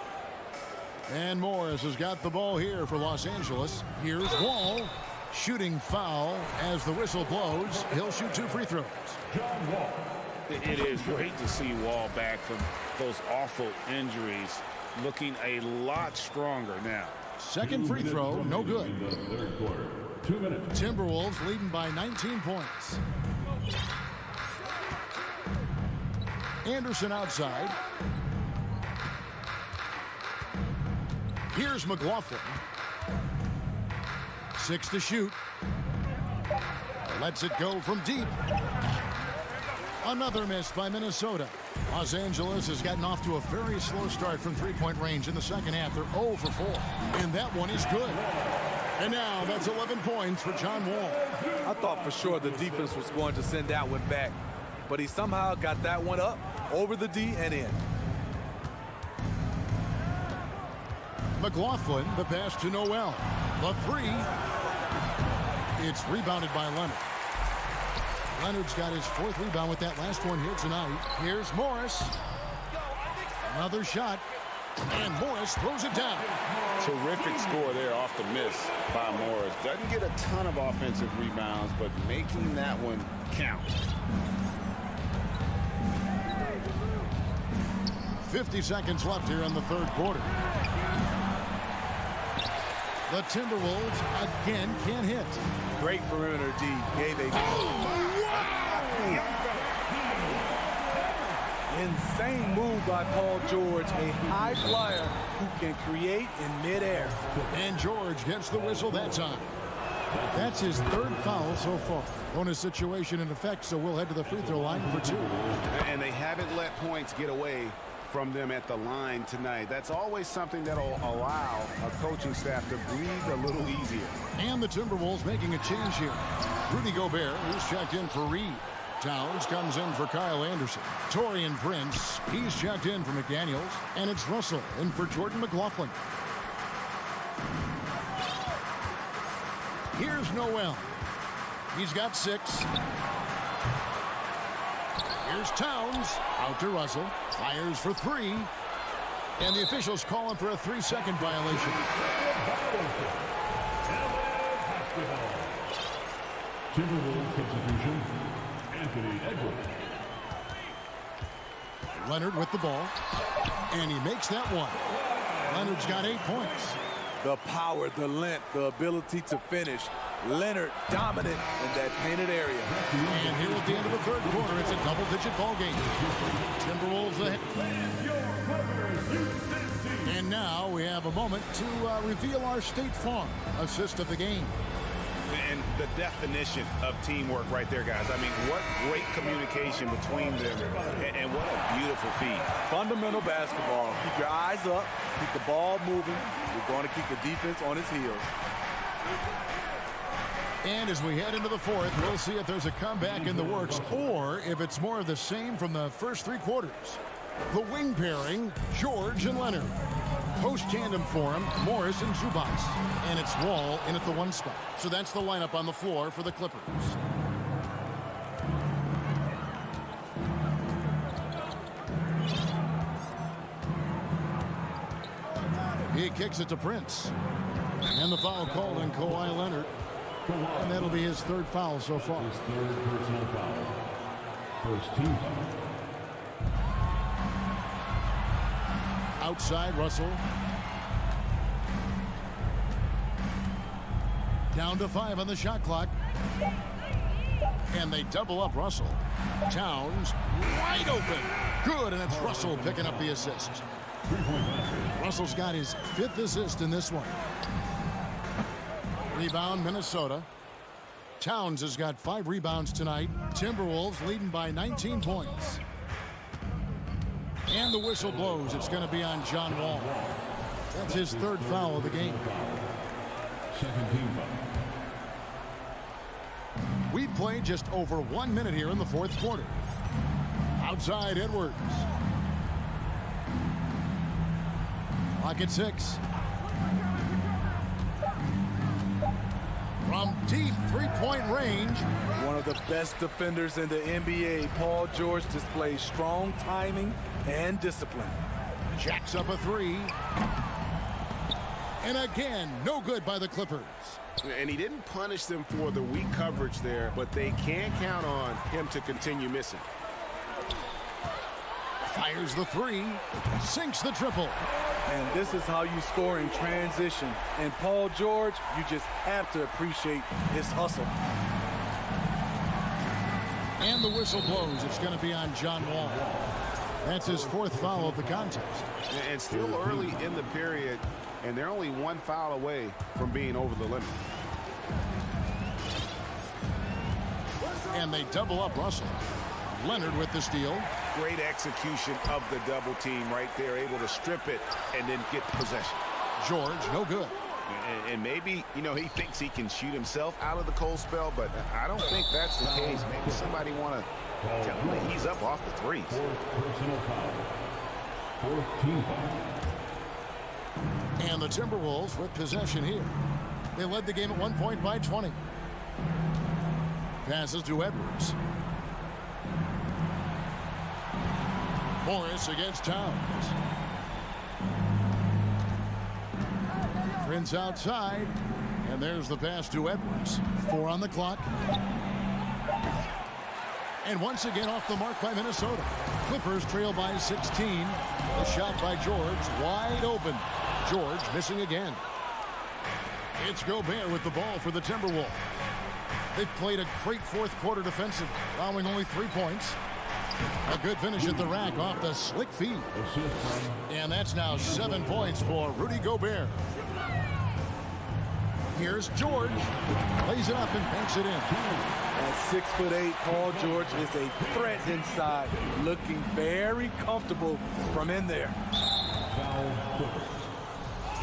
And Morris has got the ball here for Los Angeles. Here's Wall. Shooting foul as the whistle blows. He'll shoot 2 free throws. John Wall. It is great to see Wall back from those awful injuries, looking a lot stronger now. Second free throw, no good. Third quarter. 2 minutes. Timberwolves leading by 19 points. Anderson outside. Here's McLaughlin. 6 to shoot. Lets it go from deep. Another miss by Minnesota. Los Angeles has gotten off to a very slow start from three-point range in the second half. They're 0 for 4. And that one is good. And now that's 11 points for John Wall. I thought for sure the defense was going to send that one back, but he somehow got that one up, over the D and in. McLaughlin, the pass to Noel. The three. It's rebounded by Leonard. Leonard's got his 4th rebound with that last one here tonight. Here's Morris. Another shot. And Morris throws it down. Terrific score there off the miss by Morris. Doesn't get a ton of offensive rebounds, but making that one count. 50 seconds left here in the third quarter. The Timberwolves again can't hit. Great perimeter D. Gave a insane move by Paul George, a high flyer who can create in midair. And George gets the whistle that time. That's his third foul so far. Bonus situation in effect, so we'll head to the free throw line for 2. And they haven't let points get away from them at the line tonight. That's always something that'll allow a coaching staff to breathe a little easier. And the Timberwolves making a change here. Rudy Gobert, who's checked in for Reed. Towns comes in for Kyle Anderson. Taurean Prince, he's checked in for McDaniels. And it's Russell in for Jordan McLaughlin. Here's Noel. He's got 6. Here's Towns. Out to Russell. Fires for 3. And the officials call him for a 3-second violation. Timberwolves substitution, Anthony Edwards. Leonard with the ball. And he makes that one. Leonard's got 8 points. The power, the length, the ability to finish. Leonard dominant in that painted area. And here at the end of the third quarter, it's a double-digit ball game. Timberwolves ahead. And now we have a moment to reveal our State Farm assist of the game. And the definition of teamwork right there, guys. I mean, what great communication between them, and what a beautiful feed. Fundamental basketball. Keep your eyes up, keep the ball moving. We're going to keep the defense on its heels. And as we head into the fourth, we'll see if there's a comeback in the works or if it's more of the same from the first 3 quarters. The wing pairing, George and Leonard. Post tandem for him, Morris and Zubac. And it's Wall in at the 1 spot. So that's the lineup on the floor for the Clippers. He kicks it to Prince. And the foul called on Kawhi Leonard. And that'll be his 3rd foul so far. His 3rd personal foul. First team foul. Outside, Russell. Down to 5 on the shot clock. And they double up Russell. Towns wide open. Good, and it's Russell picking up the assist. Russell's got his 5th assist in this one. Rebound, Minnesota. Towns has got 5 rebounds tonight. Timberwolves leading by 19 points. And the whistle blows. It's going to be on John Wall. That's his 3rd foul of the game. Second team foul. We played just over 1 minute here in the 4th quarter. Outside, Edwards. Clock at 6. From deep 3-point range. One of the best defenders in the NBA, Paul George displays strong timing and discipline. Jacks up a 3. And again, no good by the Clippers. And he didn't punish them for the weak coverage there, but they can't count on him to continue missing. Fires the 3. Sinks the triple. And this is how you score in transition. And Paul George, you just have to appreciate his hustle. And the whistle blows. It's going to be on John Wall. That's his 4th foul of the contest. And still early in the period, and they're only 1 foul away from being over the limit. And they double up Russell. Leonard with the steal. Great execution of the double team right there, able to strip it and then get possession. George, no good. And maybe, you know, he thinks he can shoot himself out of the cold spell, but I don't think that's the case. Maybe somebody want to tell him that he's up off the 3s. 4th personal foul. 4th team foul. And the Timberwolves with possession here. They led the game at 1 point by 20. Passes to Edwards. Morris against Towns. Prince outside. And there's the pass to Edwards. 4 on the clock. And once again off the mark by Minnesota. Clippers trail by 16. The shot by George wide open. George missing again. It's Gobert with the ball for the Timberwolves. They've played a great fourth quarter defensive, allowing only 3 points. A good finish at the rack off the slick feed. And that's now 7 points for Rudy Gobert. Here's George. Lays it up and banks it in. At 6'8", Paul George is a threat inside, looking very comfortable from in there.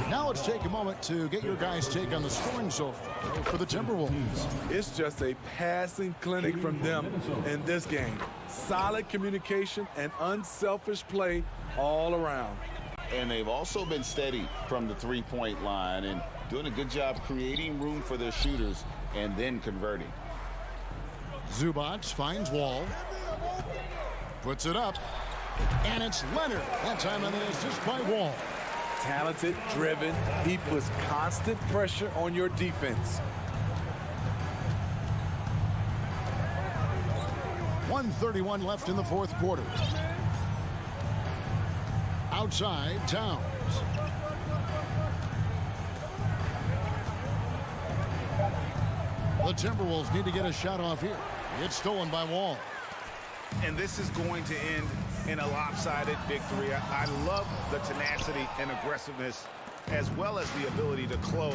Now let's take a moment to get your guys' take on the scoring so far for the Timberwolves. It's just a passing clinic from them in this game. Solid communication and unselfish play all around. And they've also been steady from the three-point line and doing a good job creating room for their shooters and then converting. Zubac finds Wall. Puts it up. And it's Leonard. That time on the assist by Wall. Talented, driven. He puts constant pressure on your defense. 1:31 left in the fourth quarter. Outside, Towns. The Timberwolves need to get a shot off here. It's stolen by Wall. And this is going to end in a lopsided victory. I love the tenacity and aggressiveness as well as the ability to close.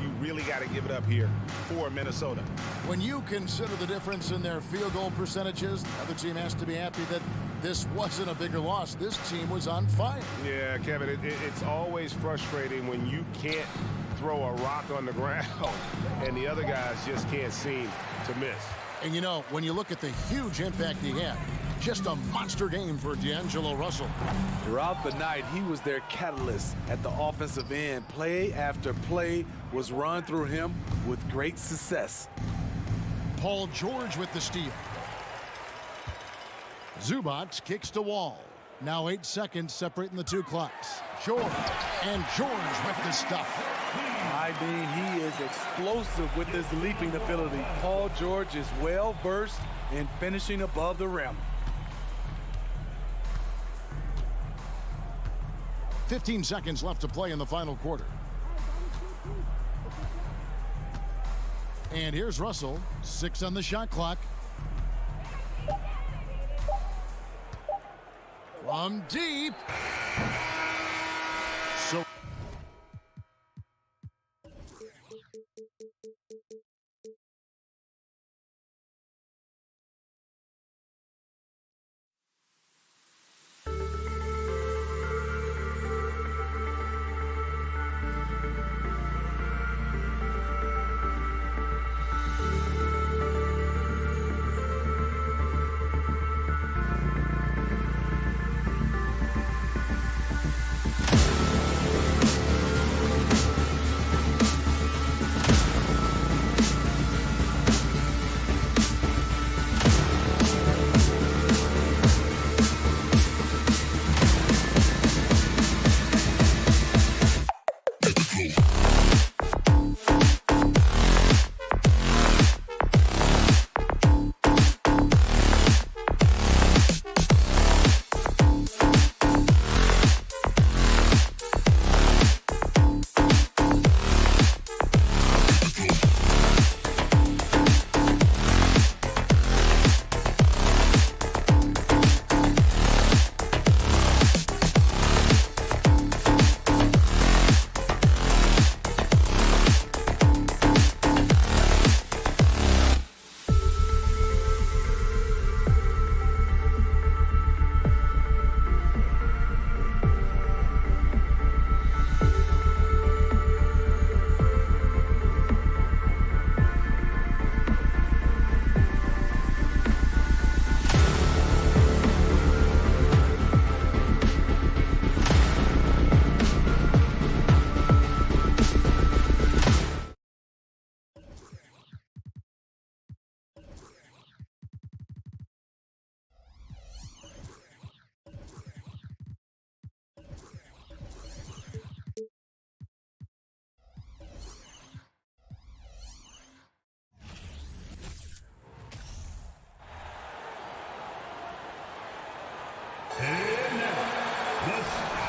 You really got to give it up here for Minnesota. When you consider the difference in their field goal percentages, the other team has to be happy that this wasn't a bigger loss. This team was on fire. Yeah, Kevin, it's always frustrating when you can't throw a rock on the ground and the other guys just can't seem to miss. And you know, when you look at the huge impact he had, just a monster game for D'Angelo Russell. Throughout the night, he was their catalyst at the offensive end. Play after play was run through him with great success. Paul George with the steal. Zubac kicks to Wall. Now 8 seconds separating the two clocks. George, and George with the stuff. I mean, he is explosive with his leaping ability. Paul George is well-versed in finishing above the rim. 15 seconds left to play in the final quarter. And here's Russell, 6 on the shot clock. From deep. So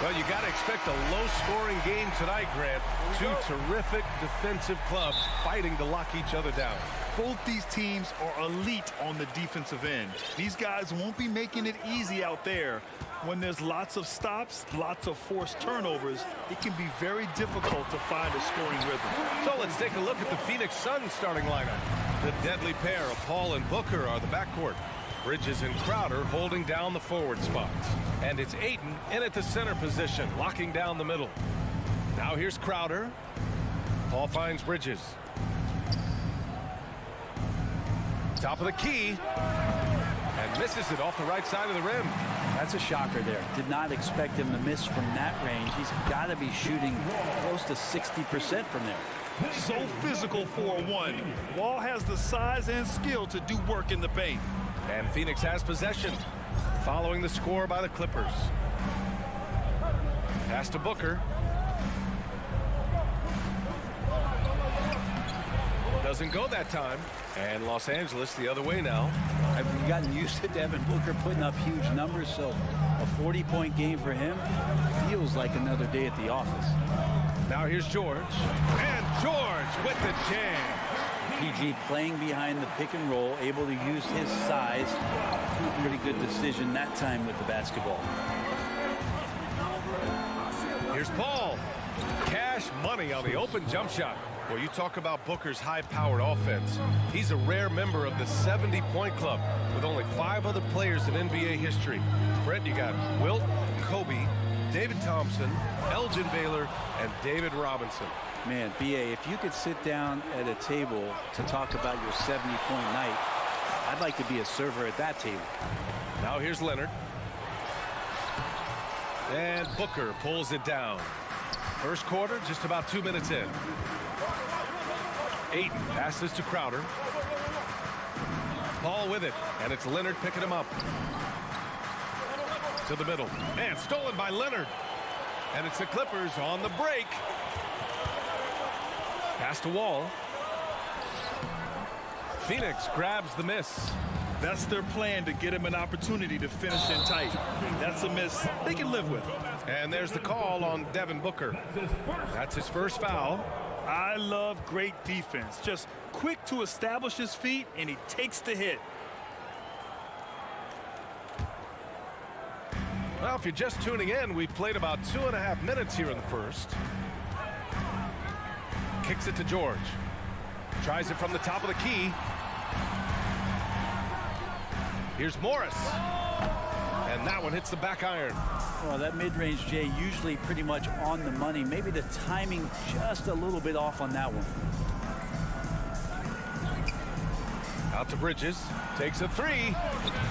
Well, you got to expect a low-scoring game tonight, Grant. Two terrific defensive clubs fighting to lock each other down. Both these teams are elite on the defensive end. These guys won't be making it easy out there. When there's lots of stops, lots of forced turnovers, it can be very difficult to find a scoring rhythm. So let's take a look at the Phoenix Suns starting lineup. The deadly pair of Paul and Booker are the backcourt. Bridges and Crowder holding down the forward spots. And it's Ayton in at the center position, locking down the middle. Now here's Crowder. Paul finds Bridges. Top of the key. And misses it off the right side of the rim. That's a shocker there. Did not expect him to miss from that range. He's got to be shooting close to 60% from there. So physical for a one. Wall has the size and skill to do work in the paint. And Phoenix has possession, following the score by the Clippers. Pass to Booker. Doesn't go that time. And Los Angeles the other way now. I've gotten used to Devin Booker putting up huge numbers, so a 40-point game for him feels like another day at the office. Now here's George. And George with the jam. PG playing behind the pick and roll, able to use his size. Pretty good decision that time with the basketball. Here's Paul. Cash money on the open jump shot. Well, you talk about Booker's high-powered offense. He's a rare member of the 70-point club with only 5 other players in NBA history. Brett, you got Wilt, Kobe, David Thompson, Elgin Baylor, and David Robinson. Man, B.A., if you could sit down at a table to talk about your 70-point night, I'd like to be a server at that table. Now here's Leonard. And Booker pulls it down. First quarter, just about 2 minutes in. Ayton passes to Crowder. Paul with it, and it's Leonard picking him up. To the middle. And stolen by Leonard. And it's the Clippers on the break. Pass to Wall. Phoenix grabs the miss. That's their plan, to get him an opportunity to finish in tight. That's a miss they can live with. And there's the call on Devin Booker. That's his first foul. I love great defense. Just quick to establish his feet, and he takes the hit. Well, if you're just tuning in, we've played about 2.5 minutes here in the first. Kicks it to George. Tries it from the top of the key. Here's Morris. And that one hits the back iron. Well, that mid-range, Jay, usually pretty much on the money. Maybe the timing just a little bit off on that one. Out to Bridges. Takes a 3.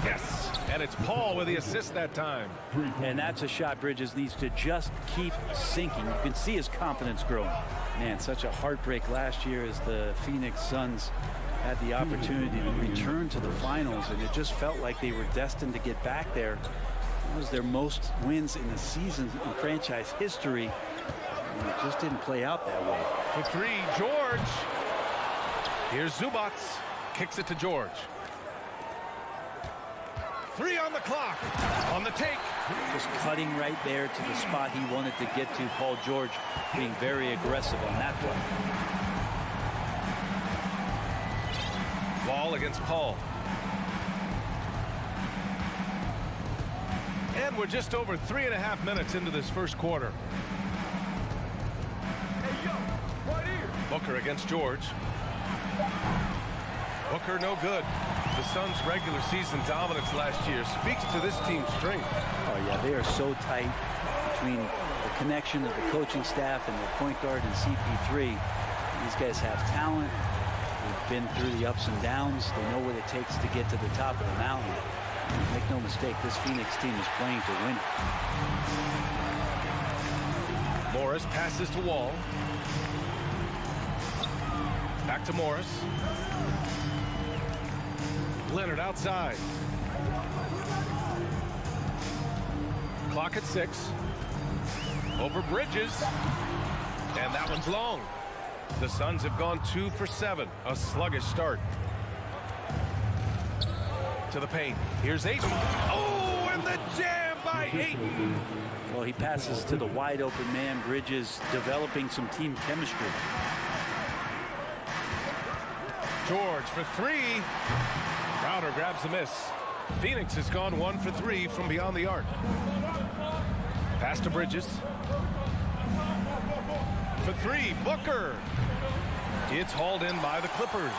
Yes. And it's Paul with the assist that time. And that's a shot Bridges needs to just keep sinking. You can see his confidence growing. Man, such a heartbreak last year as the Phoenix Suns had the opportunity to return to the finals, and it just felt like they were destined to get back there. It was their most wins in the season in franchise history, and it just didn't play out that way. For 3, George. Here's Zubac. Kicks it to George. 3 on the clock. On the take. Just cutting right there to the spot he wanted to get to. Paul George being very aggressive on that play. Ball against Paul. And we're just over 3.5 minutes into this first quarter. Hey, yo, right here. Booker against George. Booker no good. The Suns' regular season dominance last year speaks to this team's strength. Oh, yeah, they are so tight between the connection of the coaching staff and their point guard and CP3. These guys have talent. They've been through the ups and downs. They know what it takes to get to the top of the mountain. Make no mistake, this Phoenix team is playing to win. Morris passes to Wall. Back to Morris. Leonard outside. Clock at 6. Over Bridges. And that one's long. The Suns have gone 2 for 7. A sluggish start. To the paint. Here's Ayton. Oh, and the jam by by 8. Well, he passes to the wide open man. Bridges developing some team chemistry. George for 3. Crowder grabs the miss. Phoenix has gone 1 for 3 from beyond the arc. Pass to Bridges. For 3, Booker. It's hauled in by the Clippers.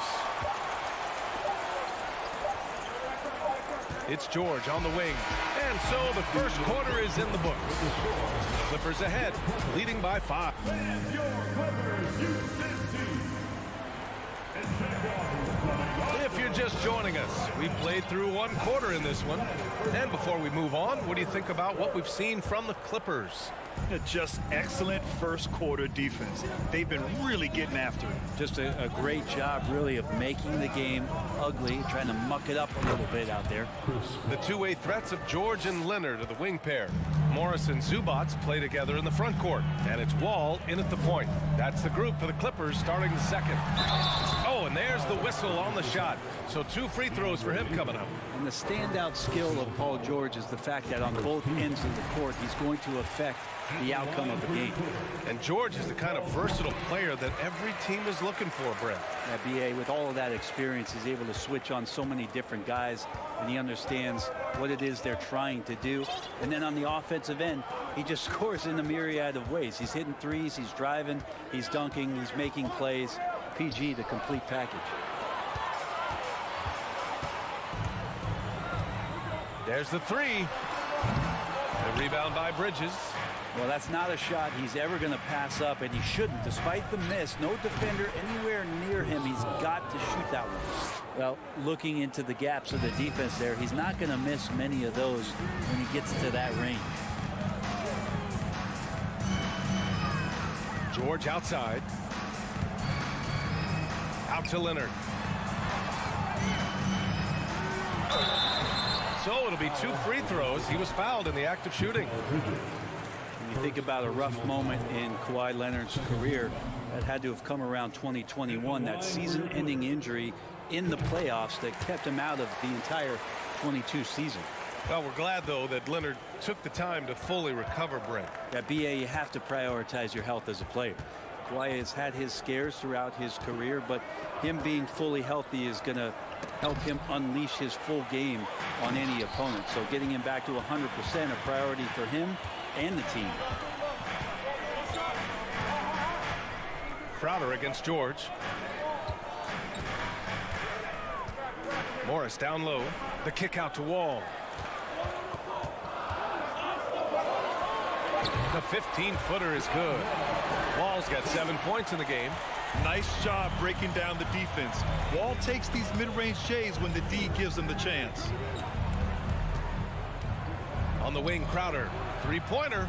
It's George on the wing. And so the first quarter is in the books. Clippers ahead, leading by 5. If you're just joining us, we played through 1 quarter in this one. And before we move on, what do you think about what we've seen from the Clippers? Just excellent first quarter defense. They've been really getting after it. Just a great job, really, of making the game ugly, trying to muck it up a little bit out there. The two-way threats of George and Leonard are the wing pair. Morris and Zubac play together in the front court, and it's Wall in at the point. That's the group for the Clippers starting the second. Oh, and there's the whistle on the shot. So 2 free throws for him coming up. And the standout skill of Paul George is the fact that on both ends of the court, he's going to affect the outcome of the game. And George is the kind of versatile player that every team is looking for, Brett. BA, with all of that experience, is able to switch on so many different guys, and he understands what it is they're trying to do. And then on the offensive end, he just scores in a myriad of ways. He's hitting threes, he's driving, he's dunking, he's making plays. PG, the complete package. There's the 3. The rebound by Bridges. Well, that's not a shot he's ever going to pass up, and he shouldn't. Despite the miss, no defender anywhere near him. He's got to shoot that one. Well, looking into the gaps of the defense there, he's not going to miss many of those when he gets to that range. George outside. Out to Leonard. So it'll be 2 free throws. He was fouled in the act of shooting. When you think about a rough moment in Kawhi Leonard's career, that had to have come around 2021, that season-ending injury in the playoffs that kept him out of the entire 22 season. Well, we're glad, though, that Leonard took the time to fully recover, Brent. At BA, you have to prioritize your health as a player. Kawhi has had his scares throughout his career, but him being fully healthy is going to help him unleash his full game on any opponent. So getting him back to 100% a priority for him and the team. Crowder against George. Morris down low. The kick out to Wall. The 15-footer is good. Wall's got 7 points in the game. Nice job breaking down the defense. Wall takes these mid-range J's when the D gives him the chance. On the wing, Crowder. 3-pointer.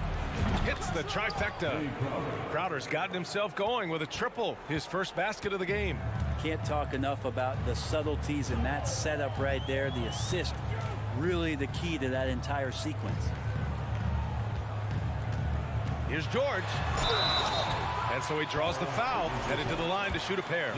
Hits the trifecta. Crowder's gotten himself going with a triple. His first basket of the game. Can't talk enough about the subtleties in that setup right there. The assist, really the key to that entire sequence. Here's George. And so he draws the foul, headed to the line to shoot a pair.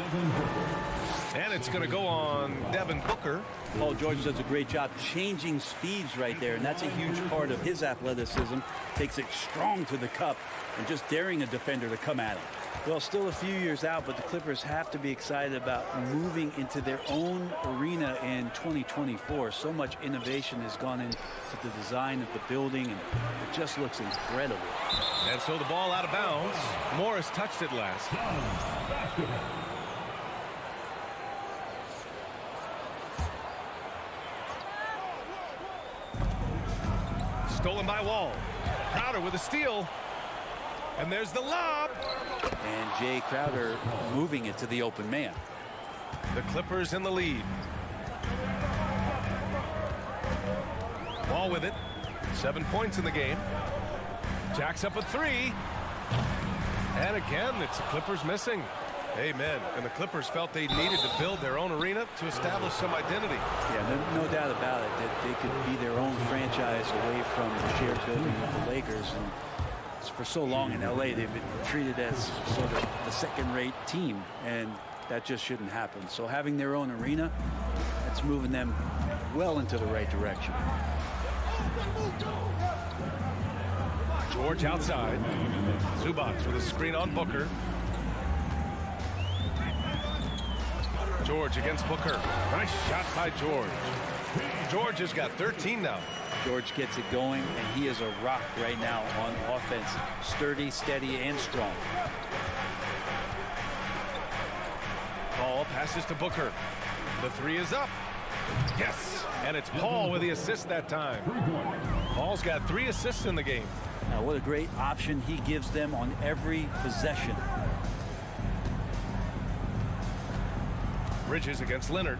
And it's going to go on Devin Booker. Paul George does a great job changing speeds right there, and that's a huge part of his athleticism. Takes it strong to the cup and just daring a defender to come at him. Well, still a few years out, but the Clippers have to be excited about moving into their own arena in 2024. So much innovation has gone into the design of the building, and it just looks incredible. And so the ball out of bounds. Morris touched it last. Stolen by Wall. Crowder with a steal. And there's the lob. And Jay Crowder moving it to the open man. The Clippers in the lead. Wall with it. 7 points in the game. Jacks up a 3. And again, it's the Clippers missing. Amen. And the Clippers felt they needed to build their own arena to establish some identity. Yeah, no doubt about it that they could be their own franchise away from the shared building of the Lakers. And for so long in LA, they've been treated as sort of the second-rate team, and that just shouldn't happen. So having their own arena, that's moving them well into the right direction. George outside. Zubac with a screen on Booker. George against Booker. Nice shot by George. George has got 13 now. George gets it going, and he is a rock right now on offense. Sturdy, steady, and strong. Paul passes to Booker. The three is up. Yes, and it's Paul with the assist that time. Paul's got 3 assists in the game. Now, what a great option he gives them on every possession. Bridges against Leonard.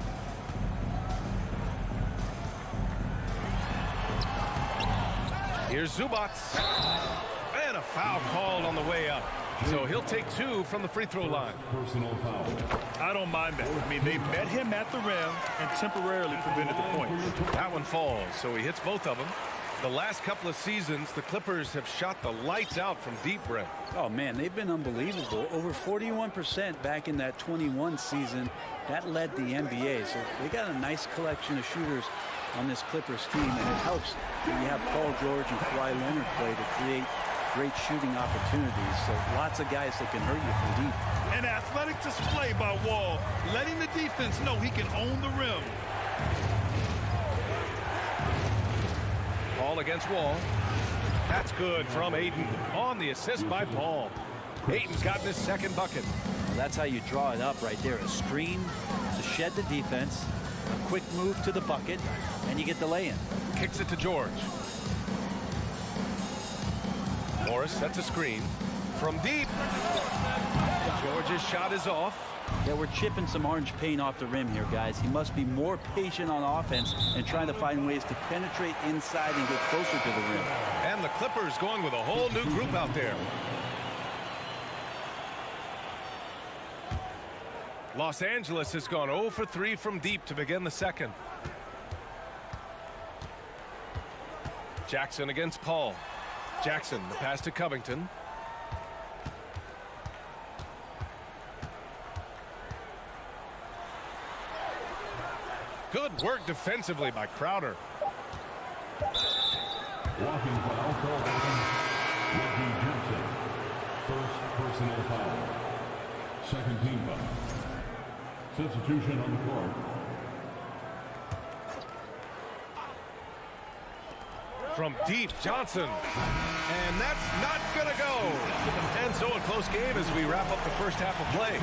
Here's Zubac. And a foul called on the way up. So he'll take 2 from the free throw line. Personal foul. I don't mind that. I mean, they met him at the rim and temporarily prevented the points. That one falls, so he hits both of them. The last couple of seasons, the Clippers have shot the lights out from deep, Brent. Oh, man, they've been unbelievable. Over 41% back in that 21 season. That led the NBA. So they got a nice collection of shooters on this Clippers team, and it helps when you have Paul George and Kawhi Leonard play to create great shooting opportunities. So lots of guys that can hurt you from deep. An athletic display by Wall, letting the defense know he can own the rim. Paul against Wall. That's good from Ayton on the assist by Paul. Ayton's gotten his second bucket. Well, that's how you draw it up right there. A screen to shed the defense, a quick move to the bucket, and you get the lay-in. Kicks it to George. Morris sets a screen from deep. George's shot is off. Yeah, we're chipping some orange paint off the rim here, guys. He must be more patient on offense and trying to find ways to penetrate inside and get closer to the rim. And the Clippers going with a whole new group out there. Los Angeles has gone 0 for 3 from deep to begin the second. Jackson against Paul. Jackson, the pass to Covington. Good work defensively by Crowder. Walking foul called on Reggie Jackson. First personal foul. Second team foul. Substitution on the court. From deep, Johnson. And that's not going to go. And so a close game as we wrap up the first half of play.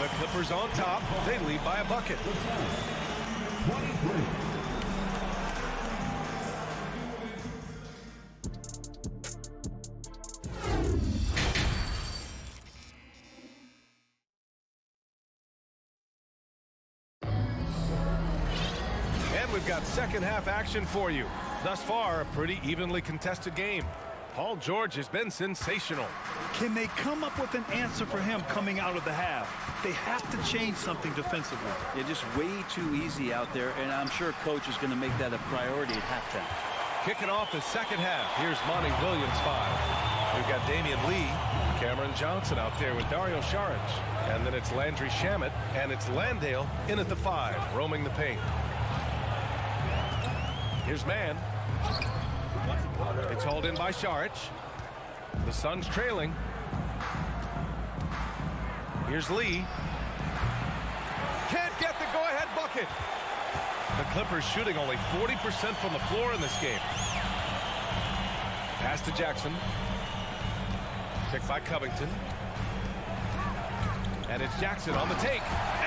The Clippers on top. They lead by a bucket. 23. And we've got second half action for you. Thus far, a pretty evenly contested game. Paul George has been sensational. Can they come up with an answer for him coming out of the half? They have to change something defensively. They're just way too easy out there, and I'm sure coach is going to make that a priority at halftime. Kicking off the second half. Here's Monty Williams 5. We've got Damian Lee, Cameron Johnson out there with Dario Saric. And then it's Landry Shamet, and it's Landale in at the 5, roaming the paint. Here's Mann. It's hauled in by Saric. The Suns trailing. Here's Lee. Can't get the go-ahead bucket. The Clippers shooting only 40% from the floor in this game. Pass to Jackson. Picked by Covington. And it's Jackson on the take.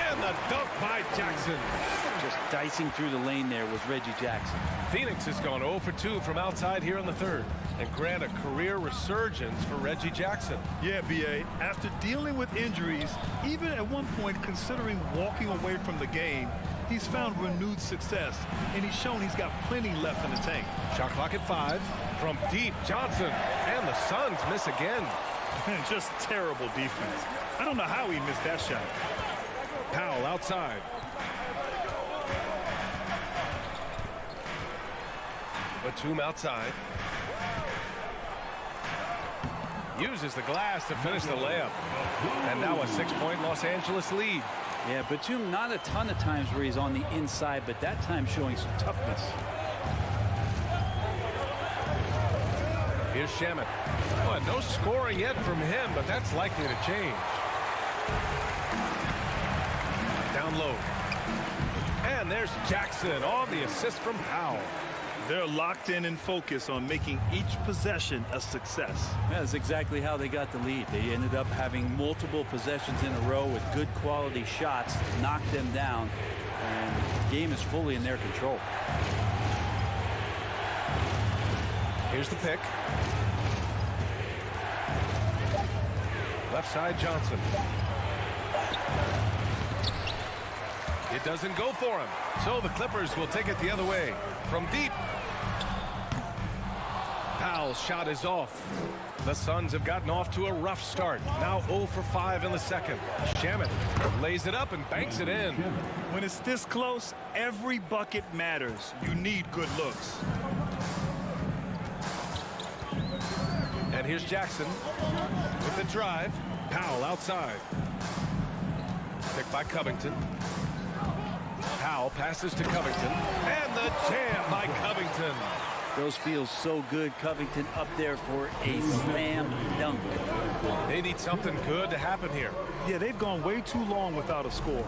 And the dunk by Jackson. Just dicing through the lane there was Reggie Jackson. Phoenix has gone 0 for 2 from outside here in the third. And grant a career resurgence for Reggie Jackson. Yeah, B.A. After dealing with injuries, even at one point considering walking away from the game, he's found renewed success. And he's shown he's got plenty left in the tank. Shot clock at 5. From deep, Johnson. And the Suns miss again. Just terrible defense. I don't know how he missed that shot. Powell outside. Batum outside. Uses the glass to finish the layup. And now a 6-point Los Angeles lead. Yeah, Batum not a ton of times where he's on the inside, but that time showing some toughness. Here's Shamet. Oh, no scoring yet from him, but that's likely to change. Down low. And there's Jackson on the assist from Powell. They're locked in and focused on making each possession a success. That's exactly how they got the lead. They ended up having multiple possessions in a row with good quality shots, knocked them down, and the game is fully in their control. Here's the pick. Left side, Johnson. It doesn't go for him. So the Clippers will take it the other way. From deep. Powell's shot is off. The Suns have gotten off to a rough start. Now 0 for 5 in the second. Shamet lays it up and banks it in. When it's this close, every bucket matters. You need good looks. And here's Jackson with the drive. Powell outside. Picked by Covington. Powell passes to Covington. And the jam by Covington. Those feel so good. Covington up there for a slam dunk. They need something good to happen here. Yeah, they've gone way too long without a score.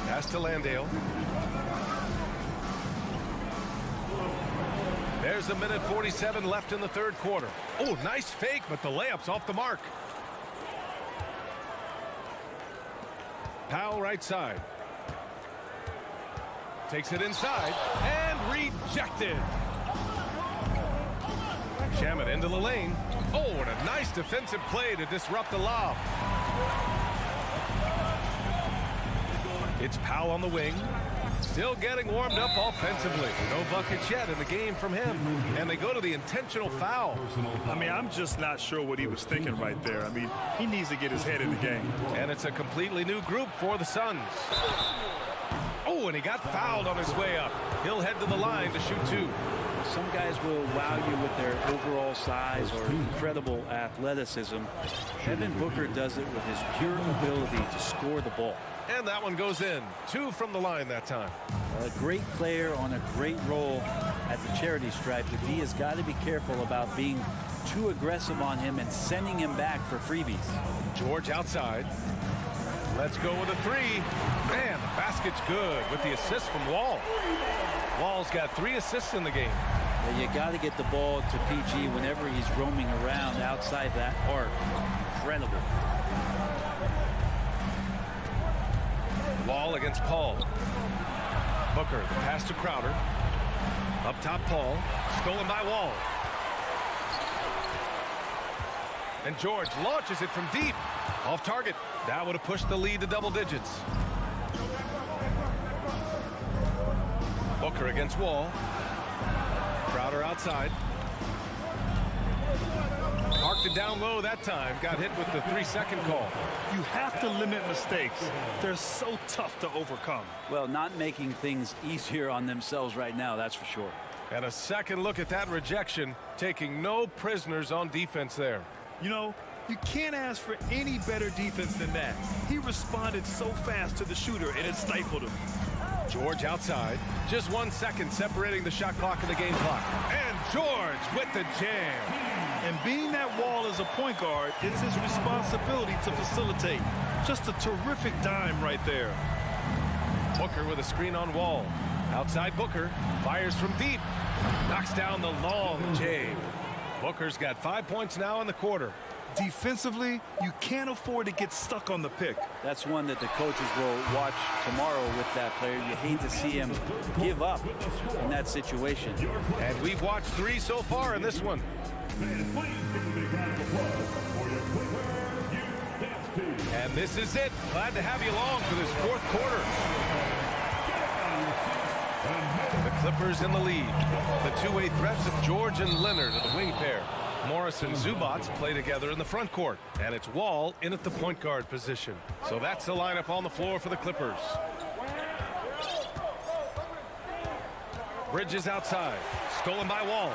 Pass to Landale. There's a minute 47 left in the third quarter. Oh, nice fake, but the layup's off the mark. Powell right side. Takes it inside and rejected. Shamet into the lane. Oh, and a nice defensive play to disrupt the lob. It's Powell on the wing. Still getting warmed up offensively. No buckets yet in the game from him. And they go to the intentional foul. I mean, I'm just not sure what he was thinking right there. I mean, he needs to get his head in the game. And it's a completely new group for the Suns. Oh, and he got fouled on his way up. He'll head to the line to shoot two. Some guys will wow you with their overall size or incredible athleticism. Devin Booker does it with his pure ability to score the ball. And that one goes in. 2 from the line that time. A great player on a great role at the charity stripe. The D has got to be careful about being too aggressive on him and sending him back for freebies. George outside. Let's go with a 3. Man, the basket's good with the assist from Wall. Wall's got 3 assists in the game. Well, you got to get the ball to PG whenever he's roaming around outside that arc. Incredible. Wall against Paul. Booker, the pass to Crowder. Up top, Paul. Stolen by Wall. And George launches it from deep. Off target. That would have pushed the lead to double digits. Booker against Wall. Crowder outside. Parked it down low that time. Got hit with the 3-second call. You have to limit mistakes. They're so tough to overcome. Well, not making things easier on themselves right now, that's for sure. And a second look at that rejection, taking no prisoners on defense there. You know, you can't ask for any better defense than that. He responded so fast to the shooter, and it stifled him. George outside. Just 1 second separating the shot clock and the game clock. And George with the jam. And being that Wall is a point guard, it's his responsibility to facilitate. Just a terrific dime right there. Booker with a screen on Wall. Outside Booker. Fires from deep. Knocks down the long J. Booker's got 5 points now in the quarter. Defensively, you can't afford to get stuck on the pick. That's one that the coaches will watch tomorrow with that player. You hate to see him give up in that situation. And we've watched 3 so far in this one. And this is it. Glad to have you along for this 4th quarter. The Clippers in the lead. The two-way threats of George and Leonard are the wing pair. Morris and Zubac play together in the front court. And it's Wall in at the point guard position. So that's the lineup on the floor for the Clippers. Bridges outside. Stolen by Wall.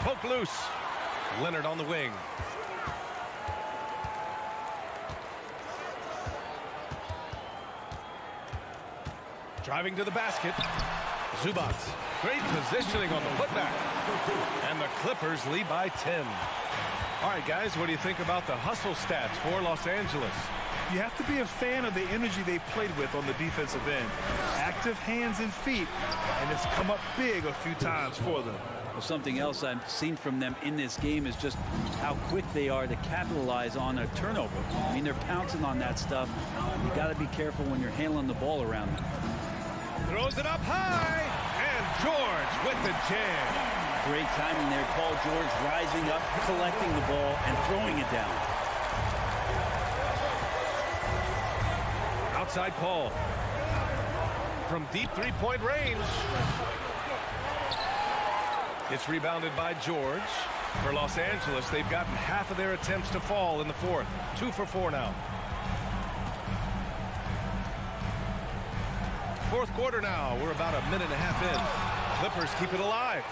Poke loose. Leonard on the wing. Driving to the basket. Zubac. Great positioning on the putback. And And the Clippers lead by 10. All right, guys, what do you think about the hustle stats for Los Angeles? You have to be a fan of the energy they've played with on the defensive end. Active hands and feet, and it's come up big a few times for them. Well, something else I've seen from them in this game is just how quick they are to capitalize on a turnover. I mean, they're pouncing on that stuff. You got to be careful when you're handling the ball around them. Throws it up high, and George with the jam. Great timing there. Paul George rising up, collecting the ball, and throwing it down. Outside Paul. From deep three-point range. It's rebounded by George. For Los Angeles, they've gotten half of their attempts to fall in the fourth. 2 for 4 now. Fourth quarter now. We're about a minute and a half in. Clippers keep it alive.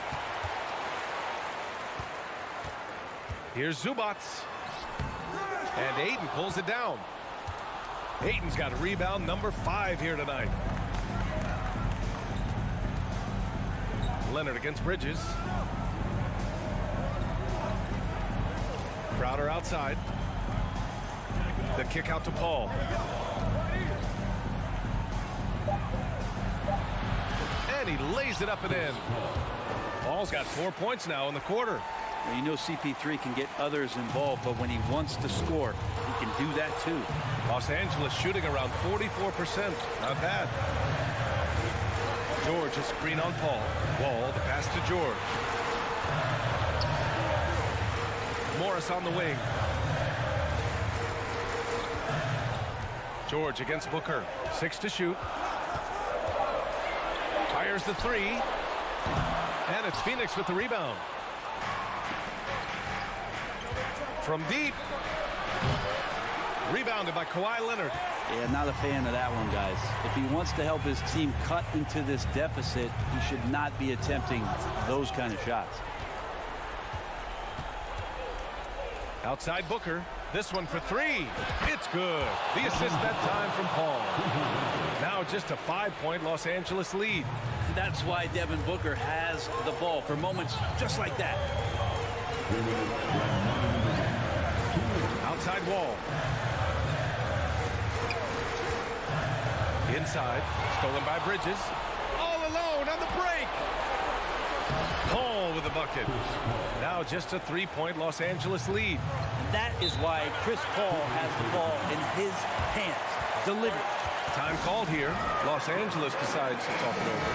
Here's Zubats. And Ayton pulls it down. Ayton's got a rebound number 5 here tonight. Leonard against Bridges. Crowder outside. The kick out to Paul. And he lays it up and in. Paul's got 4 points now in the quarter. Well, you know CP3 can get others involved, but when he wants to score, he can do that too. Los Angeles shooting around 44%. Not bad. George, a screen on Paul. Wall, the pass to George. Morris on the wing. George against Booker. 6 to shoot. Fires the 3. And it's Phoenix with the rebound. From deep. Rebounded by Kawhi Leonard. Yeah, not a fan of that one, guys. If he wants to help his team cut into this deficit, he should not be attempting those kind of shots. Outside Booker. This one for 3. It's good. The assist that time from Paul. Now just a 5-point Los Angeles lead. That's why Devin Booker has the ball for moments just like that. Outside Wall. Inside. Stolen by Bridges. All alone on the break. Paul with the bucket. Now just a 3-point Los Angeles lead. That is why Chris Paul has the ball in his hands. Delivered. Time called here. Los Angeles decides to talk it over.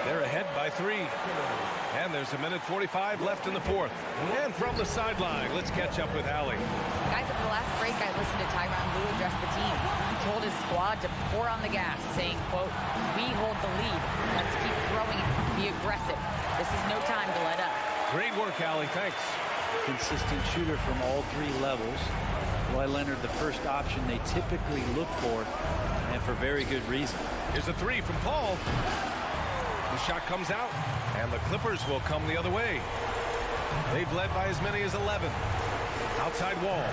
They're ahead by 3. And there's a minute 45 left in the fourth. And from the sideline, let's catch up with Allie. Guys, over the last break, I listened to Tyronn Lue address the team. He told his squad to pour on the gas, saying, quote, "We hold the lead. Let's keep throwing it. Be aggressive. This is no time to let up." Great work, Allie. Thanks. Consistent shooter from all 3 levels. Kawhi Leonard, the first option they typically look for, and for very good reason. Here's a 3 from Paul. The shot comes out, and the Clippers will come the other way. They've led by as many as 11. Outside Wall.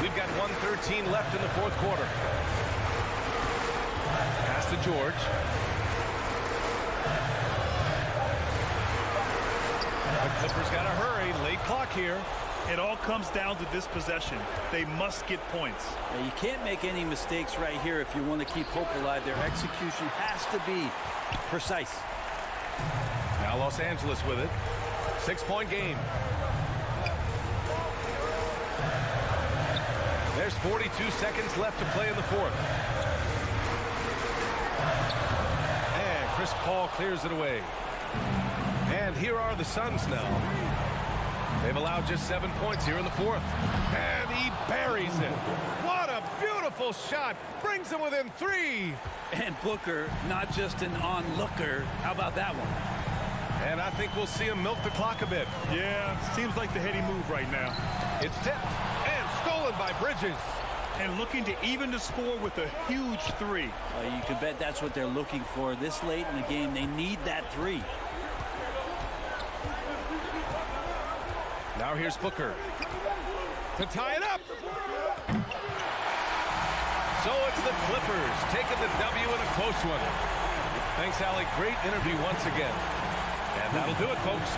We've got 1:13 left in the fourth quarter. Pass to George. The Clippers got to hurry. Late clock here. It all comes down to this possession. They must get points. Now, you can't make any mistakes right here if you want to keep hope alive. Their execution has to be precise. Now Los Angeles with it. 6-point game. There's 42 seconds left to play in the fourth. And Chris Paul clears it away. And here are the Suns now. They've allowed just 7 points here in the fourth. And he buries it. What a beautiful shot. Brings them within 3. And Booker, not just an onlooker. How about that one? And I think we'll see him milk the clock a bit. Yeah, seems like the heady move right now. It's tipped and stolen by Bridges. And looking to even the score with a huge 3. You can bet that's what they're looking for. This late in the game, they need that 3. Now here's Booker to tie it up. So it's the Clippers taking the W in a close one. Thanks, Allie. Great interview once again. And that'll do it, folks.